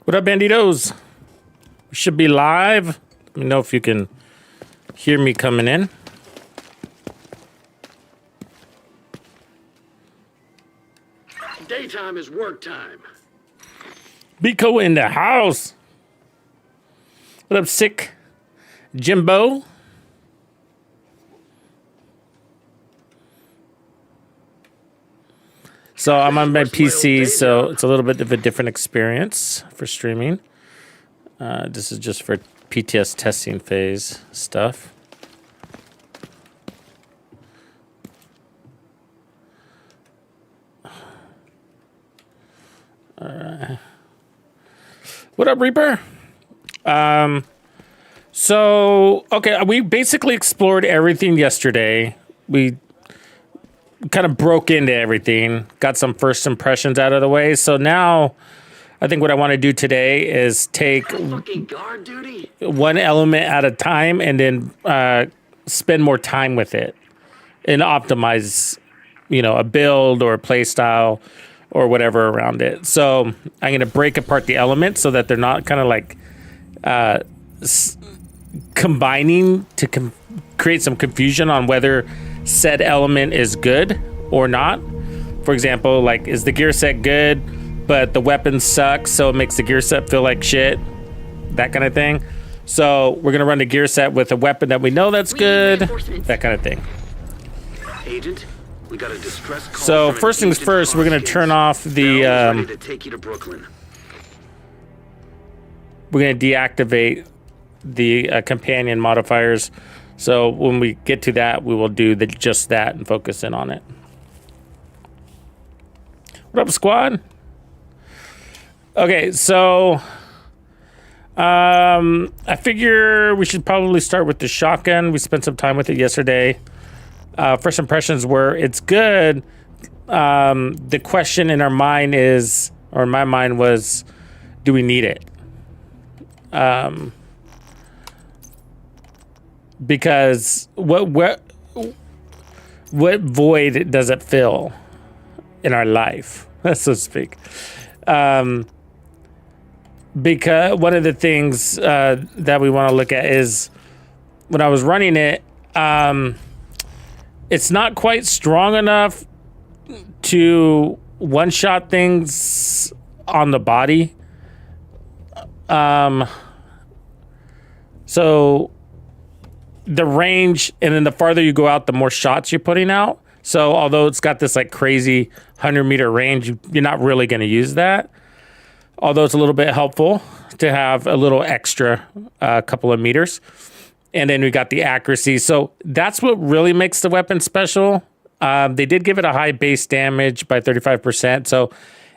What up, Bandidos? We should be live. Let me know if you can hear me coming in. Daytime is work time. Biko in the house. What up, sick Jimbo? So I'm on my PC, so it's a little bit of a different experience for streaming. This is just for PTS testing phase stuff. What up, Reaper? So, okay, we basically explored everything yesterday. We kind of broke into everything, got some first impressions out of the way. So now I think what I want to do today is take guard duty? one element at a time and then spend more time with it and optimize, you know, a build or a play style or whatever around it. So I'm going to break apart the elements so that they're not kind of like combining to create some confusion on whether said element is good or not. For example, like, is the gear set good, but the weapon sucks, so it makes the gear set feel like shit? That kind of thing. So we're going to run the gear set with a weapon that we know that's good, that kind of thing. Agent, we got a distress call. So first things first, we're going to turn off the ready to take you to Brooklyn. we're going to deactivate the companion modifiers. So when we get to that, we will do just that and focus in on it. What up, squad? Okay, so I figure we should probably start with the shotgun. We spent some time with it yesterday. First impressions were it's good. The question in our mind is, or in my mind was, do we need it? Because what void does it fill in our life, so to speak? Because one of the things that we want to look at is when I was running it, it's not quite strong enough to one-shot things on the body. So the range, and then the farther you go out, the more shots you're putting out. So although it's got this like crazy 100-meter range, you're not really going to use that. Although it's a little bit helpful to have a little extra couple of meters. And then we got the accuracy. So that's what really makes the weapon special. They did give it a high base damage by 35%. So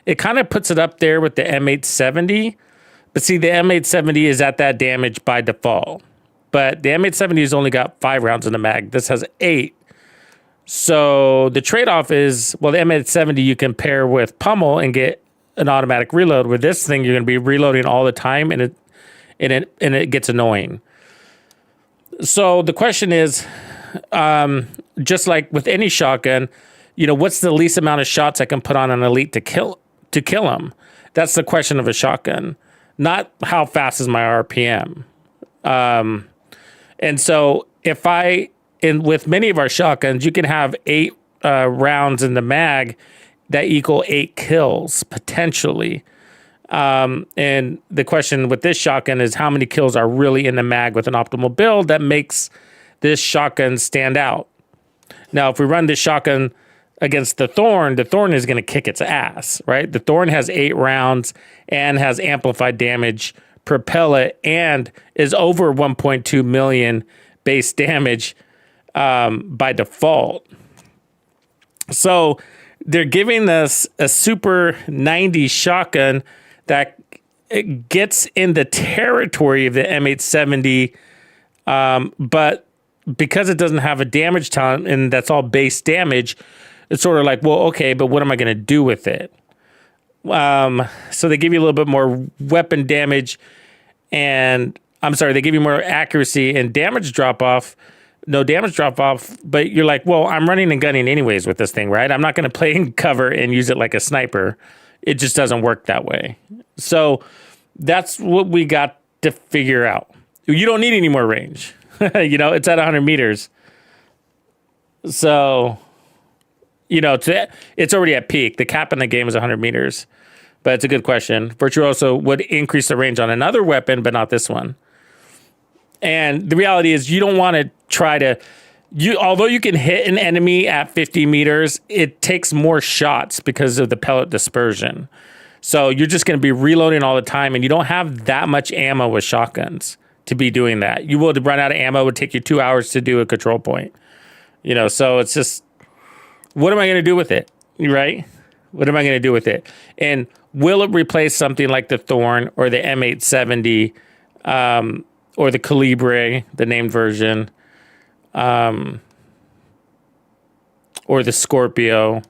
it kind of puts it up there with the M870. But see, the M870 is at that damage by default. But the M870 has only got 5 rounds in the mag. This has 8. So the trade-off is, well, the M870 you can pair with pummel and get an automatic reload. With this thing, you're going to be reloading all the time, and it gets annoying. So the question is, just like with any shotgun, you know, what's the least amount of shots I can put on an elite to kill him? That's the question of a shotgun, not how fast is my RPM. And so with many of our shotguns, you can have 8 rounds in the mag that equal 8 kills potentially. And the question with this shotgun is how many kills are really in the mag with an optimal build that makes this shotgun stand out. Now, if we run this shotgun against the Thorn is going to kick its ass, right? The Thorn has 8 rounds and has amplified damage per pellet and is over 1.2 million base damage by default. So they're giving us a super 90 shotgun that gets in the territory of the M870, but because it doesn't have a damage time and that's all base damage, it's sort of like, well, okay, but what am I going to do with it? So they give you a little bit more weapon damage and they give you more accuracy and damage drop off. No damage drop off, but you're like, well, I'm running and gunning anyways with this thing, right? I'm not going to play in cover and use it like a sniper. It just doesn't work that way. So That's what we got to figure out. You don't need any more range. You know, it's at 100 meters. So, you know, it's already at peak. The cap in the game is 100 meters. But it's a good question. Virtuoso would increase the range on another weapon, but not this one. And the reality is you don't want to try to... although you can hit an enemy at 50 meters, it takes more shots because of the pellet dispersion. So you're just going to be reloading all the time, and you don't have that much ammo with shotguns to be doing that. You will run out of ammo. It would take you 2 hours to do a control point. You know, so it's just, what am I going to do with it? Right? What am I going to do with it? And will it replace something like the Thorn or the M870 or the Calibre, the named version, or the Scorpio?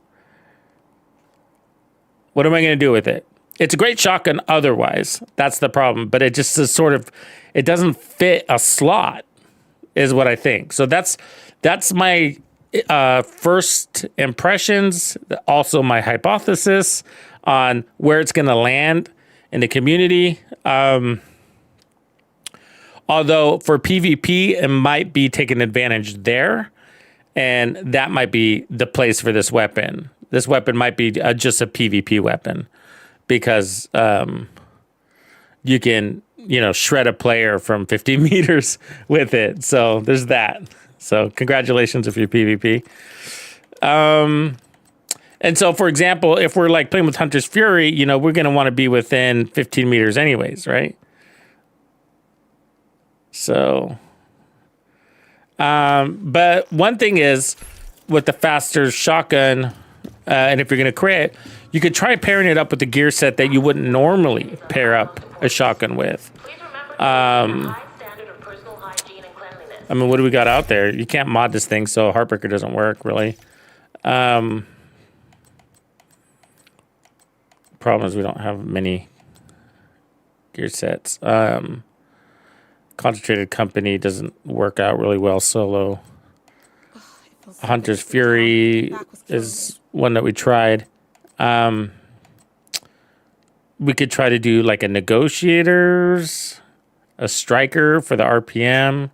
What am I going to do with it? It's a great shotgun otherwise. That's the problem. But it just is sort of, it doesn't fit a slot, is what I think. So that's my first impressions, also my hypothesis on where it's going to land in the community. Although for PvP, it might be taking advantage there. And that might be the place for this weapon. This weapon might be just a PvP weapon because you can, you know, shred a player from 50 meters with it. So there's that. So congratulations if you're PvP. And so, for example, if we're like playing with Hunter's Fury, you know, we're going to want to be within 15 meters anyways, right? So, but one thing is with the faster shotgun, and if you're going to crit, you could try pairing it up with the gear set that you wouldn't normally pair up a shotgun with. I mean, what do we got out there? You can't mod this thing, so Heartbreaker doesn't work, really. Problem is we don't have many gear sets. Concentrated Company doesn't work out really well solo. Hunter's Fury is one that we tried. We could try to do like a Negotiators, a Striker for the RPM.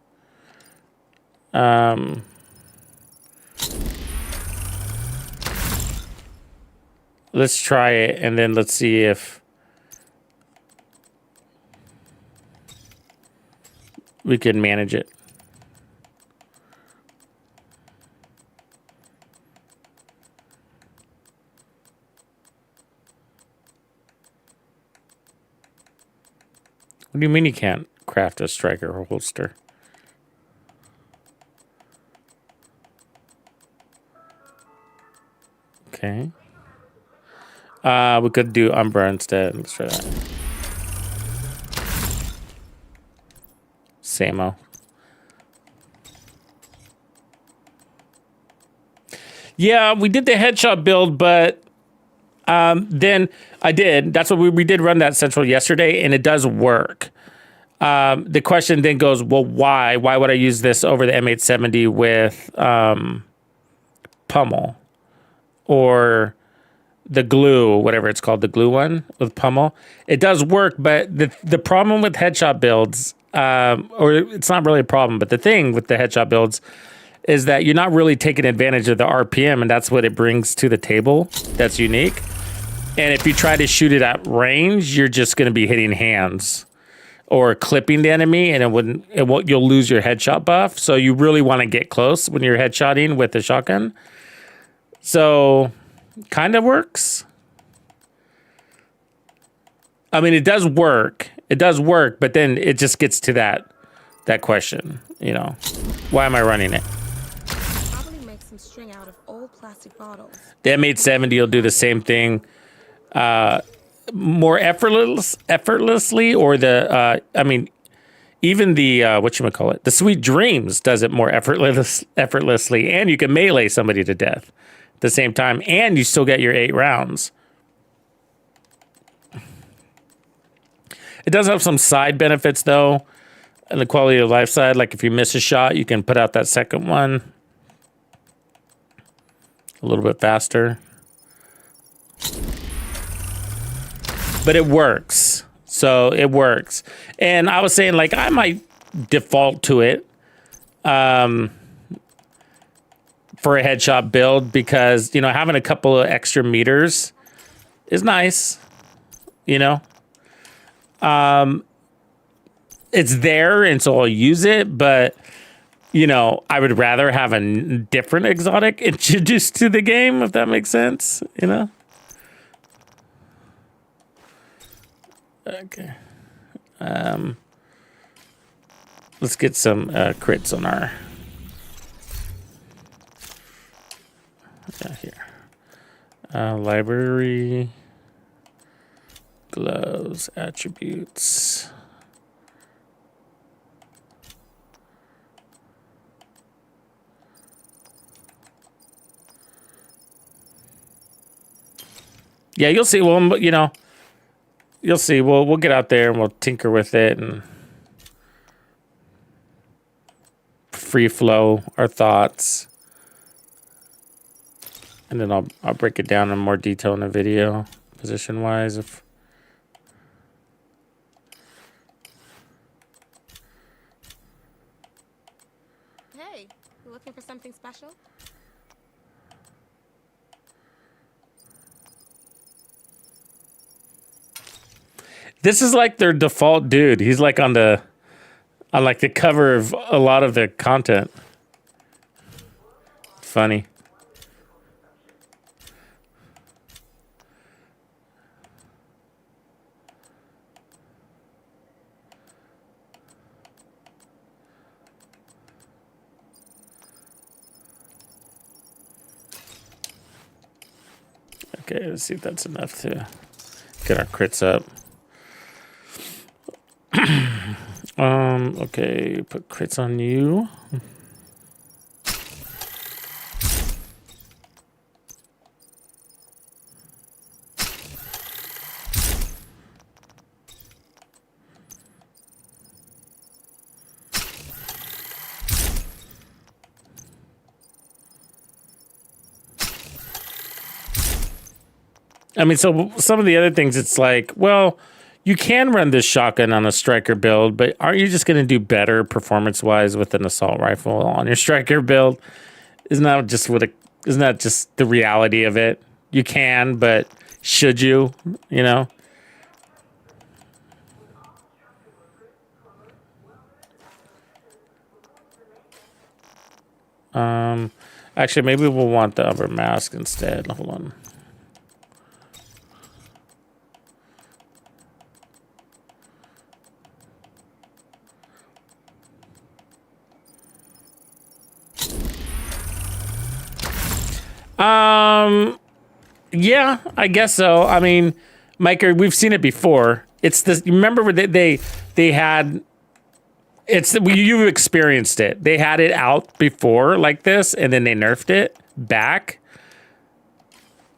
Let's try it, and then let's see if we can manage it. What do you mean you can't craft a striker or holster? Okay. We could do Umbra instead. Let's try that. Samo. Yeah, we did the headshot build, but then I did. That's what we did run that central yesterday, and it does work. The question then goes, well, why? Why would I use this over the M870 with Pummel or the glue, whatever it's called, the glue one with Pummel? It does work, but the problem with headshot builds, or it's not really a problem, but the thing with the headshot builds is that you're not really taking advantage of the RPM, and that's what it brings to the table that's unique. And if you try to shoot it at range, you're just going to be hitting hands or clipping the enemy, and you'll lose your headshot buff. So you really want to get close when you're headshotting with the shotgun. So kind of works. I mean, it does work. It does work, but then it just gets to that question, you know, why am I running it? Probably make some string out of old plastic bottles. The M870 will do the same thing, more effortlessly, or even the whatchamacallit, the Sweet Dreams does it more effortlessly, and you can melee somebody to death at the same time, and you still get your 8 rounds. It does have some side benefits, though, and the quality of life side. Like if you miss a shot, you can put out that second one a little bit faster. But it works. So it works. And I was saying, like, I might default to it for a headshot build because, you know, having a couple of extra meters is nice, you know. It's there, and so I'll use it, but, you know, I would rather have a different exotic introduced to the game, if that makes sense, you know. Okay. Let's get some crits on our... here. Library... Gloves, attributes... Yeah, you'll see. Well, you know, you'll see. We'll get out there and we'll tinker with it and free flow our thoughts, and then I'll break it down in more detail in the video, position wise. If Hey, you looking for something special? this is like their default dude. He's like on like the cover of a lot of the content. Funny. Okay, let's see if that's enough to get our crits up. Okay, put crits on you. I mean, so some of the other things, it's like, well, you can run this shotgun on a striker build, but aren't you just going to do better performance-wise with an assault rifle on your striker build? Isn't that just the reality of it? You can, but should you? You know? Actually, maybe we'll want the upper mask instead. Hold on. Yeah, I guess so. I mean, Mike, we've seen it before. It's this. You remember where they had? You've experienced it. They had it out before like this, and then they nerfed it back.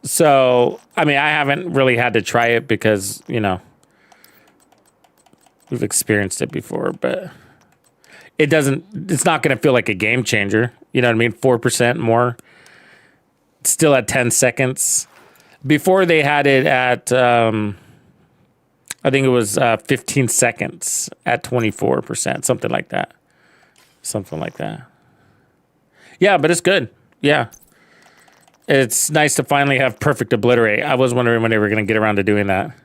So, I mean, I haven't really had to try it because, you know, we've experienced it before, but it's not going to feel like a game changer. You know what I mean? 4% more. Still at 10 seconds. Before they had it at, I think it was 15 seconds at 24%, something like that. Something like that. Yeah, but it's good. Yeah. It's nice to finally have perfect obliterate. I was wondering when they were going to get around to doing that.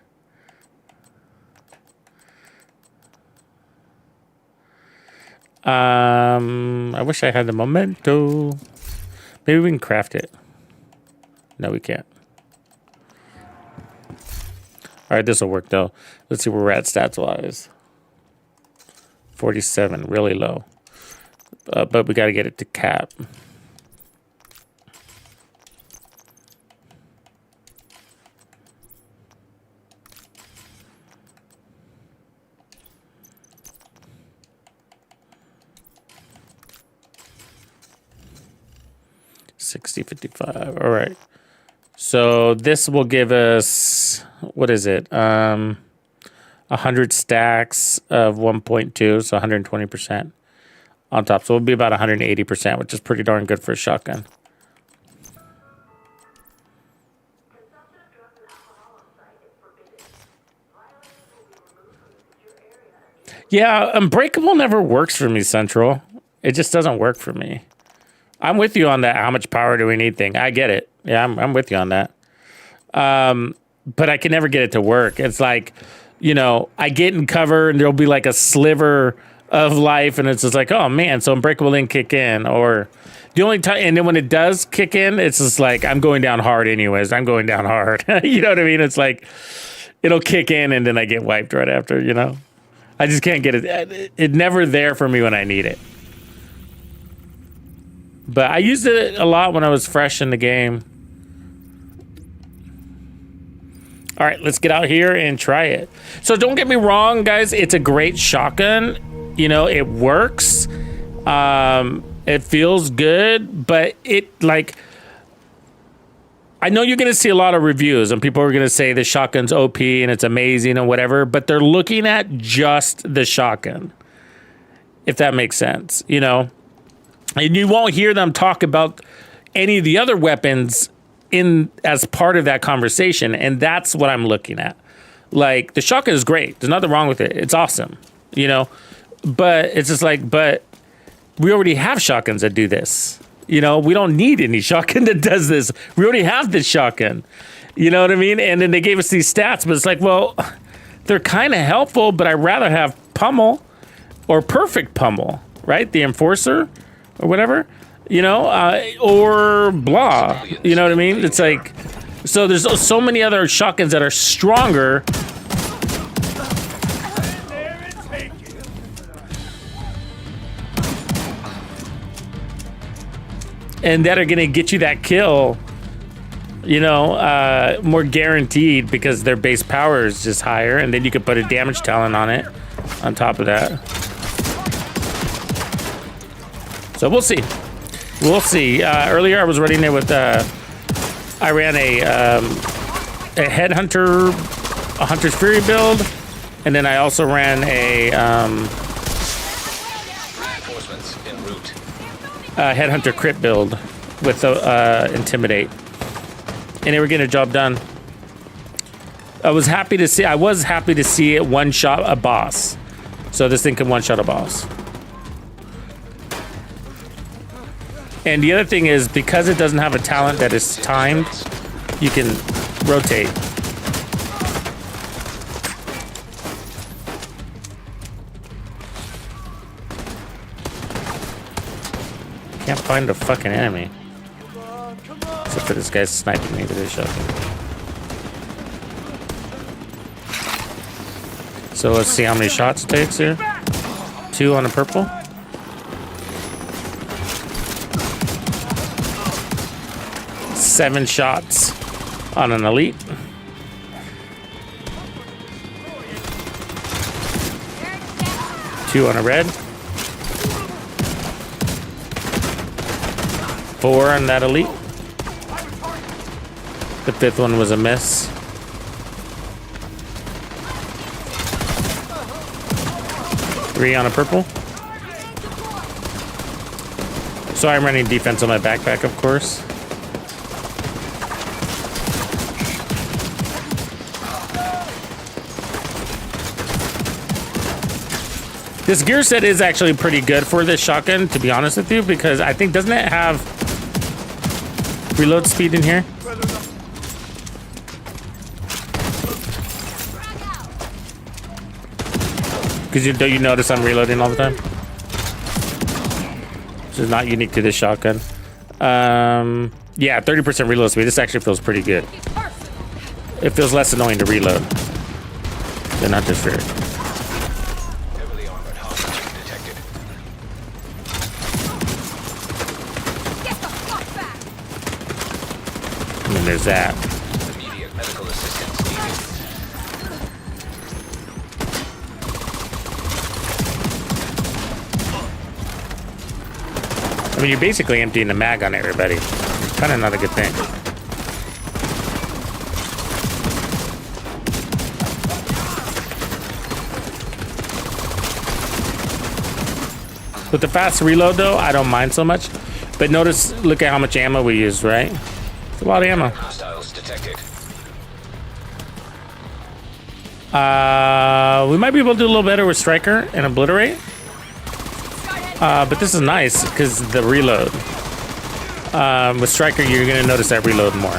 I wish I had the memento. Maybe we can craft it. No, we can't. All right, this will work though. Let's see where we're at stats wise. 47, really low. But we got to get it to cap. $60.55. All right. So this will give us, what is it? 100 stacks of 1.2, so 120% on top. So it'll be about 180%, which is pretty darn good for a shotgun. Yeah, Unbreakable never works for me, Central. It just doesn't work for me. I'm with you on that. How much power do we need thing? I get it. Yeah, I'm with you on that. But I can never get it to work. It's like, you know, I get in cover and there'll be like a sliver of life, and it's just like, oh man, so Unbreakable didn't kick in, or the only time, and then when it does kick in, it's just like, I'm going down hard anyways. I'm going down hard. You know what I mean? It's like, it'll kick in and then I get wiped right after, you know? I just can't get it. It's never there for me when I need it. But I used it a lot when I was fresh in the game. All right, let's get out here and try it. So don't get me wrong, guys. It's a great shotgun. You know, it works. It feels good, but it like, I know you're going to see a lot of reviews and people are going to say the shotgun's OP and it's amazing and whatever, but they're looking at just the shotgun, if that makes sense, you know? And you won't hear them talk about any of the other weapons in as part of that conversation, and that's what I'm looking at. Like, the shotgun is great. There's nothing wrong with it. It's awesome, you know? But it's just like, but we already have shotguns that do this. You know, we don't need any shotgun that does this. We already have this shotgun. You know what I mean? And then they gave us these stats, but it's like, well, they're kind of helpful, but I'd rather have pummel or perfect pummel, right? The enforcer or whatever, you know, or blah. You know what I mean? It's like, so there's so many other shotguns that are stronger. And that are going to get you that kill, you know, more guaranteed because their base power is just higher. And then you could put a damage talent on it on top of that. So we'll see. We'll see. Earlier I was running it with, I ran a Headhunter, a Hunter's Fury build. And then I also ran a Headhunter crit build with Intimidate, and they were getting a job done. I was happy to see it one shot a boss, so this thing can one shot a boss. And the other thing is, because it doesn't have a talent that is timed, you can rotate. Can't find a fucking enemy. Except for this guy's sniping me with his shotgun. So let's see how many shots it takes here. 2 on a purple. Seven shots on an elite. Two on a red. 4 on that elite. The 5th one was a miss. Three on a purple. So I'm running defense on my backpack, of course. This gear set is actually pretty good for this shotgun, to be honest with you, because I think, doesn't it have reload speed in here? Because don't you notice I'm reloading all the time? This is not unique to this shotgun. Yeah, 30% reload speed. This actually feels pretty good. It feels less annoying to reload than Hunter's Fury. And then there's that. Immediate medical assistance needed. I mean, you're basically emptying the mag on everybody. Kind of not a good thing. With the fast reload, though, I don't mind so much. But notice, look at how much ammo we used, right? It's a lot of ammo. Hostiles detected. We might be able to do a little better with Striker and Obliterate. But this is nice because the reload. With Striker, you're going to notice that reload more.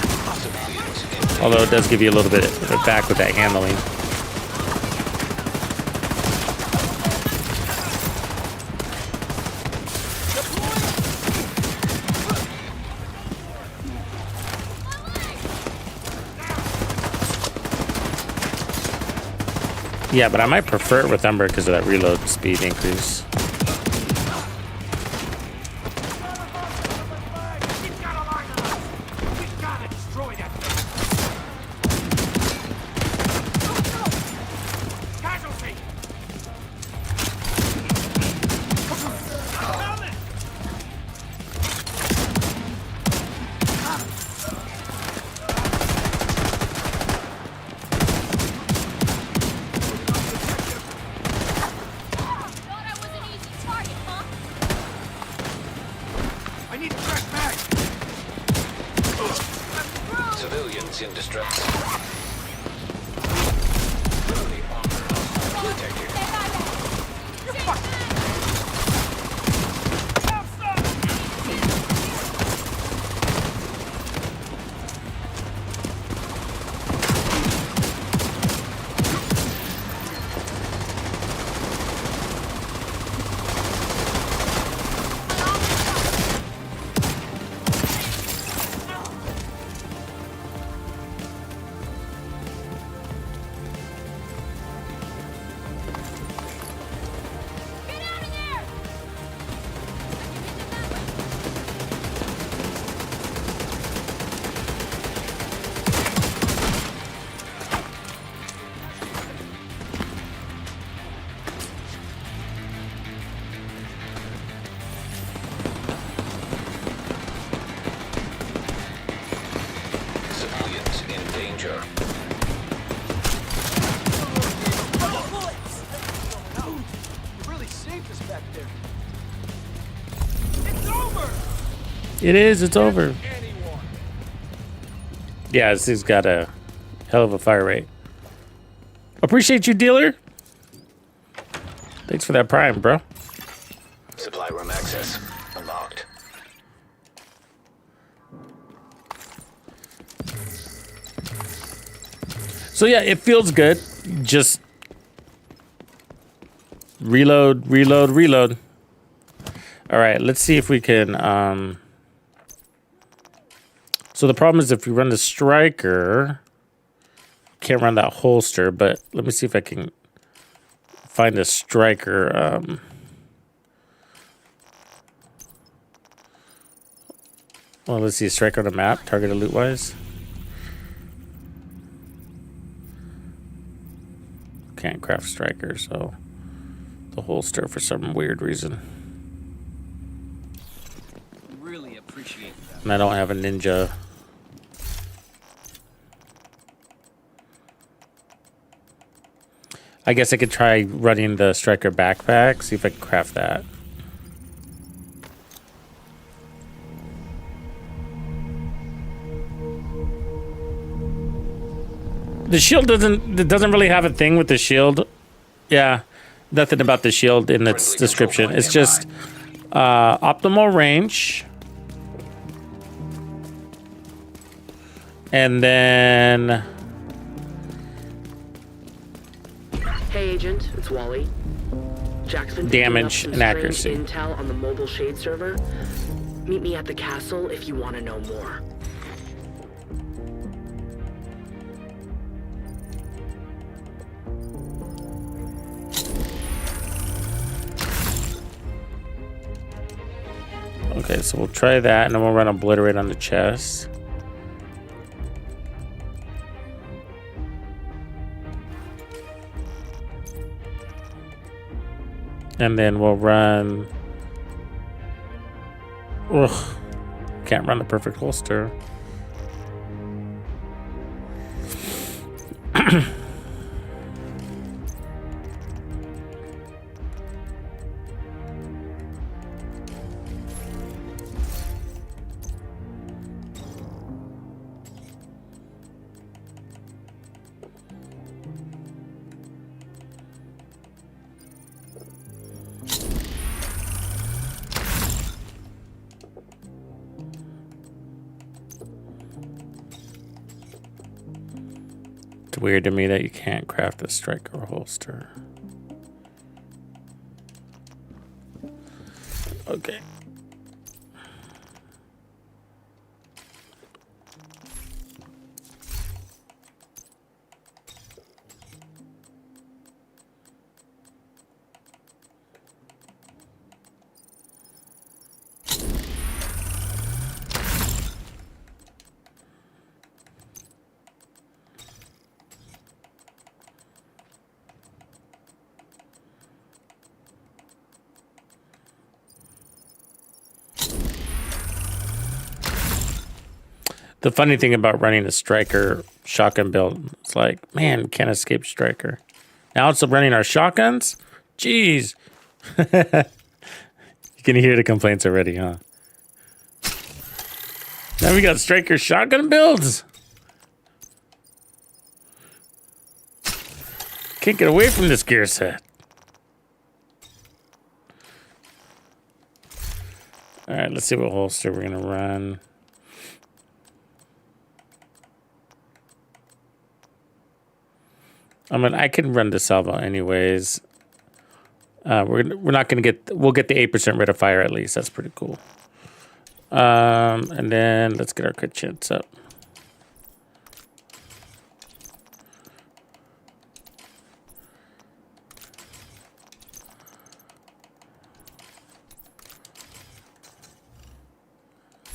Although it does give you a little bit of it back with that handling. Yeah, but I might prefer it with Ember because of that reload speed increase. Civilians in distress. Civilians in danger. It is. It's over. Yeah, this has got a hell of a fire rate. Appreciate you, dealer. Thanks for that prime, bro. Supply room access unlocked. So yeah, it feels good. Just reload, reload, reload. All right, let's see if we can. So the problem is if you run the Striker, can't run that holster. But let me see if I can find a Striker. Well, let's see a Striker on the map, targeted loot wise. Can't craft Striker, so the holster for some weird reason. Really appreciate that. And I don't have a ninja. I guess I could try running the Striker backpack, see if I can craft that. The shield doesn't really have a thing with the shield. Yeah, nothing about the shield in its description. It's just optimal range. And then Hey, Agent, it's Wally. Jackson. Damage and accuracy. Intel on the mobile shade server. Meet me at the castle if you want to know more. Okay, so we'll try that, and then we'll run Obliterate on the chest. And then we'll run... Ugh. Can't run the perfect holster. It's weird to me that you can't craft a striker holster. Okay. The funny thing about running a striker shotgun build, it's like, man, can't escape striker. Now it's running our shotguns? Jeez. You can hear the complaints already, huh? Now we got striker shotgun builds. Can't get away from this gear set. All right, let's see what holster we're gonna run. I mean, I can run the salvo anyways. We're not gonna get. We'll get the 8% rate of fire at least. That's pretty cool. And then let's get our crit chance up.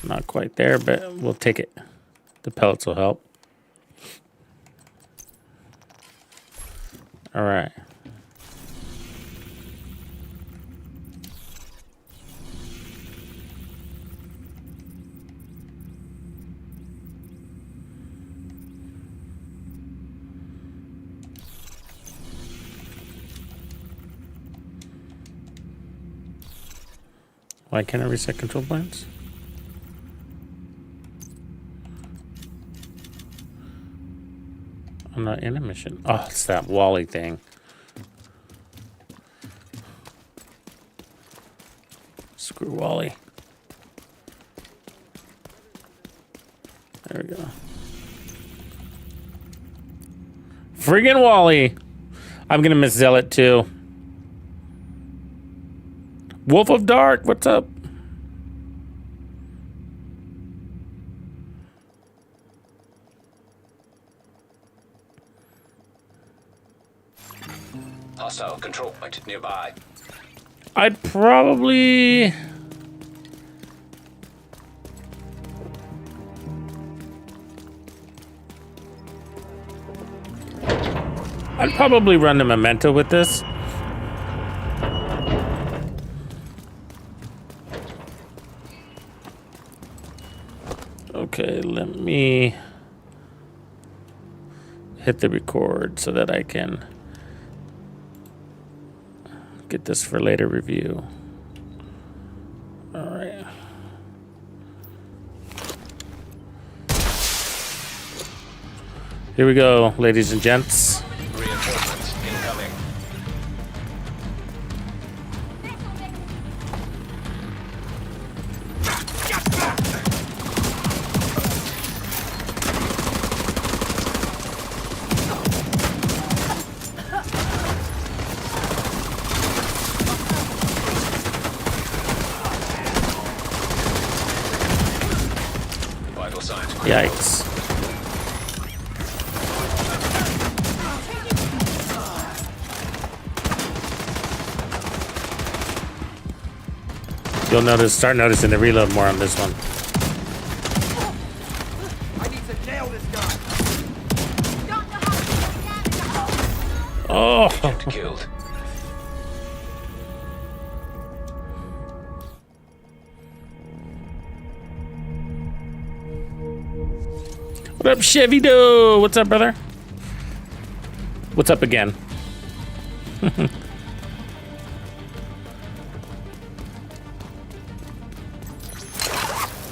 Not quite there, but we'll take it. The pellets will help. All right. Why can't I reset control points? I'm not in a mission. Oh, it's that Wally thing. Screw Wally. There we go. Friggin' Wally. I'm gonna miss Zealot too. Wolf of Dark, what's up? Hostile control point nearby. I'd probably... run the memento with this. Okay, let me hit the record so that I can get this for later review. All right. Here we go, ladies and gents. Reinforcements incoming. Vital signs. Yikes. You'll start noticing the reload more on this one. I need to nail this guy. Oh, Agent killed. what up, Chevy Doe? What's up, brother? What's up again?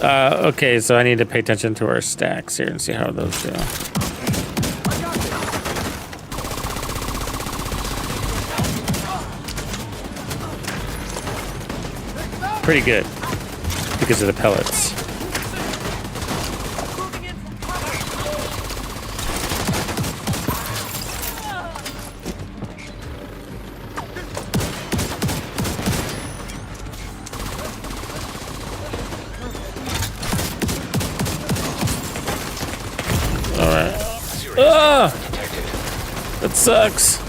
Okay, so I need to pay attention to our stacks here and see how those do. Pretty good because of the pellets. That sucks.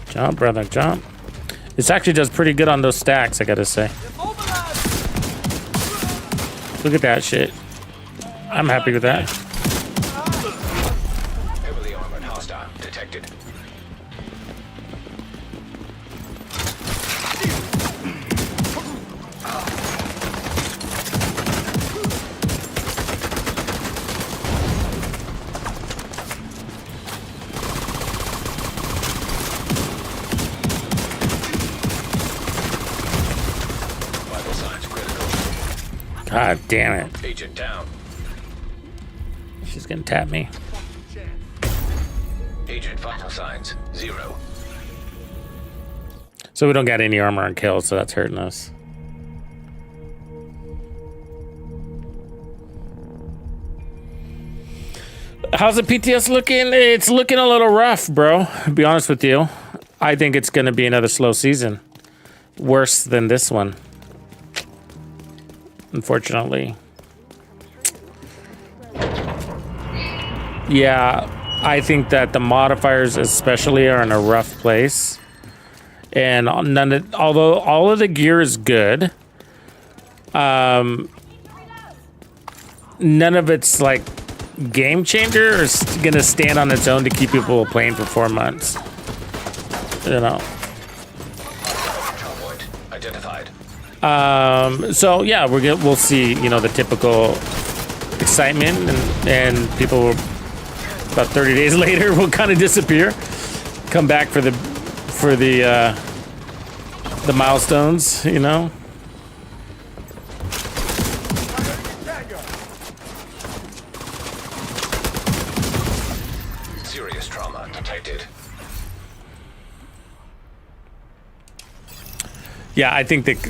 Jump, brother, jump. This actually does pretty good on those stacks, I gotta say. Look at that shit. I'm happy with that. Heavily armored hostile detected. Vital signs critical. God damn it. Agent down. She's gonna tap me. Agent vital signs 0. So we don't got any armor on kills, so that's hurting us. How's the PTS looking? It's looking a little rough, bro. To be honest with you. I think it's gonna be another slow season. Worse than this one. Unfortunately. Yeah, I think that the modifiers especially are in a rough place. And although all of the gear is good, none of it's like game changer or gonna stand on its own to keep people playing for 4 months. You know. Control point identified. So yeah, we'll see, you know, the typical excitement and people will, about 30 days later will kind of disappear, come back for the milestones, you know. Serious trauma detected. Yeah, I think but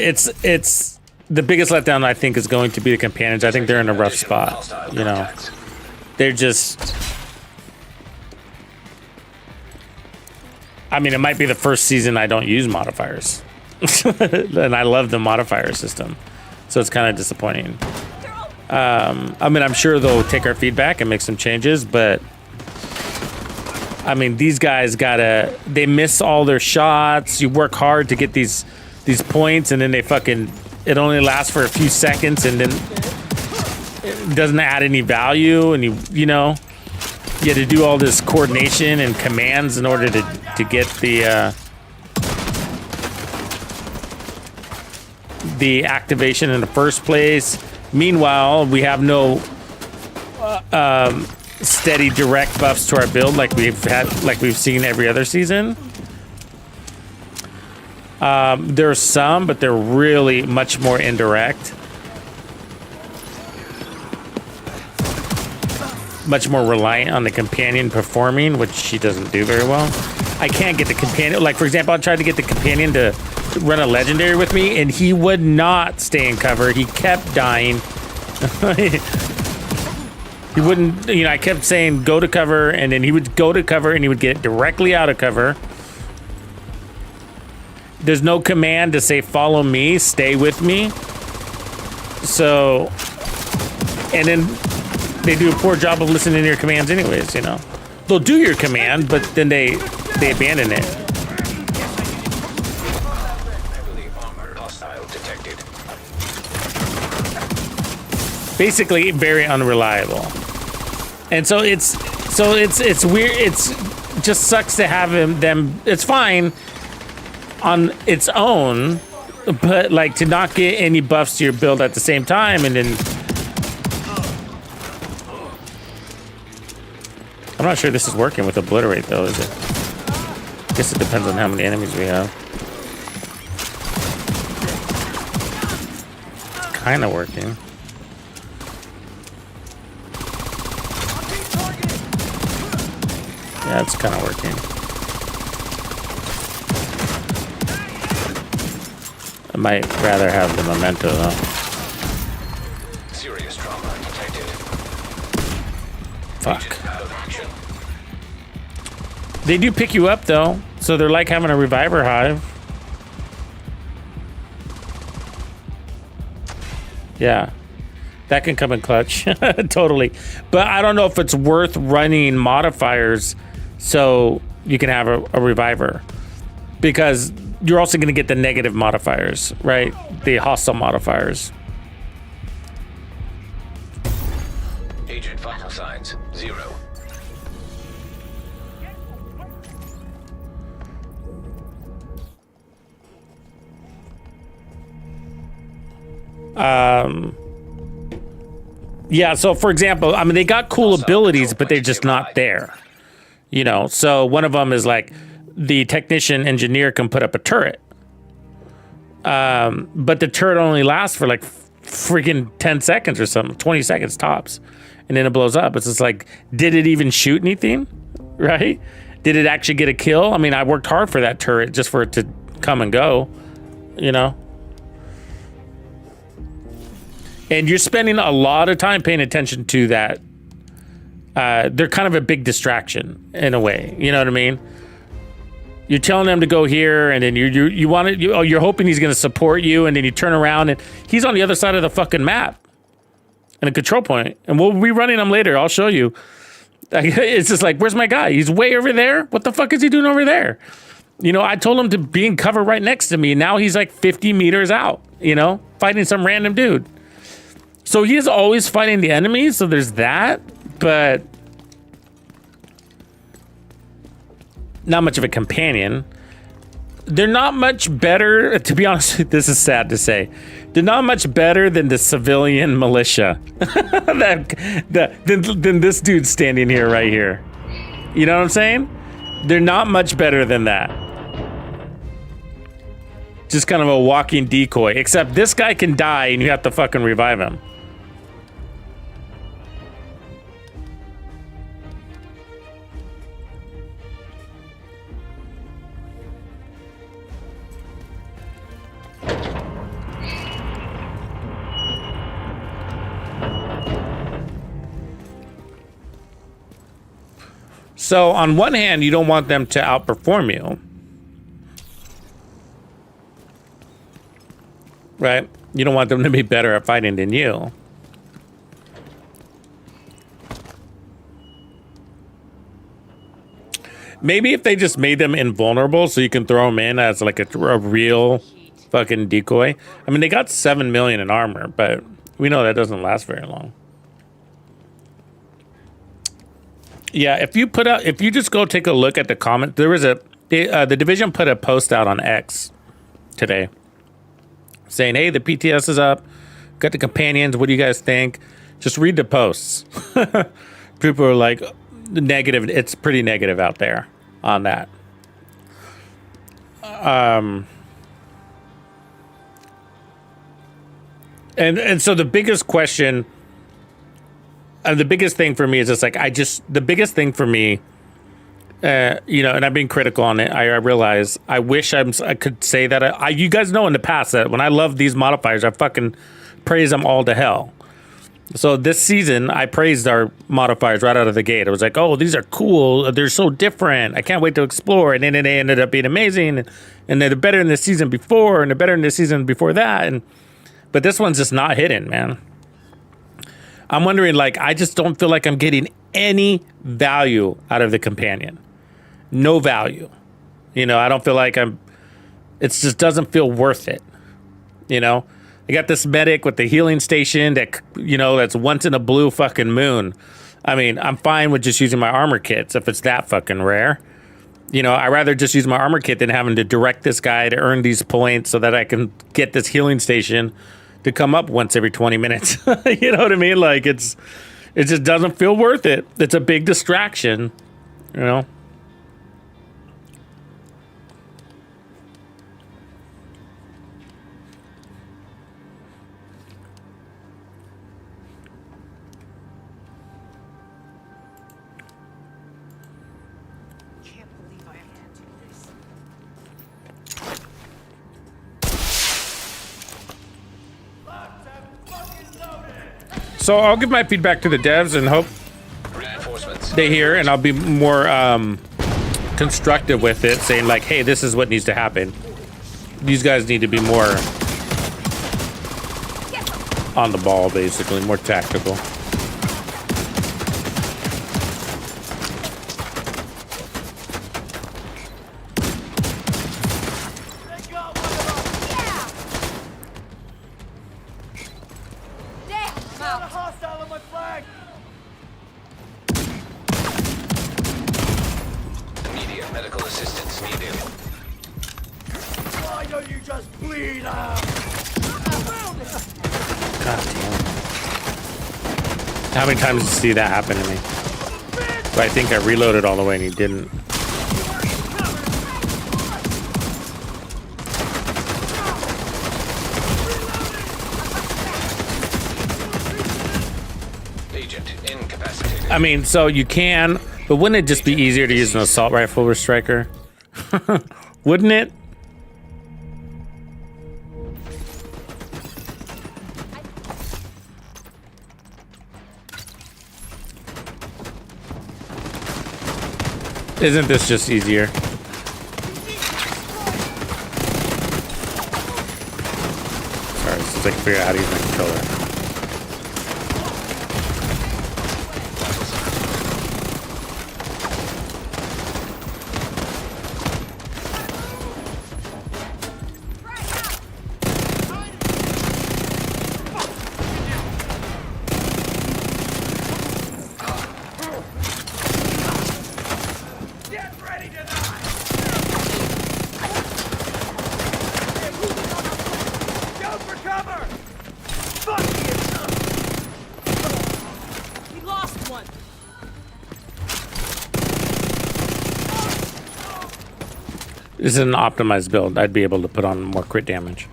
it's the biggest letdown I think is going to be the companions. I think they're in a rough spot, you know. They're just, I mean, it might be the first season I don't use modifiers. And I love the modifier system. So it's kind of disappointing. I mean, I'm sure they'll take our feedback and make some changes, but I mean, these guys they miss all their shots. You work hard to get these points, and then it only lasts for a few seconds, and then it doesn't add any value, and you know, you had to do all this coordination and commands in order to get the activation in the first place. Meanwhile, we have no steady direct buffs to our build like we've seen every other season. There's some, but they're really much more indirect. Much more reliant on the companion performing, which she doesn't do very well. I can't get the companion, like for example, I tried to get the companion to run a legendary with me, and he would not stay in cover. He kept dying. He wouldn't, you know, I kept saying go to cover, and then he would go to cover and he would get directly out of cover. There's no command to say follow me, stay with me. So, and then they do a poor job of listening to your commands anyways, you know. They'll do your command, but then they abandon it. Heavily armored hostile detected. Basically very unreliable. And so it's weird. It's just sucks to have them. It's fine on its own, but like to not get any buffs to your build at the same time, and then I'm not sure this is working with obliterate though, is it? I guess it depends on how many enemies we have. Kind of working. Yeah, it's kind of working. I might rather have the memento though. Serious trauma detected. Fuck. Agent out of action. They do pick you up though, so they're like having a reviver hive. Yeah, that can come in clutch. Totally. But I don't know if it's worth running modifiers so you can have a reviver, because you're also going to get the negative modifiers, right? The hostile modifiers. Agent vital signs 0. Yeah, so for example, I mean, they got cool abilities, but they're just not there. You know, so one of them is like the technician engineer can put up a turret. But the turret only lasts for like freaking 10 seconds or something, 20 seconds tops. And then it blows up. It's just like, did it even shoot anything? Right? Did it actually get a kill? I mean, I worked hard for that turret just for it to come and go, you know? And you're spending a lot of time paying attention to that. They're kind of a big distraction in a way. You know what I mean? You're telling them to go here, and then you're hoping he's going to support you, and then you turn around and he's on the other side of the fucking map in a control point. And we'll be running him later. I'll show you. It's just like, where's my guy? He's way over there. What the fuck is he doing over there? You know, I told him to be in cover right next to me. Now he's like 50 meters out, you know, fighting some random dude. So he is always fighting the enemy. So there's that, but not much of a companion. They're not much better, to be honest. This is sad to say. They're not much better than the civilian militia than this dude standing here right here. You know what I'm saying? They're not much better than that. Just kind of a walking decoy, except this guy can die and you have to fucking revive him. So on one hand, you don't want them to outperform you, right? You don't want them to be better at fighting than you. Maybe if they just made them invulnerable so you can throw them in as like a real fucking decoy. I mean, they got 7 million in armor, but we know that doesn't last very long. Yeah, if you just go take a look at the comment, there was the Division put a post out on X today saying, hey, the PTS is up, got the companions, what do you guys think? Just read the posts. People are like, negative, it's pretty negative out there on that. And so the biggest question, the biggest thing for me is just like, the biggest thing for me, you know, and I've been critical on it. I realize I wish I could say that. You guys know in the past that when I love these modifiers, I fucking praise them all to hell. So this season, I praised our modifiers right out of the gate. I was like, oh, these are cool. They're so different. I can't wait to explore. And then they ended up being amazing. And they're better than the season before, and they're better than the season before that. But this one's just not hitting, man. I'm wondering, like, I just don't feel like I'm getting any value out of the companion. No value. You know, I don't feel like it just doesn't feel worth it. You know, I got this medic with the healing station that, you know, that's once in a blue fucking moon. I mean, I'm fine with just using my armor kits if it's that fucking rare. You know, I'd rather just use my armor kit than having to direct this guy to earn these points so that I can get this healing station to come up once every 20 minutes. You know what I mean? Like, it just doesn't feel worth it. It's a big distraction, you know? Can't believe I had to do this. So I'll give my feedback to the devs and hope Reinforcements. they hear, and I'll be more constructive with it, saying like, hey, this is what needs to happen. These guys need to be more on the ball, basically, more tactical. Hostile on my flag! Immediate medical assistance needed. Why don't you just bleed out? God damn. How many times did you see that happen to me? But I think I reloaded all the way and he didn't. Agent incapacitated. I mean, so you can, but wouldn't it just be easier to use an assault rifle with Striker? Wouldn't it? Isn't this just easier? Sorry, since I can figure out how to use my controller. Get ready to die! Go for cover! Fuck you! We lost one. This is an optimized build. I'd be able to put on more crit damage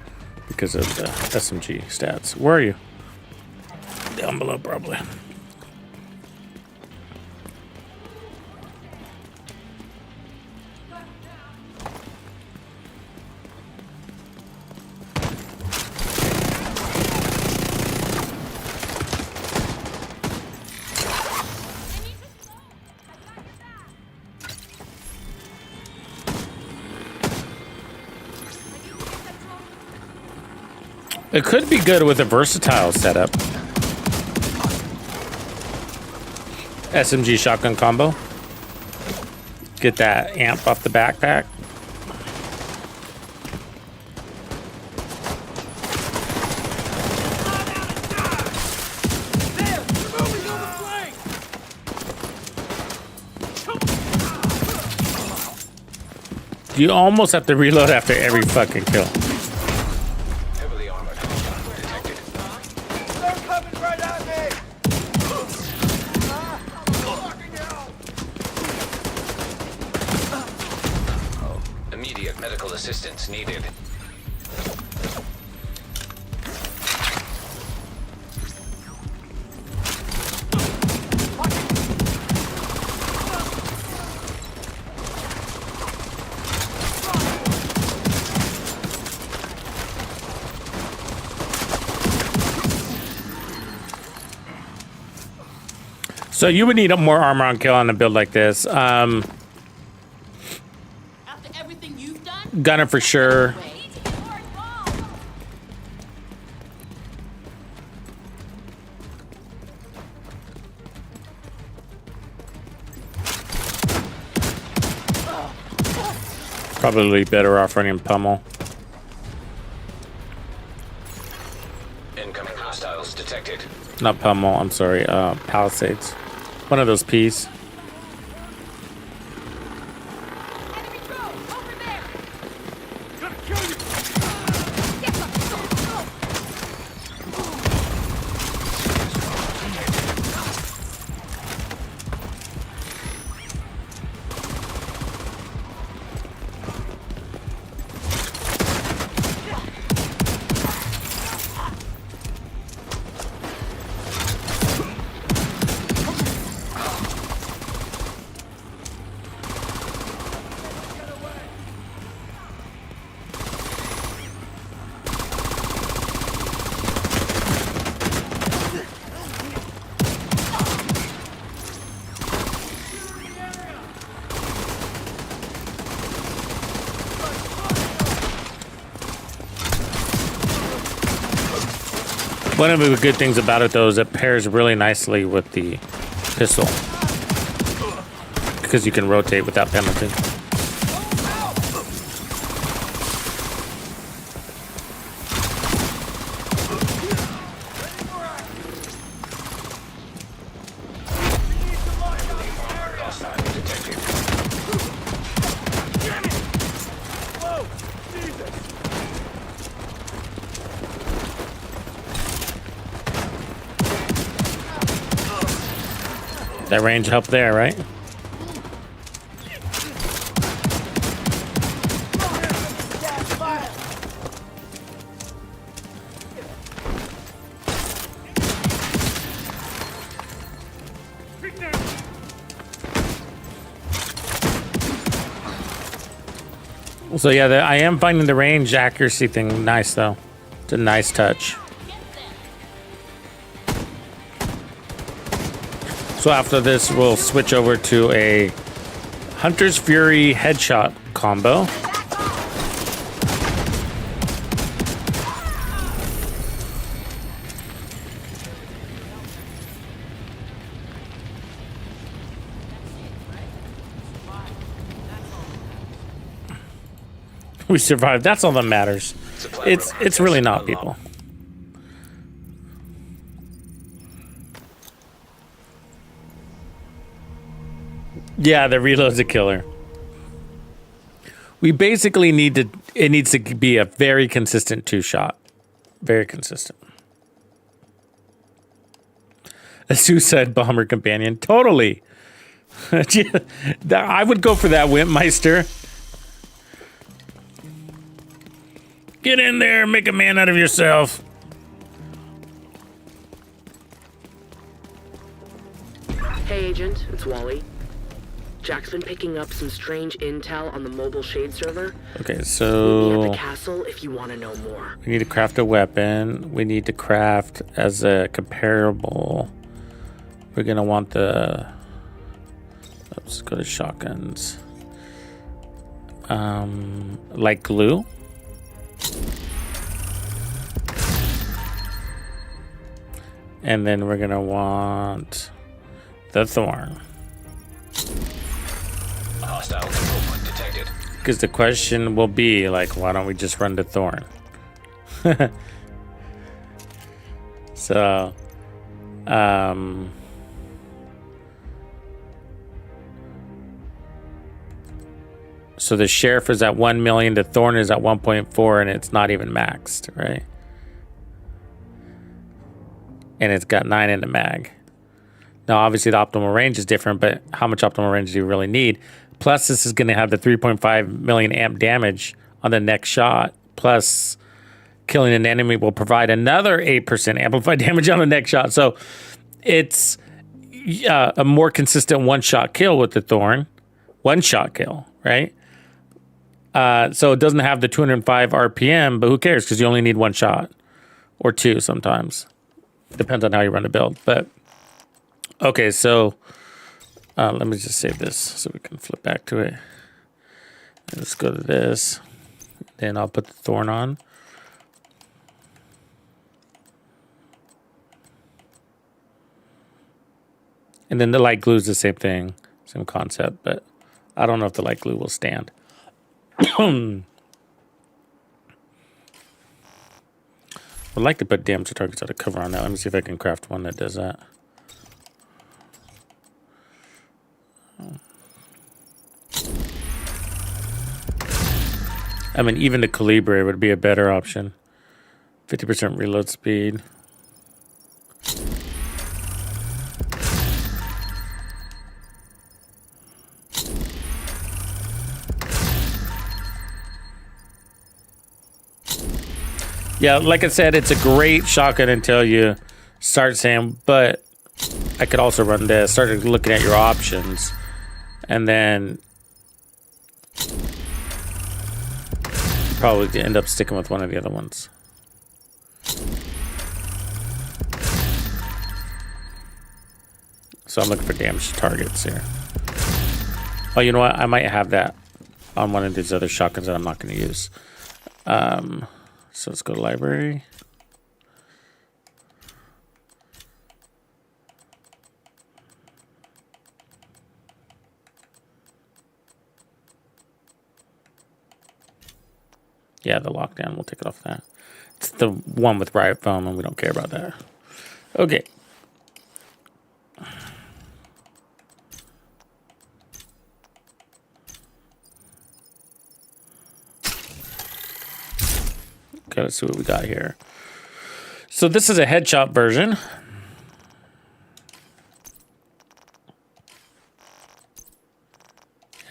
because of the SMG stats. Where are you? Down below, probably. It could be good with a versatile setup. SMG shotgun combo. Get that amp off the backpack. There! You're moving on the flank! You almost have to reload after every fucking kill. Heavily armored hostile detected. They're coming right at me! Fucking hell! Immediate medical assistance needed. So you would need a more armor on kill on a build like this. After everything you've done, Gunner for sure. Probably better off running pummel. Incoming hostiles detected. Not pummel, I'm sorry, Palisades. One of those P's. enemy drone over there. Gonna kill you! One of the good things about it, though, is it pairs really nicely with the pistol. Because you can rotate without penalty. That range helped there, right? So yeah, I am finding the range accuracy thing nice, though. It's a nice touch. So after this, we'll switch over to a Hunter's Fury headshot combo. We survived. That's all that matters. It's really not, people. Yeah, the reload's a killer. We basically need to. It needs to be a very consistent 2-shot. Very consistent. A suicide bomber companion. Totally. I would go for that, Wimpmeister. Get in there, make a man out of yourself. Hey, Agent, it's Wally. Jack's been picking up some strange intel on the mobile shade server. Okay, Meet me at so the castle if you want to know more. we need to craft a weapon. We need to craft as a comparable. We're gonna want the. Let's go to shotguns. Like glue. And then we're gonna want the thorn. Hostile control point detected. Because the question will be like, why don't we just run the thorn? So, so the sheriff is at 1 million, the thorn is at 1.4, and it's not even maxed, right? And it's got 9 in the mag. Now, obviously, the optimal range is different, but how much optimal range do you really need? Plus, this is going to have the 3.5 million amp damage on the next shot. Plus, killing an enemy will provide another 8% amplified damage on the next shot. So, it's a more consistent one-shot kill with the thorn. One-shot kill, right? So, it doesn't have the 205 RPM, but who cares? Because you only need one shot. Or two sometimes. Depends on how you run the build. But, okay, so let me just save this so we can flip back to it. Let's go to this. Then I'll put the thorn on. And then the light glue is the same thing, same concept, but I don't know if the light glue will stand. I'd like to put damage to targets out of cover on that. Let me see if I can craft one that does that. I mean, even the Calibre would be a better option. 50% reload speed. Yeah, like I said, it's a great shotgun until you start saying, but I could also run this. Start looking at your options. And then probably end up sticking with one of the other ones. So I'm looking for damage to targets here. Oh, you know what? I might have that on one of these other shotguns that I'm not going to use. So let's go to library. Yeah, the lockdown. We'll take it off that. It's the one with riot foam, and we don't care about that. Okay. Okay, let's see what we got here. So this is a headshot version.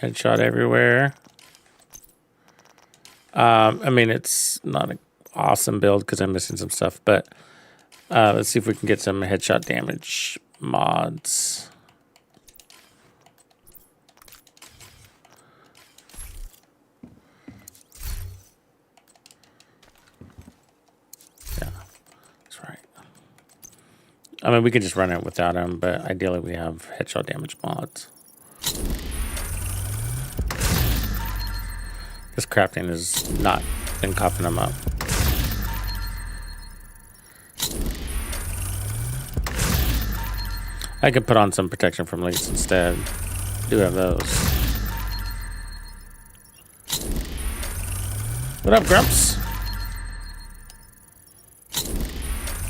Headshot everywhere. I mean, it's not an awesome build because I'm missing some stuff, but let's see if we can get some headshot damage mods. Yeah, that's right. I mean, we could just run it without them, but ideally we have headshot damage mods. This crafting has not been coughing them up. I could put on some protection from leaks instead. Do have those. What up, Grumps?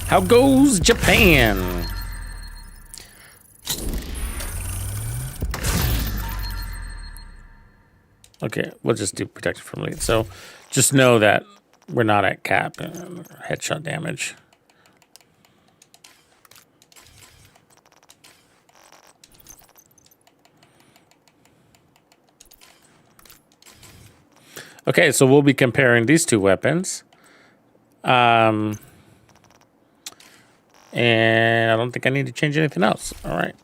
How goes Japan? Okay, we'll just do protection from lead. So just know that we're not at cap headshot damage. Okay, so we'll be comparing these two weapons. And I don't think I need to change anything else. All right.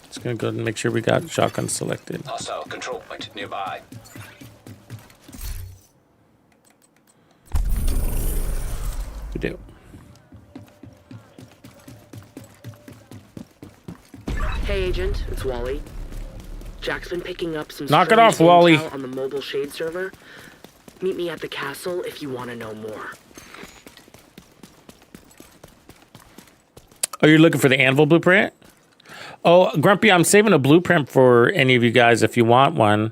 Just gonna go ahead and make sure we got shotgun selected. Hostile control point nearby. We do. Hey, Agent, it's Wally. Jack's been picking up some Knock it strange off, Wally. intel on the mobile shade server. Meet me at the castle if you want to know more. Oh, you're looking for the anvil blueprint? Oh, Grumpy, I'm saving a blueprint for any of you guys if you want one.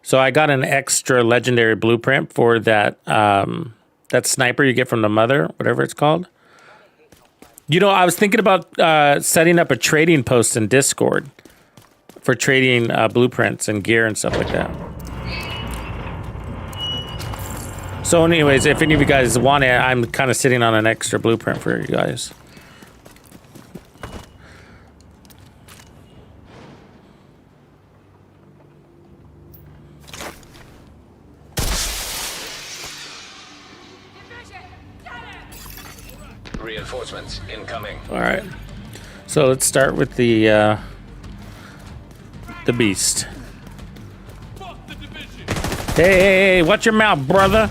So I got an extra legendary blueprint for that that sniper you get from the mother, whatever it's called. You know, I was thinking about setting up a trading post in Discord for trading blueprints and gear and stuff like that. So anyways, if any of you guys want it, I'm kind of sitting on an extra blueprint for you guys. Reinforcements incoming. All right. So let's start with the beast. Hey, watch your mouth, brother.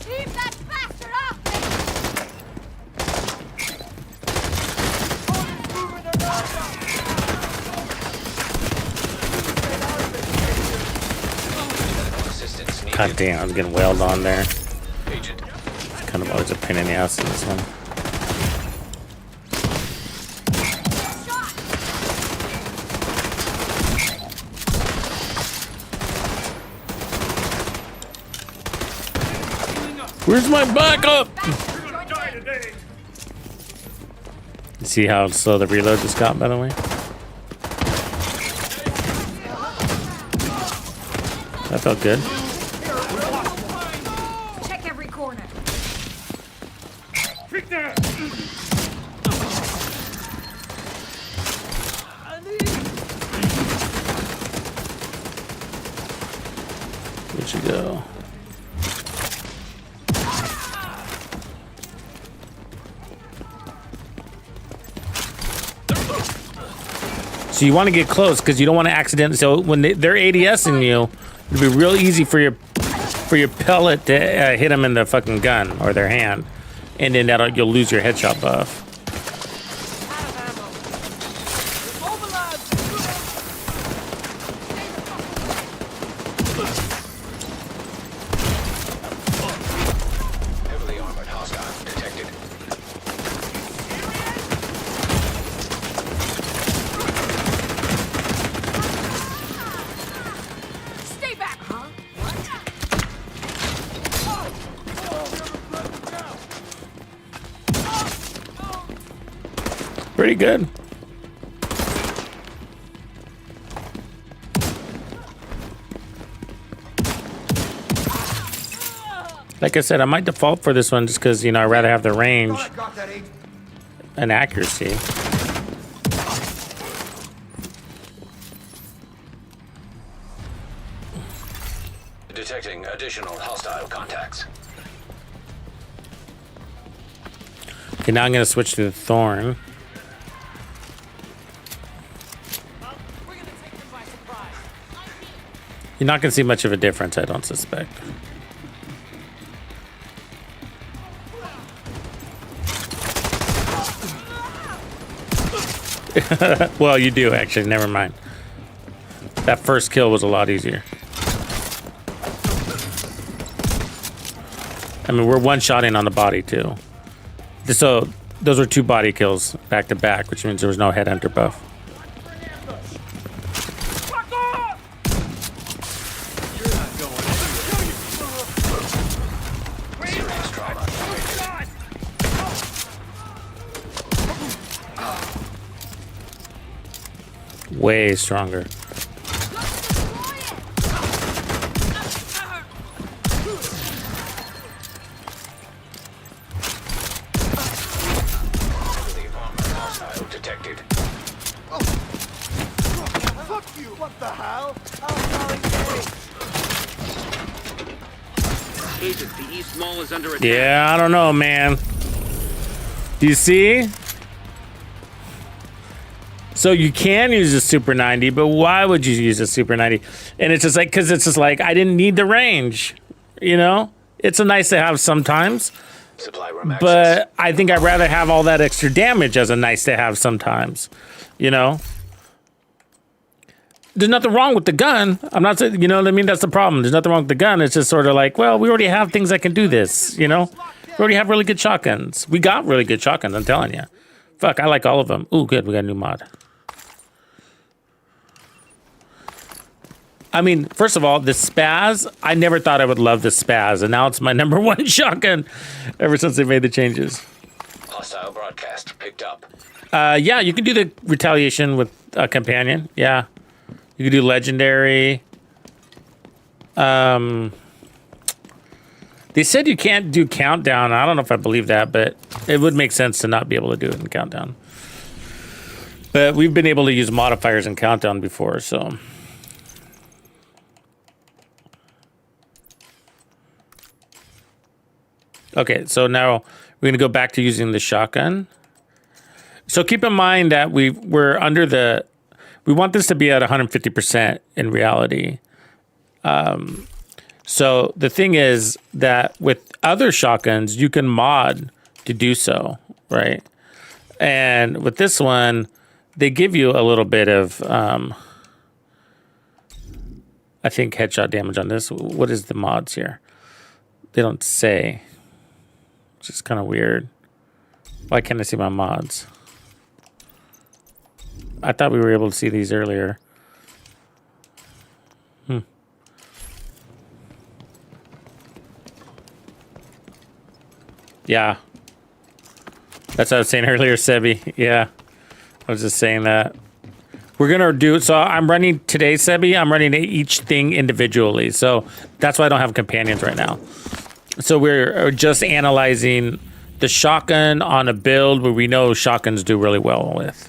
Leave that bastard off! Assistance needed. God damn, I was getting wailed on there. Agent. It's kind of always a pain in the ass in this one. Where's my backup? You see how slow the reload just got, by the way? That felt good. Check every corner. Where'd you go? So you want to get close because you don't want to accidentally. So when they're ADSing you, it'll be real easy for your pellet to hit them in the fucking gun or their hand, and then you'll lose your headshot buff. Heavily armored hostile detected. pretty good. Like I said, I might default for this one just because, you know, I'd rather have the range I got that, Agent. and accuracy. Detecting additional hostile contacts. Okay, now I'm going to switch to the Thorn. You're not going to see much of a difference, I don't suspect. Well, you do, actually. Never mind. That first kill was a lot easier. I mean, we're one-shotting on the body, too. So, those were 2 body kills back to back, which means there was no headhunter buff. Fuck off! Serious trauma. Way stronger. The armor hostile detected. Fuck you! What the hell? I'm sorry, Agent, the East Mall is under attack. Yeah, I don't know, man. Do you see? So you can use a Super 90, but why would you use a Super 90? And it's just like, because it's just like, I didn't need the range, you know? It's a nice to have sometimes, Supply room access. but I think I'd rather have all that extra damage as a nice to have sometimes, you know? There's nothing wrong with the gun. I'm not saying, you know what I mean? That's the problem. There's nothing wrong with the gun. It's just sort of like, well, we already have things that can do this, you know? We already have really good shotguns. We got really good shotguns, I'm telling you. Fuck, I like all of them. Ooh, good, we got a new mod. I mean, first of all, the Spaz, I never thought I would love the Spaz, and now it's my number 1 shotgun ever since they made the changes. Hostile broadcast picked up. Yeah, you can do the retaliation with a companion. Yeah. You can do legendary. They said you can't do countdown. I don't know if I believe that, but it would make sense to not be able to do it in countdown. But we've been able to use modifiers in countdown before, so. Okay, so now we're going to go back to using the shotgun. So keep in mind that we're under the... We want this to be at 150% in reality. So the thing is that with other shotguns, you can mod to do so, right? And with this one, they give you a little bit of, I think, headshot damage on this. What is the mods here? They don't say. Which is kind of weird. Why can't I see my mods? I thought we were able to see these earlier. Yeah. That's what I was saying earlier, Sebi. Yeah. I was just saying that. We're going to do... So I'm running today, Sebi. I'm running each thing individually. So that's why I don't have companions right now. So we're just analyzing the shotgun on a build where we know shotguns do really well with.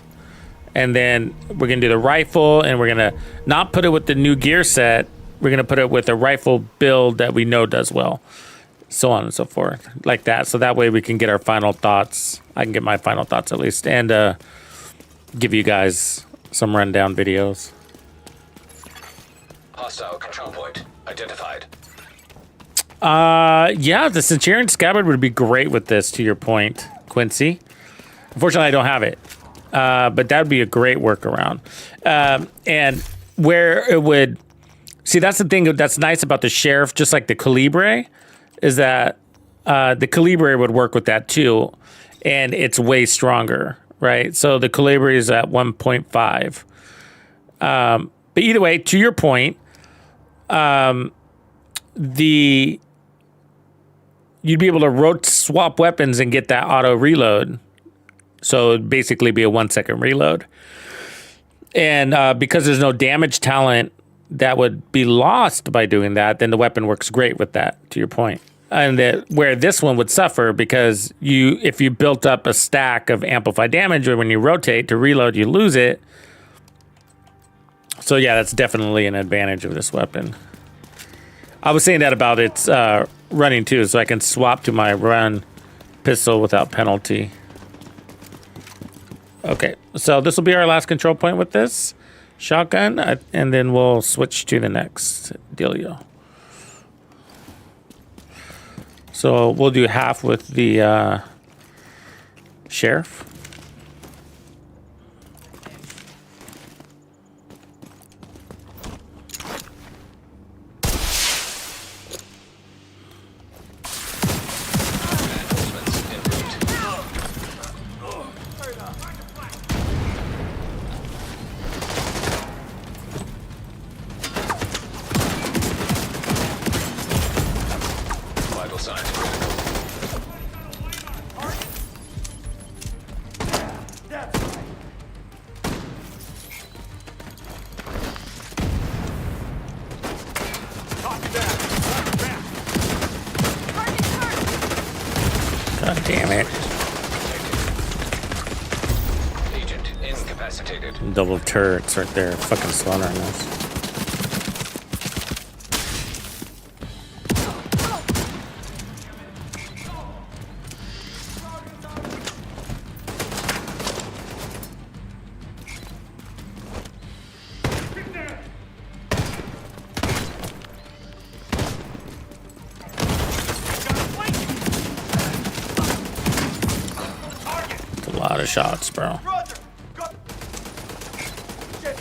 And then we're going to do the rifle, and we're going to not put it with the new gear set. We're going to put it with a rifle build that we know does well. So on and so forth. Like that. So that way we can get our final thoughts. I can get my final thoughts at least. And give you guys some rundown videos. Hostile control point identified. Yeah, the Centurion Scabbard would be great with this, to your point, Quincy. Unfortunately, I don't have it. But that would be a great workaround. And where it would... See, that's the thing that's nice about the Sheriff, just like the Calibre, is that the Calibre would work with that too. And it's way stronger, right? So the Calibre is at 1.5. But either way, to your point, you'd be able to swap weapons and get that auto reload. So it'd basically be a 1 second reload. And because there's no damage talent that would be lost by doing that, then the weapon works great with that, to your point. And where this one would suffer because if you built up a stack of amplified damage, or when you rotate to reload, you lose it. So yeah, that's definitely an advantage of this weapon. I was saying that about its running too, so I can swap to my run pistol without penalty. Okay, so this will be our last control point with this shotgun, and then we'll switch to the next dealio. So we'll do half with the sheriff. Vital signs critical. That's right. Copy that. God damn it. Agent incapacitated. Double turrets right there, fucking slaughtering us. A lot of shots, bro. Roger. Go. Shit.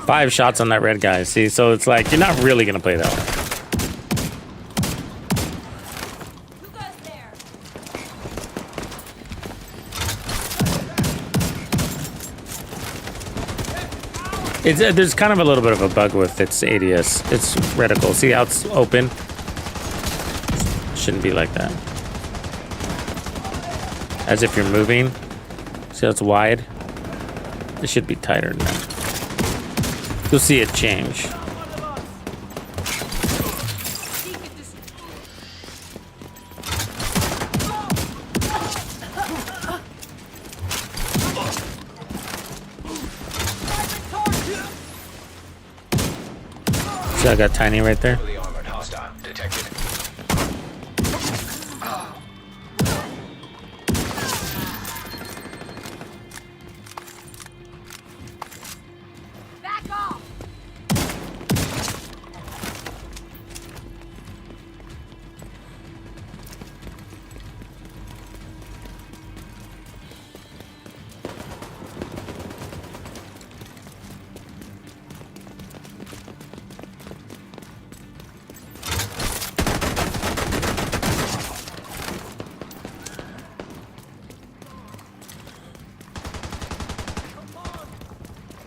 5 shots on that red guy. See, so it's like you're not really gonna play that way. Who goes there? There's kind of a little bit of a bug with its ADS. It's reticle. See how it's open? Shouldn't be like that. As if you're moving. See how it's wide? It should be tighter than that. You'll see it change. See how I got tiny right there? Fully armored hostile detected. Back off!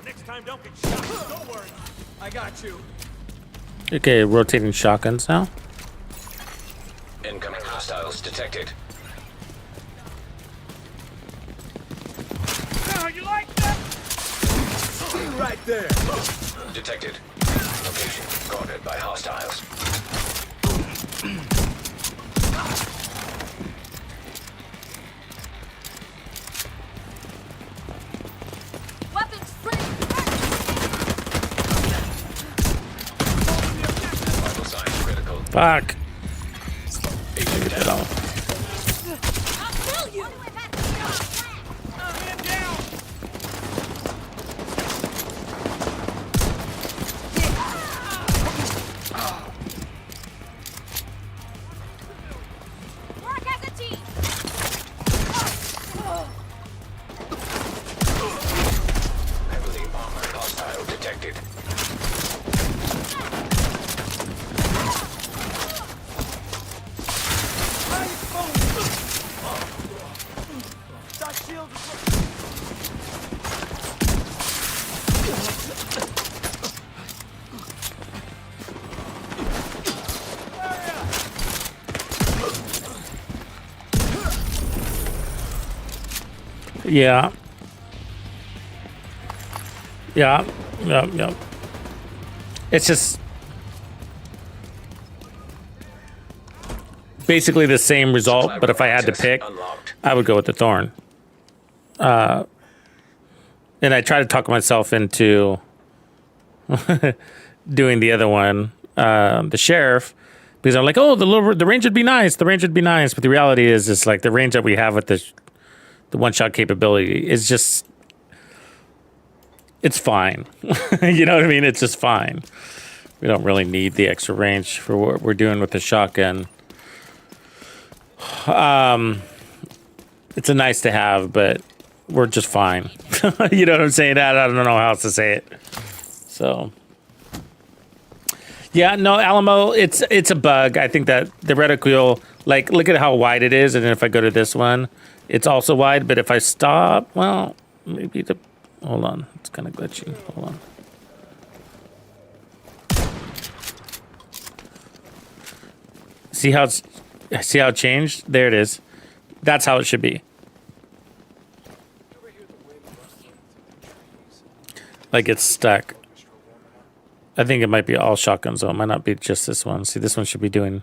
Next time, don't get shot. Don't worry. I got you. Okay, rotating shotguns now. Incoming hostiles detected. Now you like that? Right there. Detected. Location guarded by hostiles. Weapons free! Vital signs critical. Fuck. Agent Get down. off. I'll kill you! Man down. Work as a team! Heavily armored hostile detected. How you Yeah. Yeah. Yeah. It's just basically the same result, but if I had to pick, Unlocked. I would go with the Thorn. And I try to talk myself into doing the other one, the Sheriff, because I'm like, oh, the range would be nice. The range would be nice, but the reality is, it's like the range that we have with the one-shot capability is just, it's fine. You know what I mean? It's just fine. We don't really need the extra range for what we're doing with the shotgun. It's a nice to have, but we're just fine. You know what I'm saying? I don't know how else to say it. So, yeah, no, Alamo, it's a bug. I think that the reticule, like, look at how wide it is, and then if I go to this one, it's also wide. But if I stop, well, maybe hold on, it's kind of glitchy. Hold on. See how it changed? There it is. That's how it should be. Like it's stuck. I think it might be all shotguns though. It might not be just this one. See, this one should be doing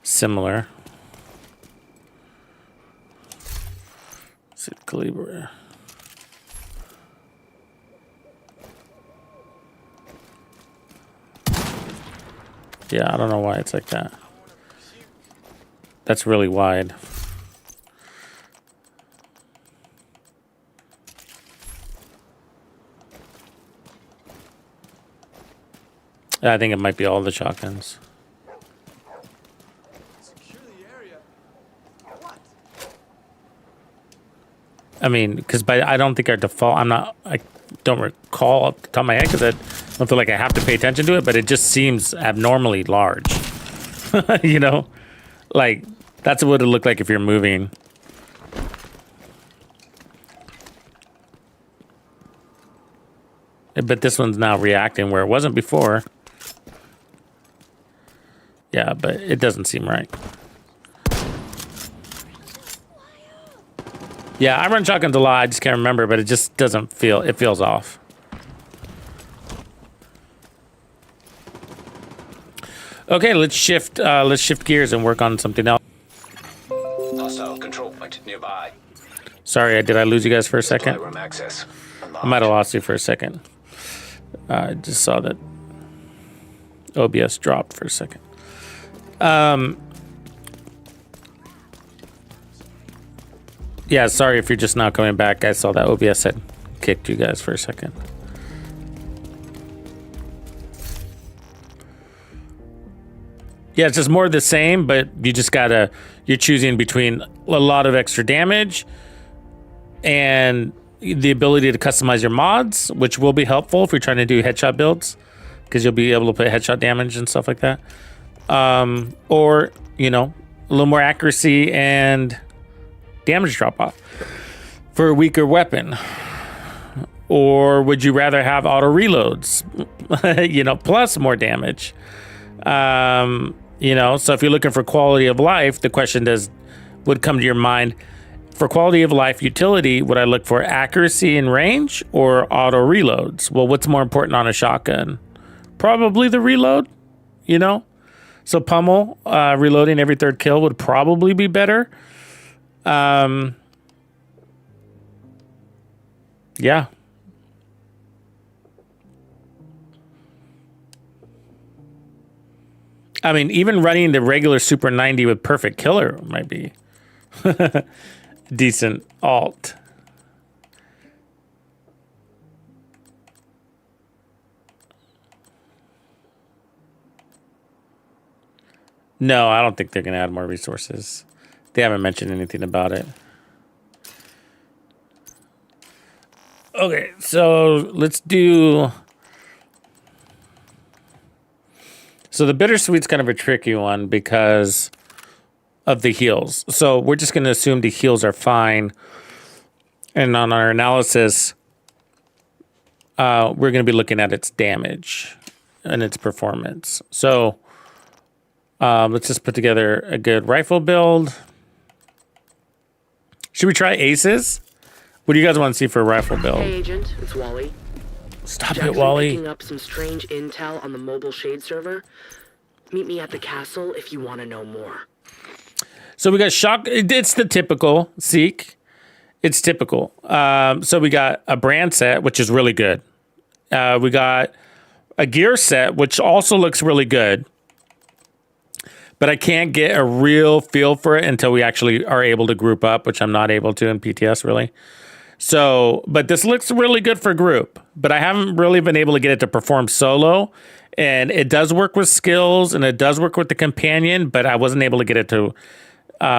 similar. See, caliber. Yeah, I don't know why it's like that. That's really wide. I think it might be all the shotguns. Secure the area. What? I mean, because I don't think our default, I don't recall off the top of my head because I don't feel like I have to pay attention to it, but it just seems abnormally large. You know? Like, that's what it looked like if you're moving. But this one's now reacting where it wasn't before. Yeah, but it doesn't seem right. Yeah, I run shotguns a lot. I just can't remember, but it just doesn't feel, it feels off. Okay, let's shift gears and work on something else. Hostile control point nearby. Sorry, did I lose you guys for a second? Supply room access. I might have lost you for a second. I just saw that OBS dropped for a second. Yeah, sorry if you're just now coming back. I saw that OBS had kicked you guys for a second. Yeah, it's just more of the same, but you just gotta, you're choosing between a lot of extra damage and the ability to customize your mods, which will be helpful if you're trying to do headshot builds, because you'll be able to put headshot damage and stuff like that. Or, you know, a little more accuracy and damage drop off for a weaker weapon. Or would you rather have auto reloads, you know, plus more damage? You know, so if you're looking for quality of life, the question would come to your mind, for quality of life utility, would I look for accuracy and range or auto reloads? Well, what's more important on a shotgun? Probably the reload, you know? So pummel, reloading every third kill would probably be better. Yeah. I mean, even running the regular Super 90 with Perfect Killer might be decent alt. No, I don't think they're going to add more resources. They haven't mentioned anything about it. Okay, so let's do... So the bittersweet's kind of a tricky one because of the heals. So we're just going to assume the heals are fine. And on our analysis, we're going to be looking at its damage and its performance. So let's just put together a good rifle build. Should we try aces? What do you guys want to see for a rifle build? Hey, Agent, it's Wally. Stop Jack's it, been Wally. picking up some strange intel on the mobile shade server. Meet me at the castle if you want to know more. So we got shock. It's the typical Seek. It's typical. So we got a brand set, which is really good. We got a gear set, which also looks really good. But I can't get a real feel for it until we actually are able to group up, which I'm not able to in PTS, really. So, but this looks really good for group. But I haven't really been able to get it to perform solo. And it does work with skills, and it does work with the companion, but I wasn't able to get it to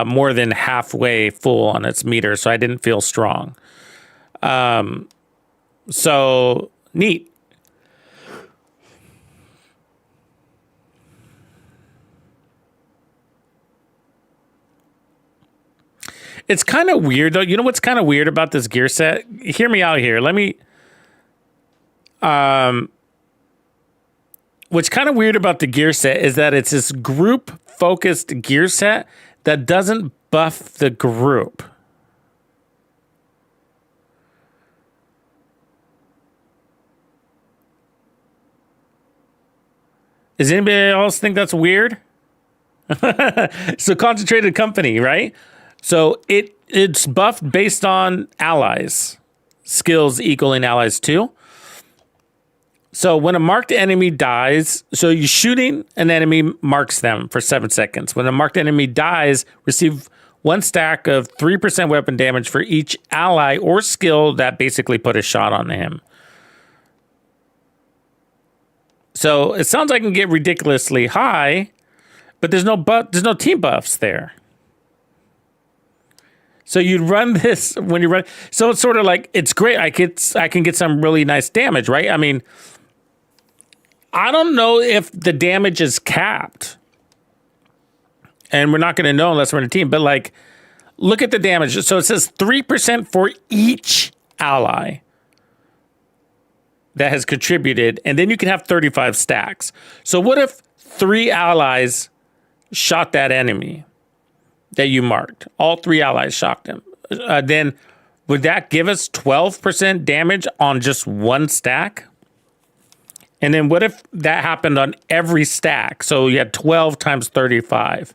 more than halfway full on its meter, so I didn't feel strong. So, neat. It's kind of weird, though. You know what's kind of weird about this gear set? Hear me out here. Let me... What's kind of weird about the gear set is that it's this group-focused gear set that doesn't buff the group. Does anybody else think that's weird? So concentrated company, right? So it's buffed based on allies. Skills equaling allies too. So when a marked enemy dies, so you're shooting an enemy marks them for 7 seconds. When a marked enemy dies, receive 1 stack of 3% weapon damage for each ally or skill that basically put a shot on him. So it sounds like it can get ridiculously high, but there's no team buffs there. So you'd run this when you run. So it's sort of like, it's great. I can get some really nice damage, right? I mean, I don't know if the damage is capped. And we're not going to know unless we're in a team. But like, look at the damage. So it says 3% for each ally that has contributed. And then you can have 35 stacks. So what if 3 allies shot that enemy that you marked? All 3 allies shot them. Then would that give us 12% damage on just 1 stack? And then what if that happened on every stack? So you had 12 times 35.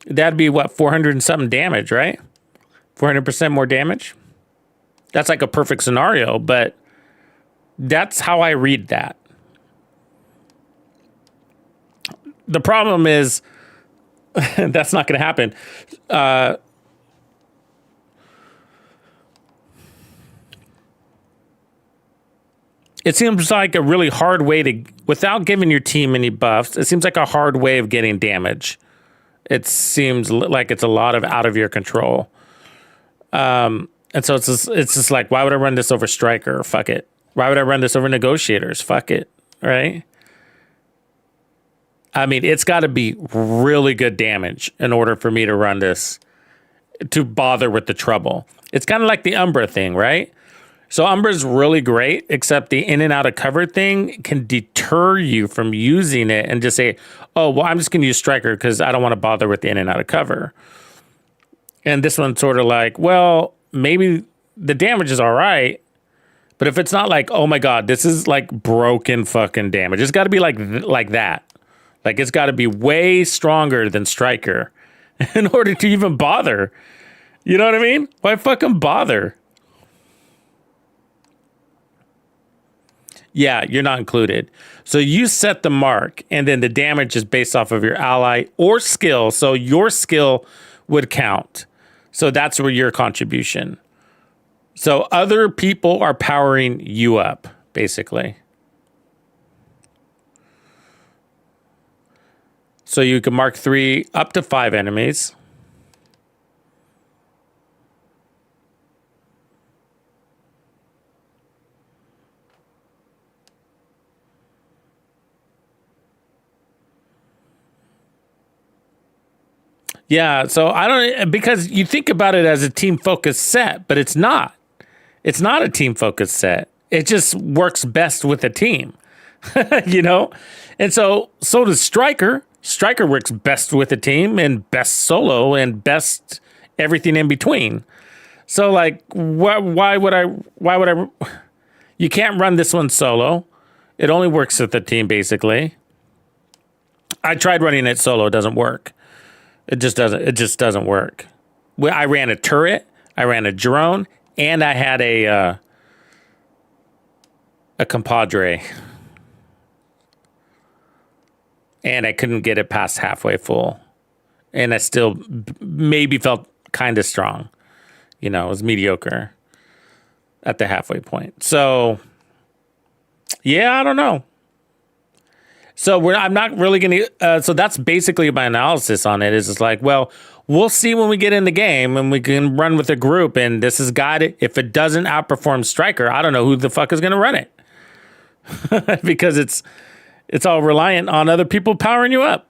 That'd be what, 400 and something damage, right? 400% more damage? That's like a perfect scenario, but that's how I read that. The problem is that's not going to happen. It seems like a really hard way to, without giving your team any buffs, it seems like a hard way of getting damage. It seems like it's a lot of out of your control. And so it's just like, why would I run this over Striker? Fuck it. Why would I run this over Negotiators? Fuck it. Right? I mean, it's got to be really good damage in order for me to run this, to bother with the trouble. It's kind of like the Umbra thing, right? So Umbra's really great, except the in and out of cover thing can deter you from using it and just say, oh, well, I'm just going to use Striker because I don't want to bother with the in and out of cover. And this one's sort of like, well, maybe the damage is all right, but if it's not like, oh my God, this is like broken fucking damage. It's got to be like that. Like it's got to be way stronger than Striker in order to even bother. You know what I mean? Why fucking bother? Yeah, you're not included. So you set the mark, and then the damage is based off of your ally or skill. So your skill would count. So that's where your contribution. So other people are powering you up, basically. So you can mark 3 up to 5 enemies. Yeah, so I don't, because you think about it as a team focused set, but it's not. It's not a team focused set. It just works best with a team, you know? And so does Striker. Striker works best with a team and best solo and best everything in between. So like, why would I? You can't run this one solo. It only works with the team, basically. I tried running it solo. It doesn't work. It just doesn't work. I ran a turret. I ran a drone, and I had a compadre. And I couldn't get it past halfway full. And I still maybe felt kind of strong. You know, it was mediocre at the halfway point. So, yeah, I don't know. So I'm not really going to. So that's basically my analysis on it. Is just like, well, we'll see when we get in the game and we can run with a group. And this is God. If it doesn't outperform Striker, I don't know who the fuck is going to run it. Because it's all reliant on other people powering you up.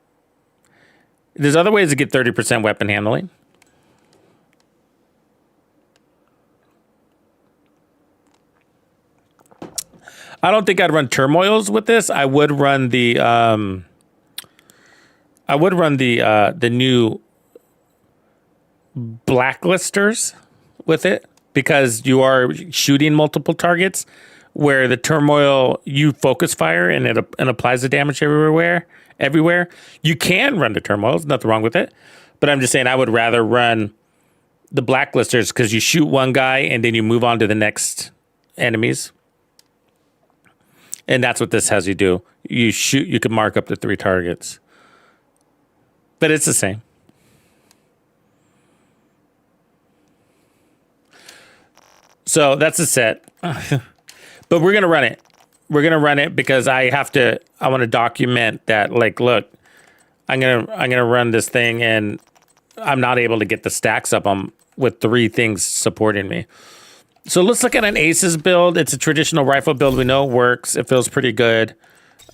There's other ways to get 30% weapon handling. I don't think I'd run turmoils with this. I would run the new blacklisters with it, because you are shooting multiple targets, where the turmoil, you focus fire and it applies the damage everywhere. You can run the turmoils, nothing wrong with it. But I'm just saying I would rather run the blacklisters, because you shoot one guy and then you move on to the next enemies. And that's what this has you do. You shoot, you can mark up to 3 targets. But it's the same. So that's a set. But we're going to run it. We're going to run it because I want to document that, like, look, I'm going to run this thing and I'm not able to get the stacks up with 3 things supporting me. So let's look at an Aces build. It's a traditional rifle build. We know it works. It feels pretty good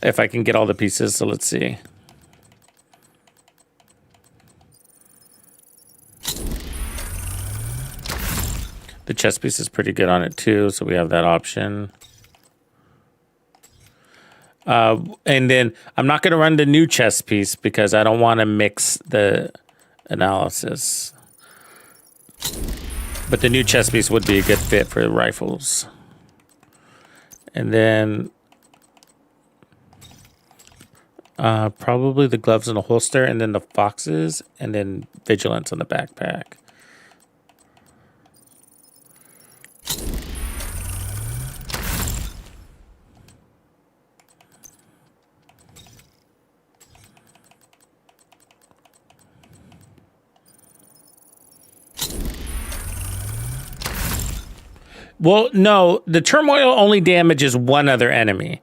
if I can get all the pieces. So let's see. The chest piece is pretty good on it too. So we have that option. And then I'm not going to run the new chest piece because I don't want to mix the analysis. But the new chest piece would be a good fit for the rifles. And then probably the gloves in the holster, and then the foxes, and then vigilance on the backpack. Well, no, the turmoil only damages one other enemy,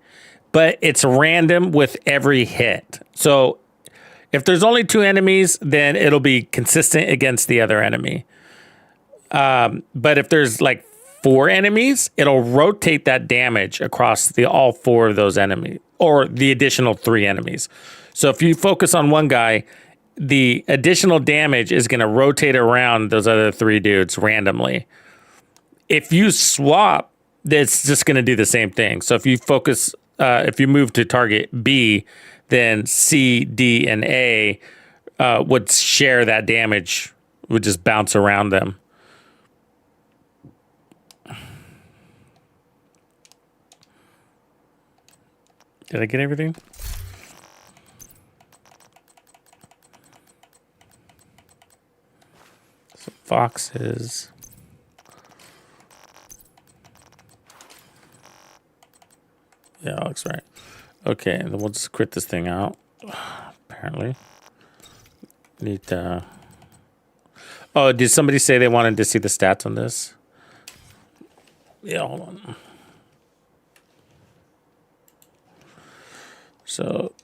but it's random with every hit. So if there's only 2 enemies, then it'll be consistent against the other enemy. But if there's like 4 enemies, it'll rotate that damage across all 4 of those enemies, or the additional 3 enemies. So if you focus on one guy, the additional damage is going to rotate around those other 3 dudes randomly. If you swap, it's just going to do the same thing. So if you focus, if you move to target B, then C, D, and A would share that damage, would just bounce around them. Did I get everything? So foxes. Yeah, that looks right. Okay, and then we'll just quit this thing out. Apparently. Need to... Oh, did somebody say they wanted to see the stats on this? Yeah, hold on. So...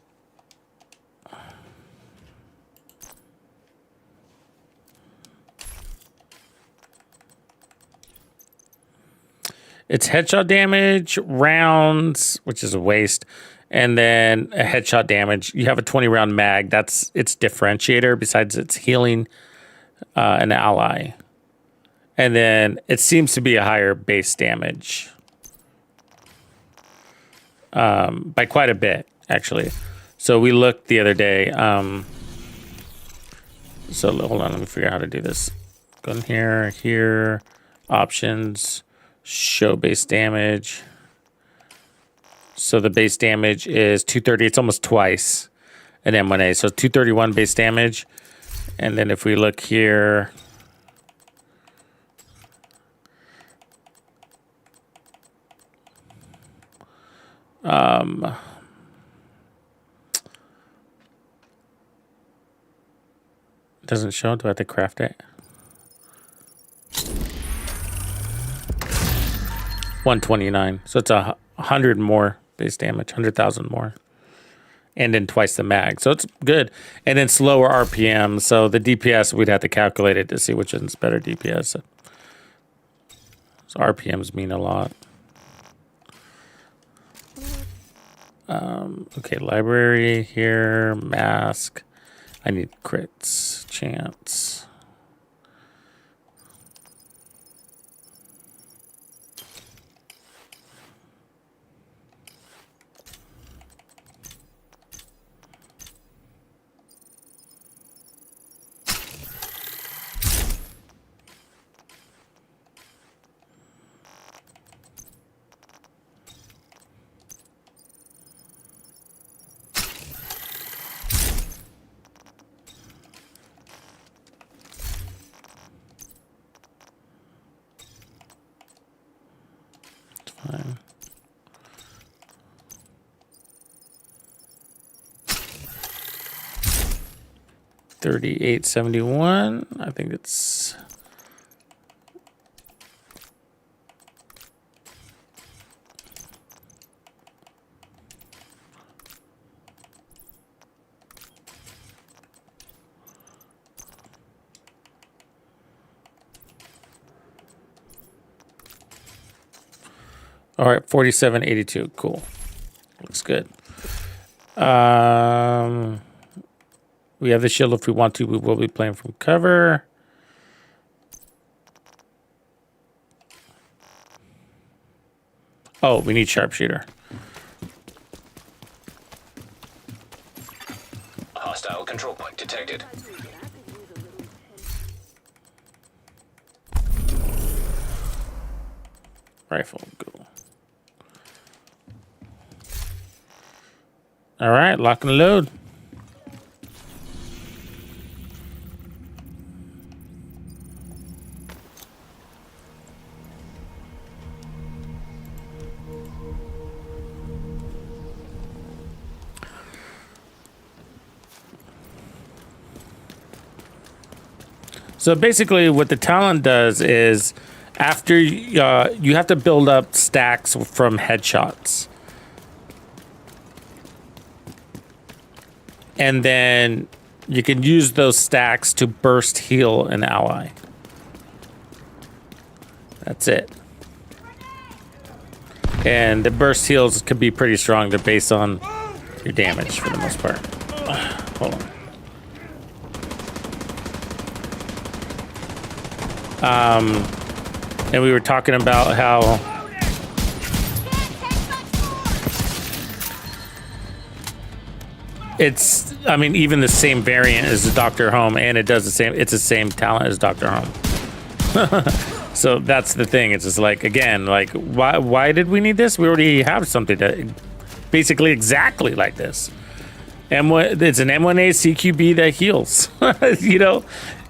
It's headshot damage, rounds, which is a waste, and then a headshot damage. You have a 20-round mag. That's its differentiator, besides its healing an ally. And then it seems to be a higher base damage. By quite a bit, actually. So we looked the other day. So hold on, let me figure out how to do this. Go in here, here. Options, show base damage. So the base damage is 230. It's almost twice an M1A. So 231 base damage. And then if we look here, doesn't show. Do I have to craft it? 129. So it's 100 more base damage, 100,000 more. And then twice the mag. So it's good. And then slower RPM. So the DPS, we'd have to calculate it to see which one's better DPS. So RPMs mean a lot. Okay, library here, mask. I need crits, chance. Fine. $38.71. I think it's all right. 47.82. Cool. Looks good. We have the shield if we want to. We will be playing from cover. Oh, we need sharpshooter. Hostile control point detected. Rifle, go. All right, lock and load. So basically what the talent does is after you have to build up stacks from headshots. And then you can use those stacks to burst heal an ally. That's it. And the burst heals could be pretty strong. They're based on your damage for the most part. Hold on. And we were talking about how it's, I mean, even the same variant as the Dr. Home, and it does the same, it's the same talent as Dr. Home. So that's the thing. It's just like, again, like, why did we need this? We already have something that basically exactly like this. It's an M1A CQB that heals. You know,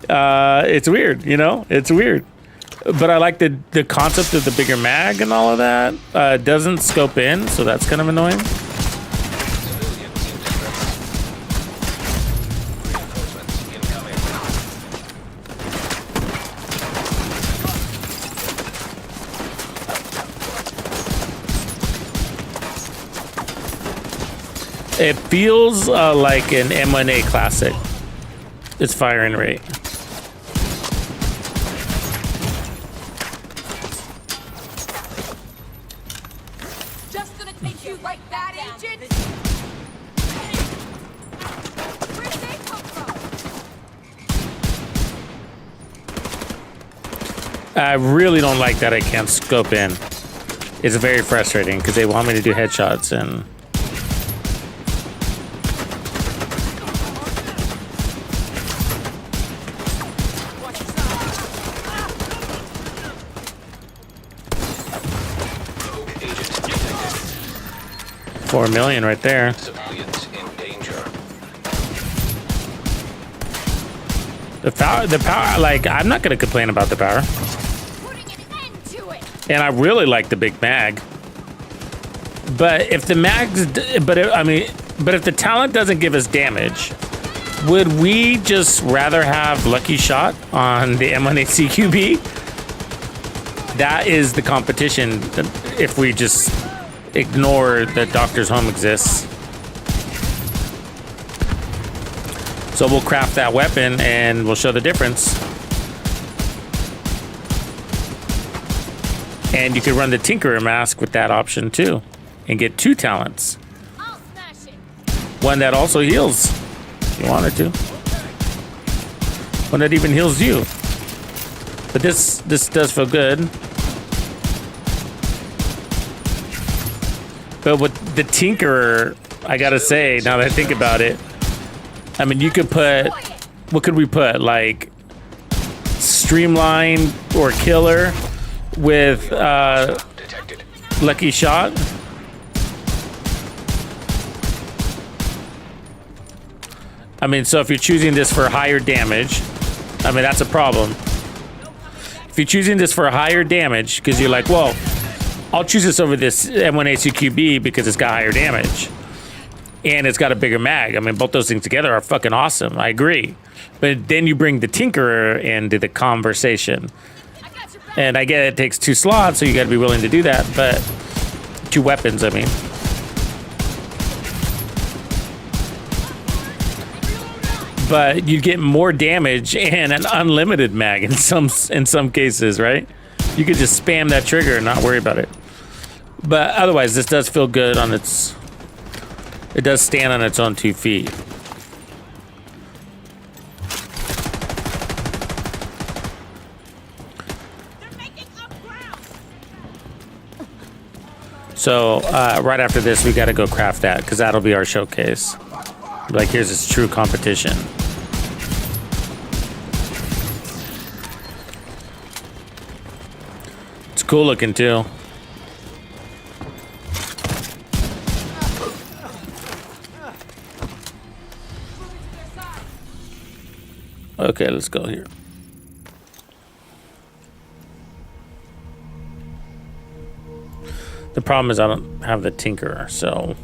it's weird. You know, it's weird. But I like the concept of the bigger mag and all of that. It doesn't scope in, so that's kind of annoying. It feels like an M1A classic. Its firing rate. Just gonna take you like that, agent? Where did they come from? I really don't like that I can't scope in. It's very frustrating because they want me to do headshots and... 4 million right there. Civilians in danger. The power, like, I'm not going to complain about the power. Putting an end to it. And I really like the big mag. But if the mags, but if the talent doesn't give us damage, would we just rather have Lucky Shot on the M1A CQB? That is the competition if we just ignore that Doctor's Home exists. So we'll craft that weapon and we'll show the difference. And you could run the Tinkerer mask with that option too and get 2 talents. I'll smash it. One that also heals if you wanted to. One that even heals you. But this does feel good. But with the Tinkerer, I gotta say, now that I think about it, I mean, you could put, what could we put? Like Streamline or Killer with Detected. Lucky Shot. I mean, so if you're choosing this for higher damage, I mean, that's a problem. If you're choosing this for higher damage, because you're like, well, I'll choose this over this M1A2QB because it's got higher damage. And it's got a bigger mag. I mean, both those things together are fucking awesome. I agree. But then you bring the Tinkerer into the conversation. And I get it takes 2 slots, so you got to be willing to do that. But 2 weapons, I mean. But you get more damage and an unlimited mag in some cases, right? You could just spam that trigger and not worry about it. But otherwise, this does feel good on its... It does stand on its own 2 feet. So right after this, we got to go craft that because that'll be our showcase. Like, here's its true competition. It's cool looking too. Okay, let's go here. The problem is I don't have the Tinkerer, so...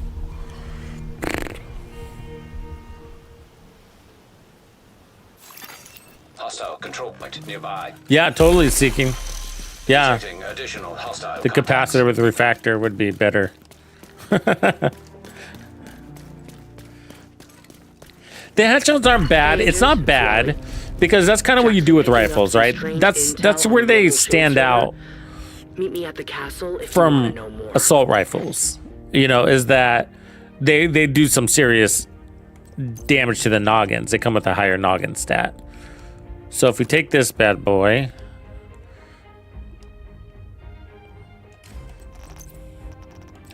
Hostile control point nearby. Yeah, totally seeking. Yeah, Detecting additional hostile the contacts. capacitor with refactor would be better. The headshots aren't bad. It's not bad because that's kind of what you do with rifles, right? That's where they stand out Meet me at the castle if you want to from know more. assault rifles. You know, is that they do some serious damage to the noggins. They come with a higher noggin stat. So if we take this bad boy,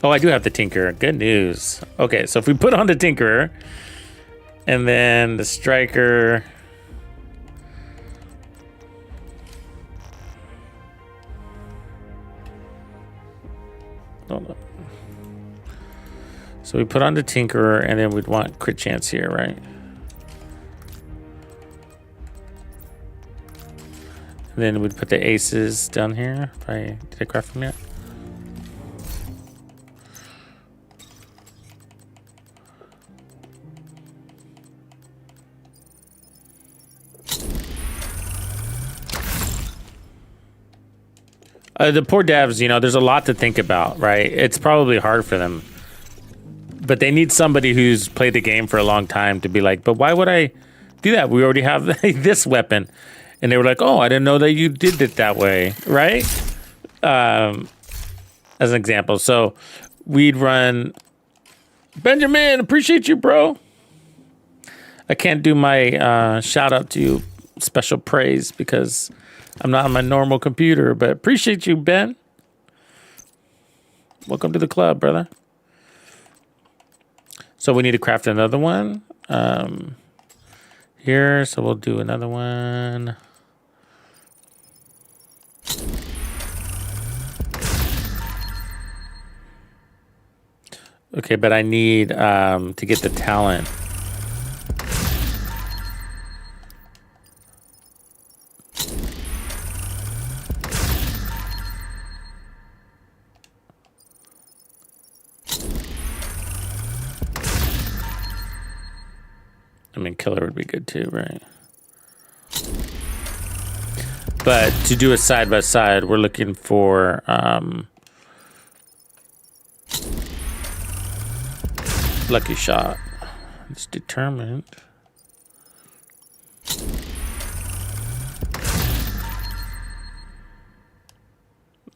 oh, I do have the Tinkerer. Good news. Okay, so if we put on the Tinkerer and then the Striker. Hold on. So we put on the Tinkerer and then we'd want crit chance here, right? And then we'd put the aces down here. Did I craft them yet? The poor devs, you know, there's a lot to think about, right? It's probably hard for them. But they need somebody who's played the game for a long time to be like, but why would I do that? We already have this weapon. And they were like, oh, I didn't know that you did it that way, right? As an example. So we'd run, Benjamin, appreciate you, bro. I can't do my shout out to you, special praise, because I'm not on my normal computer, but appreciate you, Ben. Welcome to the club, brother. So we need to craft another one here. So we'll do another one. Okay, but I need to get the talent. I mean, killer would be good too, right? But to do a side by side, we're looking for lucky shot. It's determined.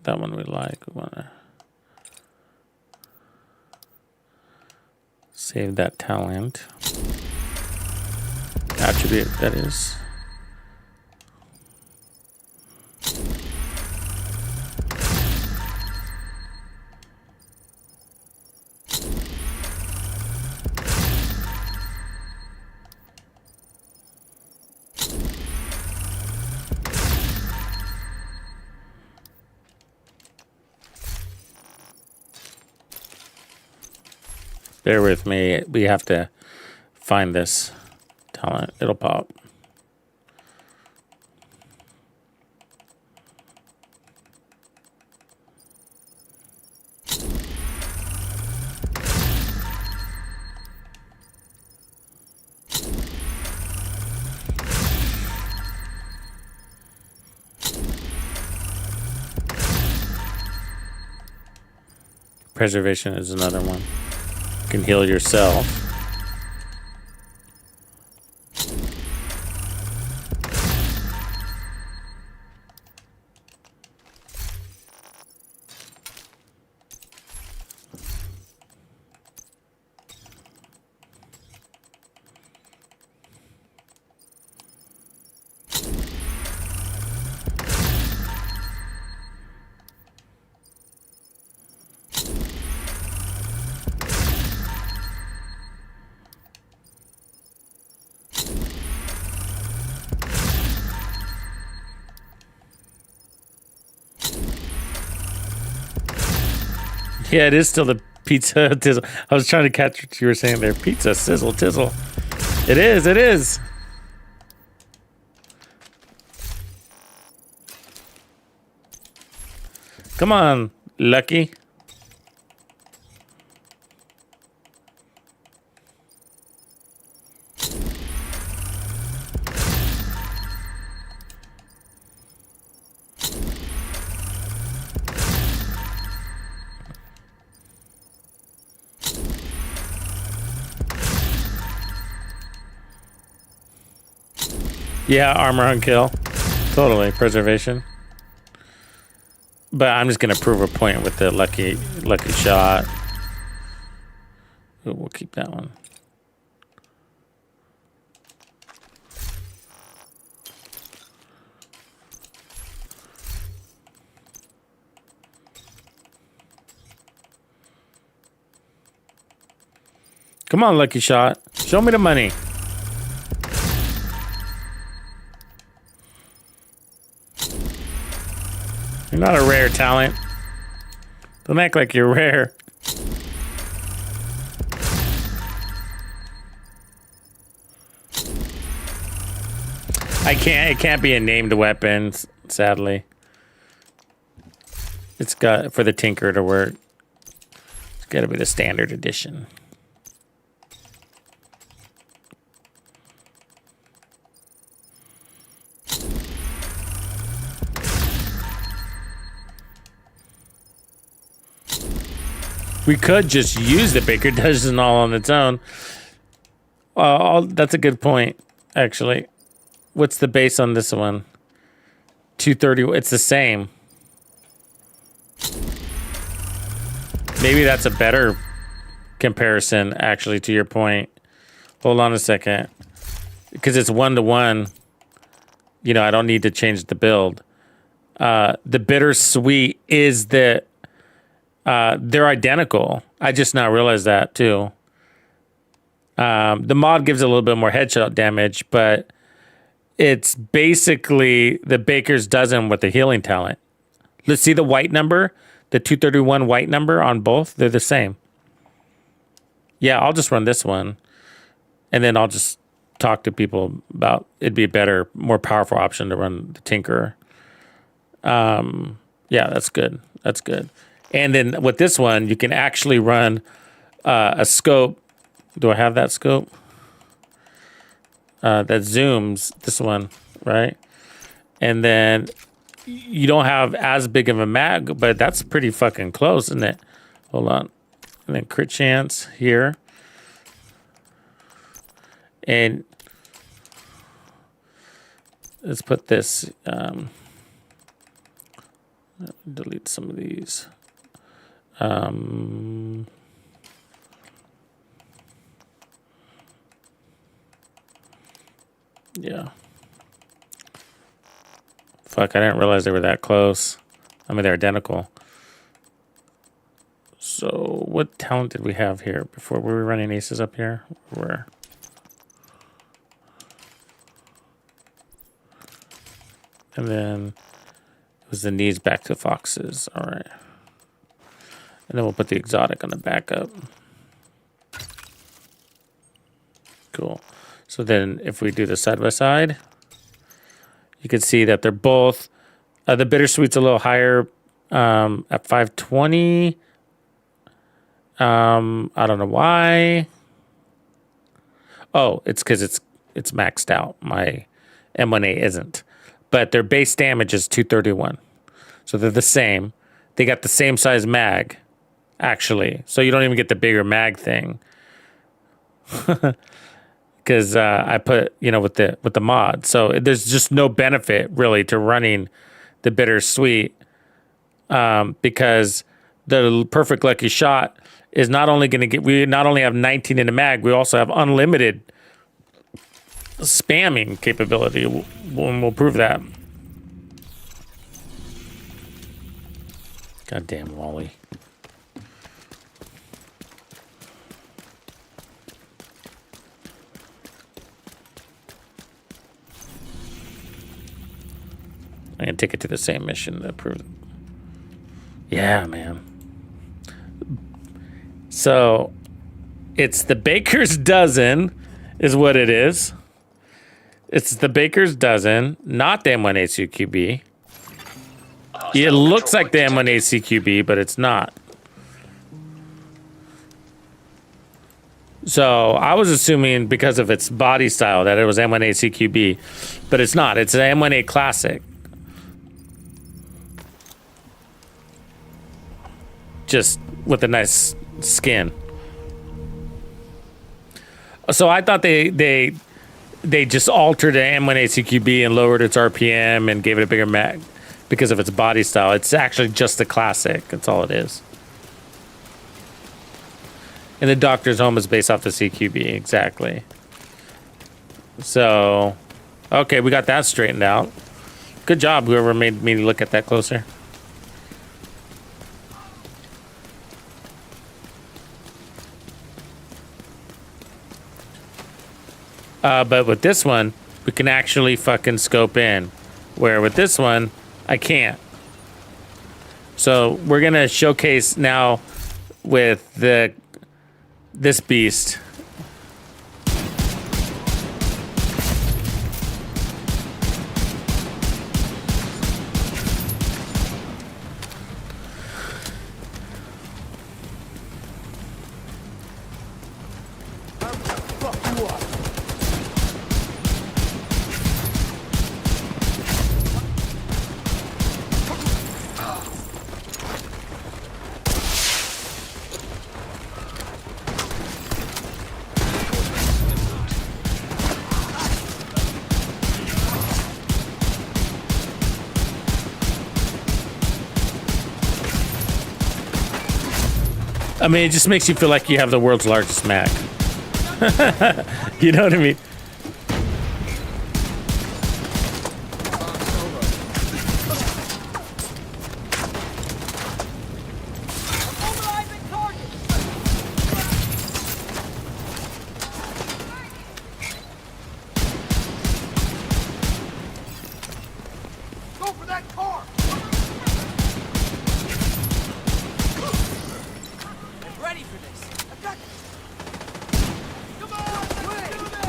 That one we like. We want to save that talent. Attribute, that is. Bear with me. We have to find this talent. It'll pop. Preservation is another one. You can heal yourself. Yeah, it is still the pizza tizzle. I was trying to catch what you were saying there. Pizza sizzle tizzle. It is, it is. Come on, Lucky. Yeah, armor on kill. Totally, preservation. But I'm just gonna prove a point with the lucky shot. Ooh, we'll keep that one. Come on, lucky shot. Show me the money. You're not a rare talent. Don't act like you're rare. It can't be a named weapon, sadly. It's got, for the Tinker to work, it's gotta be the standard edition. We could just use the Baker dozen all on its own. That's a good point, actually. What's the base on this one? 230. It's the same. Maybe that's a better comparison, actually, to your point. Hold on a second. Because it's 1-to-1. You know, I don't need to change the build. The bittersweet is the... they're identical. I just now realized that too. The mod gives a little bit more headshot damage, but it's basically the Baker's dozen with the healing talent. Let's see the white number, the 231 white number on both. They're the same. Yeah, I'll just run this one, and then I'll just talk to people about it'd be a better, more powerful option to run the Tinker. Yeah, that's good. That's good. And then with this one, you can actually run a scope. Do I have that scope? That zooms this one, right? And then you don't have as big of a mag, but that's pretty fucking close, isn't it? Hold on. And then crit chance here. And let's put this, delete some of these. Yeah. Fuck, I didn't realize they were that close. I mean, they're identical. So what talent did we have here before? Were we running aces up here? Where? And then it was the knees back to foxes. All right. And then we'll put the exotic on the backup. Cool. So then if we do the side by side, you can see that they're both, the bittersweet's a little higher at 520. I don't know why. Oh, it's because it's maxed out. My M1A isn't. But their base damage is 231. So they're the same. They got the same size mag, actually. So you don't even get the bigger mag thing. Because I put, with the mod. So there's just no benefit, really, to running the bittersweet. Because the perfect lucky shot is not only going to get, we not only have 19 in the mag, we also have unlimited spamming capability. We'll prove that. Goddamn Wally. I'm going to take it to the same mission to prove it. Yeah, man. So, it's the baker's dozen is what it is. It's the baker's dozen, not the M1A CQB. It looks like the M1A CQB, but it's not. So, I was assuming because of its body style that it was M1A CQB, but it's not. It's an M1A Classic. Just with a nice skin. So I thought they just altered the M1A CQB and lowered its RPM and gave it a bigger mag because of its body style. It's actually just a Classic. That's all it is. And the Doctor's Home is based off the CQB, exactly. So, okay, we got that straightened out. Good job, whoever made me look at that closer. But with this one, we can actually fucking scope in. Where with this one, I can't. So we're going to showcase now with this beast. I mean, it just makes you feel like you have the world's largest Mac. You know what I mean? Go for that car! I'm ready for this. I've got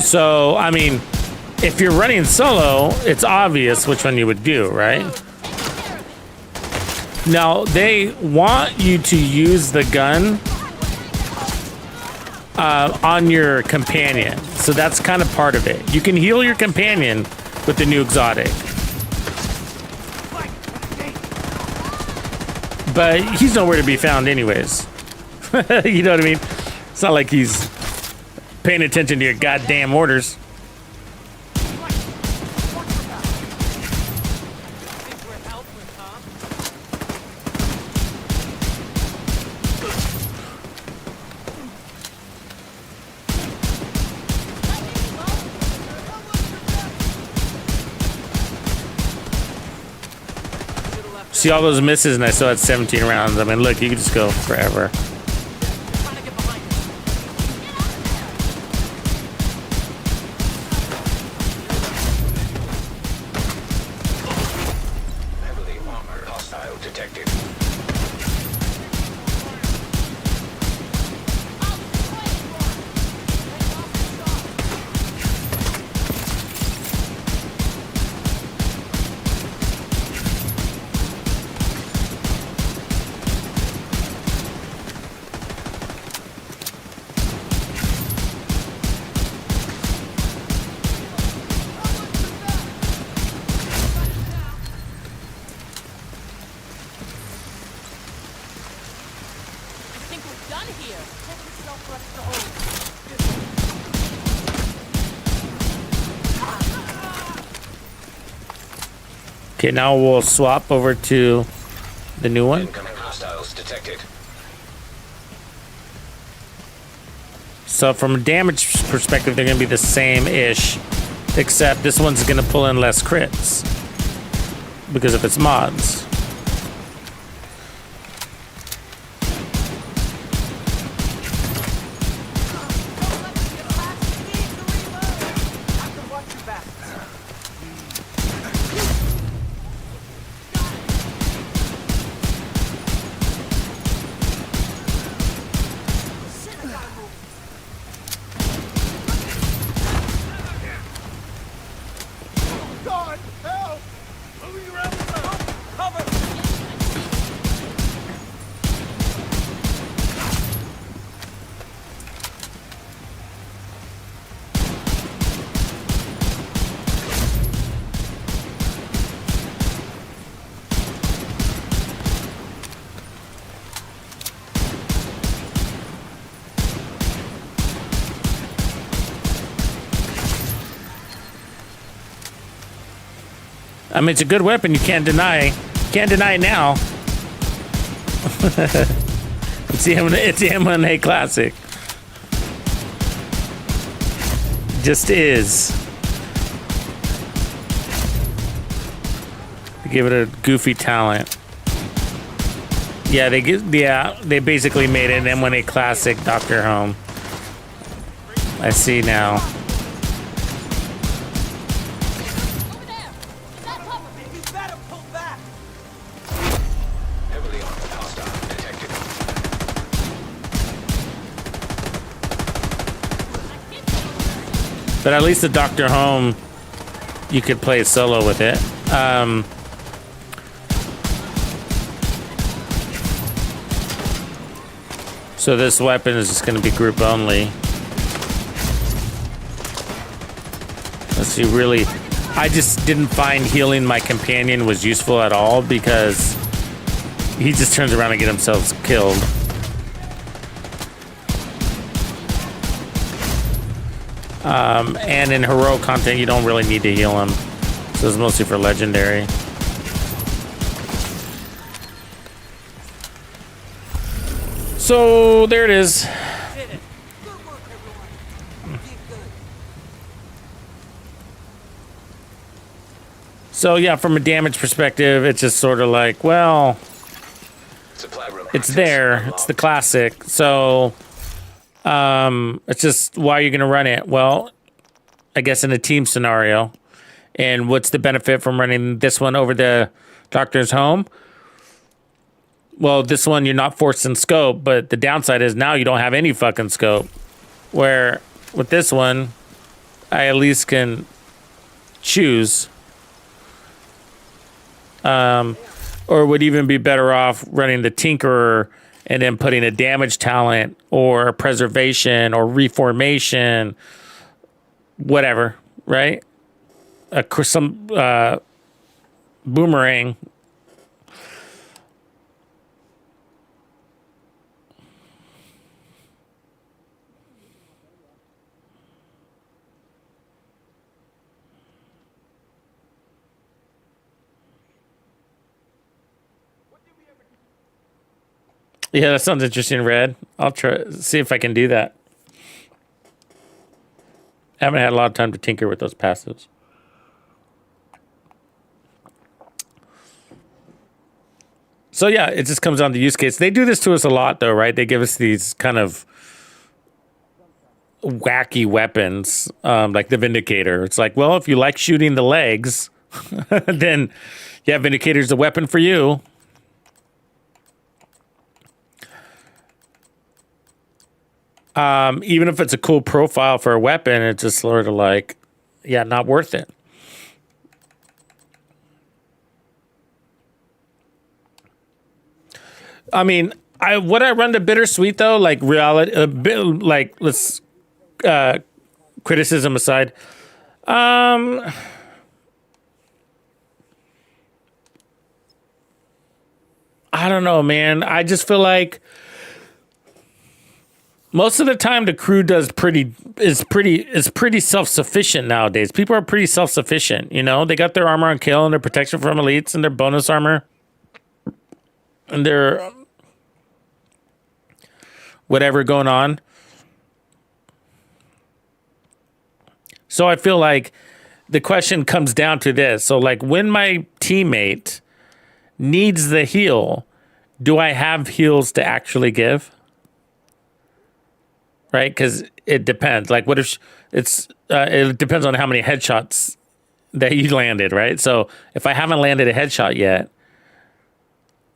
So, I mean, if you're running solo, it's obvious which one you would do, right? Now, they want you to use the gun on your companion. So that's kind of part of it. You can heal your companion with the new exotic. But he's nowhere to be found anyways. You know what I mean? It's not like he's paying attention to your goddamn orders. See all those misses, and I still had 17 rounds. I mean, look, you can just go forever. Heavily armored hostile detected. I think we're done here. Okay, now we'll swap over to the new one. Incoming hostiles detected. So from a damage perspective, they're going to be the same-ish, except this one's going to pull in less crits because of its mods. God, help! Moving around the road. Cover! I mean, it's a good weapon. You can't deny. Can't deny it now. It's the M1A Classic. Just is. They give it a goofy talent. Yeah, they basically made it an M1A Classic Dr. Home. I see now. Over there. Is that cover? You better pull back! Heavily armored hostile detected. But at least the Dr. Home, you could play solo with it. So this weapon is just going to be group only. Let's see, really, I just didn't find healing my companion was useful at all because he just turns around and get himself killed. And in heroic content, you don't really need to heal him. So it's mostly for legendary. So there it is. Did it. Good work, everyone. You did good. So yeah, from a damage perspective, it's just sort of like, well, Supply room it's access there. unlocked. It's the classic. So it's just, why are you going to run it? Well, I guess in a team scenario. And what's the benefit from running this one over the Doctor's Home? Well, this one you're not forced in scope, but the downside is now you don't have any fucking scope. Where with this one, I at least can choose. Or would even be better off running the Tinkerer and then putting a damage talent or a preservation or reformation, whatever, right? Some boomerang. Yeah, that sounds interesting, Red. I'll try see if I can do that. I haven't had a lot of time to tinker with those passives. So yeah, it just comes down to use case. They do this to us a lot, though, right? They give us these kind of wacky weapons, like the Vindicator. It's like, well, if you like shooting the legs, then yeah, Vindicator's a weapon for you. Even if it's a cool profile for a weapon, it's just sort of like, yeah, not worth it. I mean, would I run the bittersweet though? Like reality, like let's criticism aside. I don't know, man. I just feel like most of the time the crew is pretty self-sufficient nowadays. People are pretty self-sufficient, you know? They got their armor on kill and their protection from elites and their bonus armor and their whatever going on. So I feel like the question comes down to this. So like when my teammate needs the heal, do I have heals to actually give? Right? Because it depends. Like, what if it depends on how many headshots that you landed, right? So if I haven't landed a headshot yet,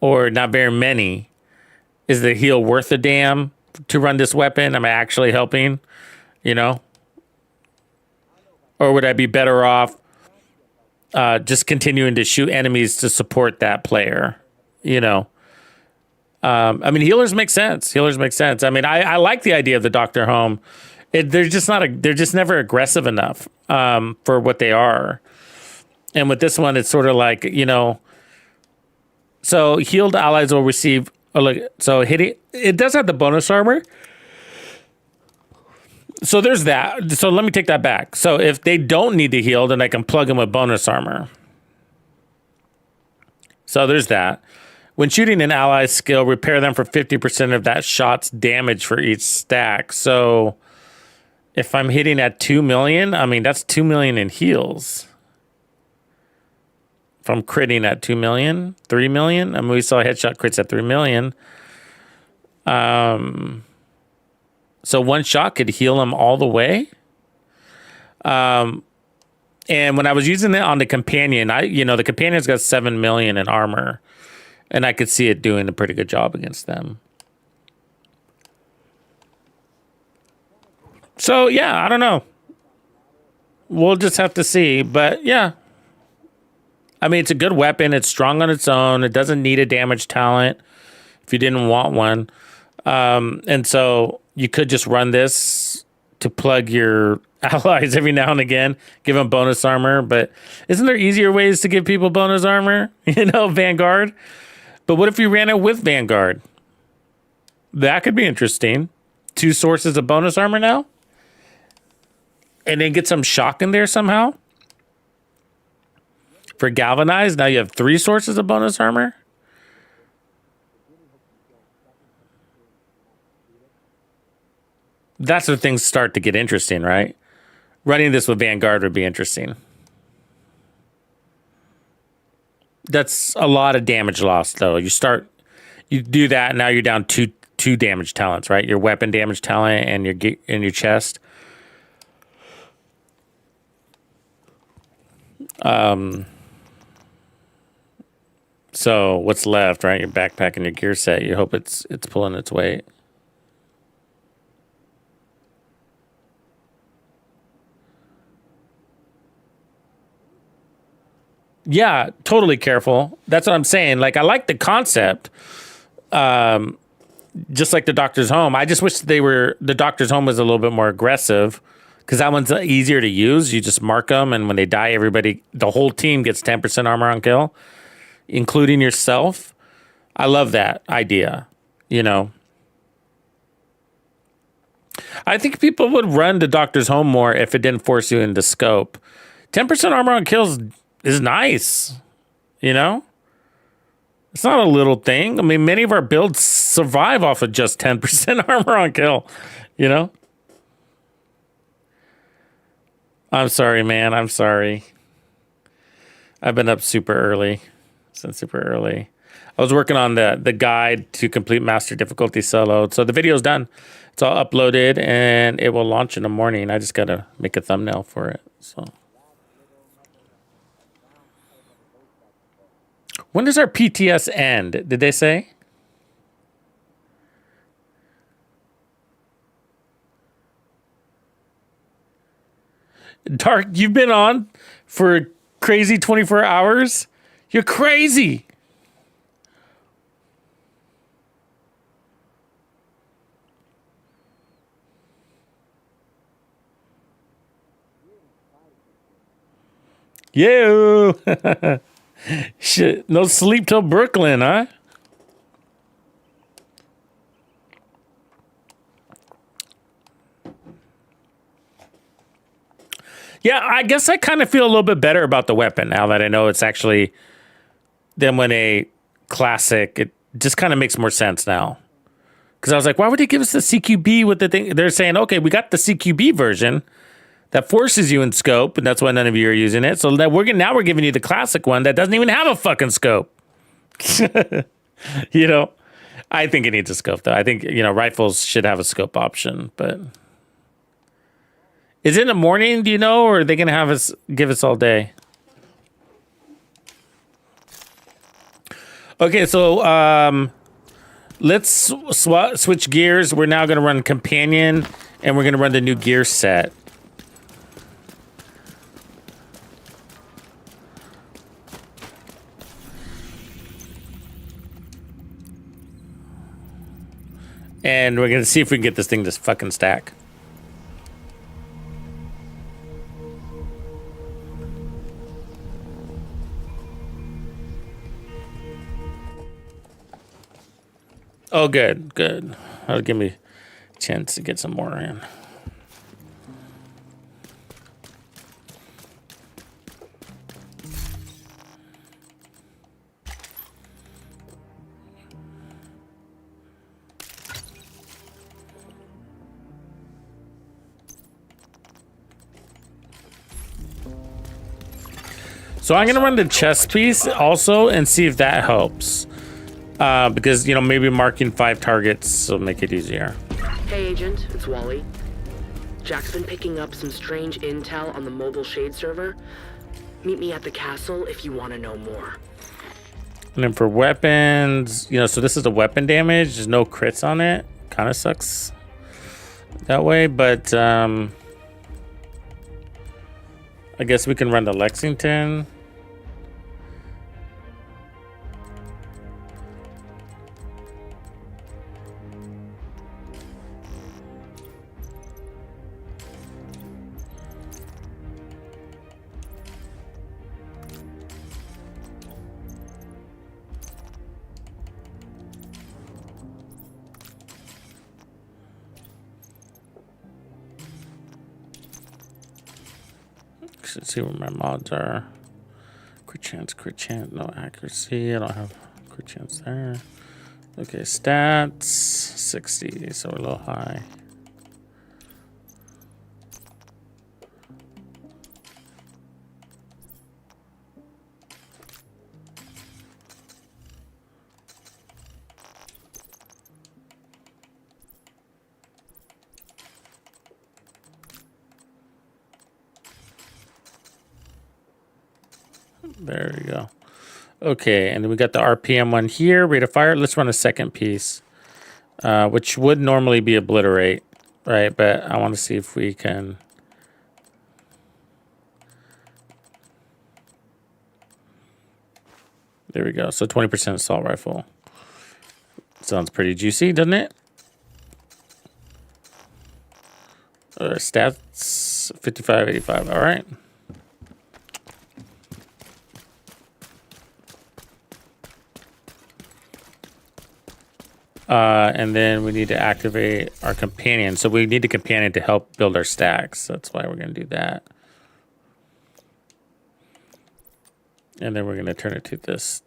or not very many, is the heal worth a damn to run this weapon? Am I actually helping? You know? Or would I be better off just continuing to shoot enemies to support that player? You know? I mean, healers make sense. I mean, I like the idea of the Doctor Home. They're just never aggressive enough for what they are. And with this one, it's sort of like, you know, so healed allies will receive. Oh, look, so hitting it does have the bonus armor. So there's that. So let me take that back. So if they don't need to heal, then I can plug them with bonus armor. So there's that. When shooting an ally's skill, repair them for 50% of that shot's damage for each stack. So if I'm hitting at 2 million, I mean, that's 2 million in heals. If I'm critting at 2 million, 3 million, I mean, we saw headshot crits at 3 million. So one shot could heal them all the way. And when I was using it on the companion, the companion's got 7 million in armor. And I could see it doing a pretty good job against them. So, yeah, I don't know. We'll just have to see. But, yeah. I mean, it's a good weapon. It's strong on its own. It doesn't need a damage talent if you didn't want one. And so you could just run this to plug your allies every now and again. Give them bonus armor. But isn't there easier ways to give people bonus armor? You know, Vanguard. But what if you ran it with Vanguard? That could be interesting. 2 sources of bonus armor now? And then get some shock in there somehow? For Galvanized, now you have 3 sources of bonus armor? That's where things start to get interesting, right? Running this with Vanguard would be interesting. That's a lot of damage loss, though. You do that, and now you're down two damage talents, right? Your weapon damage talent and your chest. So what's left, right? Your backpack and your gear set. You hope it's pulling its weight. Yeah, totally careful. That's what I'm saying. Like, I like the concept. Just like the Doctor's Home. I just wish the Doctor's Home was a little bit more aggressive, because that one's easier to use. You just mark them, and when they die, the whole team gets 10% armor on kill, including yourself. I love that idea, you know. I think people would run to Doctor's Home more if it didn't force you into scope. 10% armor on kills is nice, you know? It's not a little thing. I mean, many of our builds survive off of just 10% armor on kill, you know? I'm sorry, man. I'm sorry. I've been up super early. Since super early. I was working on the guide to complete master difficulty solo. So the video's done. It's all uploaded and it will launch in the morning. I just got to make a thumbnail for it. So when does our PTS end? Did they say? Dark, you've been on for crazy 24 hours? You're crazy. You. Shit, no sleep till Brooklyn, huh? Yeah, I guess I kind of feel a little bit better about the weapon now that I know it's actually than when a classic. It just kind of makes more sense now. Because I was like, why would they give us the CQB with the thing? They're saying, okay, we got the CQB version that forces you in scope, and that's why none of you are using it. So that now we're giving you the classic one that doesn't even have a fucking scope. You know, I think it needs a scope though. I think, you know, rifles should have a scope option, but is it in the morning, do you know, or are they going to give us all day? Okay, so let's switch gears. We're now going to run companion, and we're going to run the new gear set. And we're going to see if we can get this thing to fucking stack. Oh, good, good. That'll give me a chance to get some more in. So I'm going to run the chest piece also and see if that helps. Because, you know, maybe marking 5 targets will make it easier. Hey, Agent, it's Wally. Jack's been picking up some strange intel on the mobile shade server. Meet me at the castle if you want to know more. And then for weapons, you know, so this is the weapon damage. There's no crits on it. Kind of sucks that way, but I guess we can run the Lexington. Let's see what my mods are. Crit chance, no accuracy. I don't have crit chance there. Okay, stats 60, so we're a little high. There you go. Okay, and then we got the RPM one here, rate of fire. Let's run a second piece, which would normally be obliterate, right? But I want to see if we can. There we go. So 20% assault rifle. Sounds pretty juicy, doesn't it? Stats 55, 85. All right. And then we need to activate our companion. So we need a companion to help build our stacks. That's why we're going to do that. And then we're going to turn it to this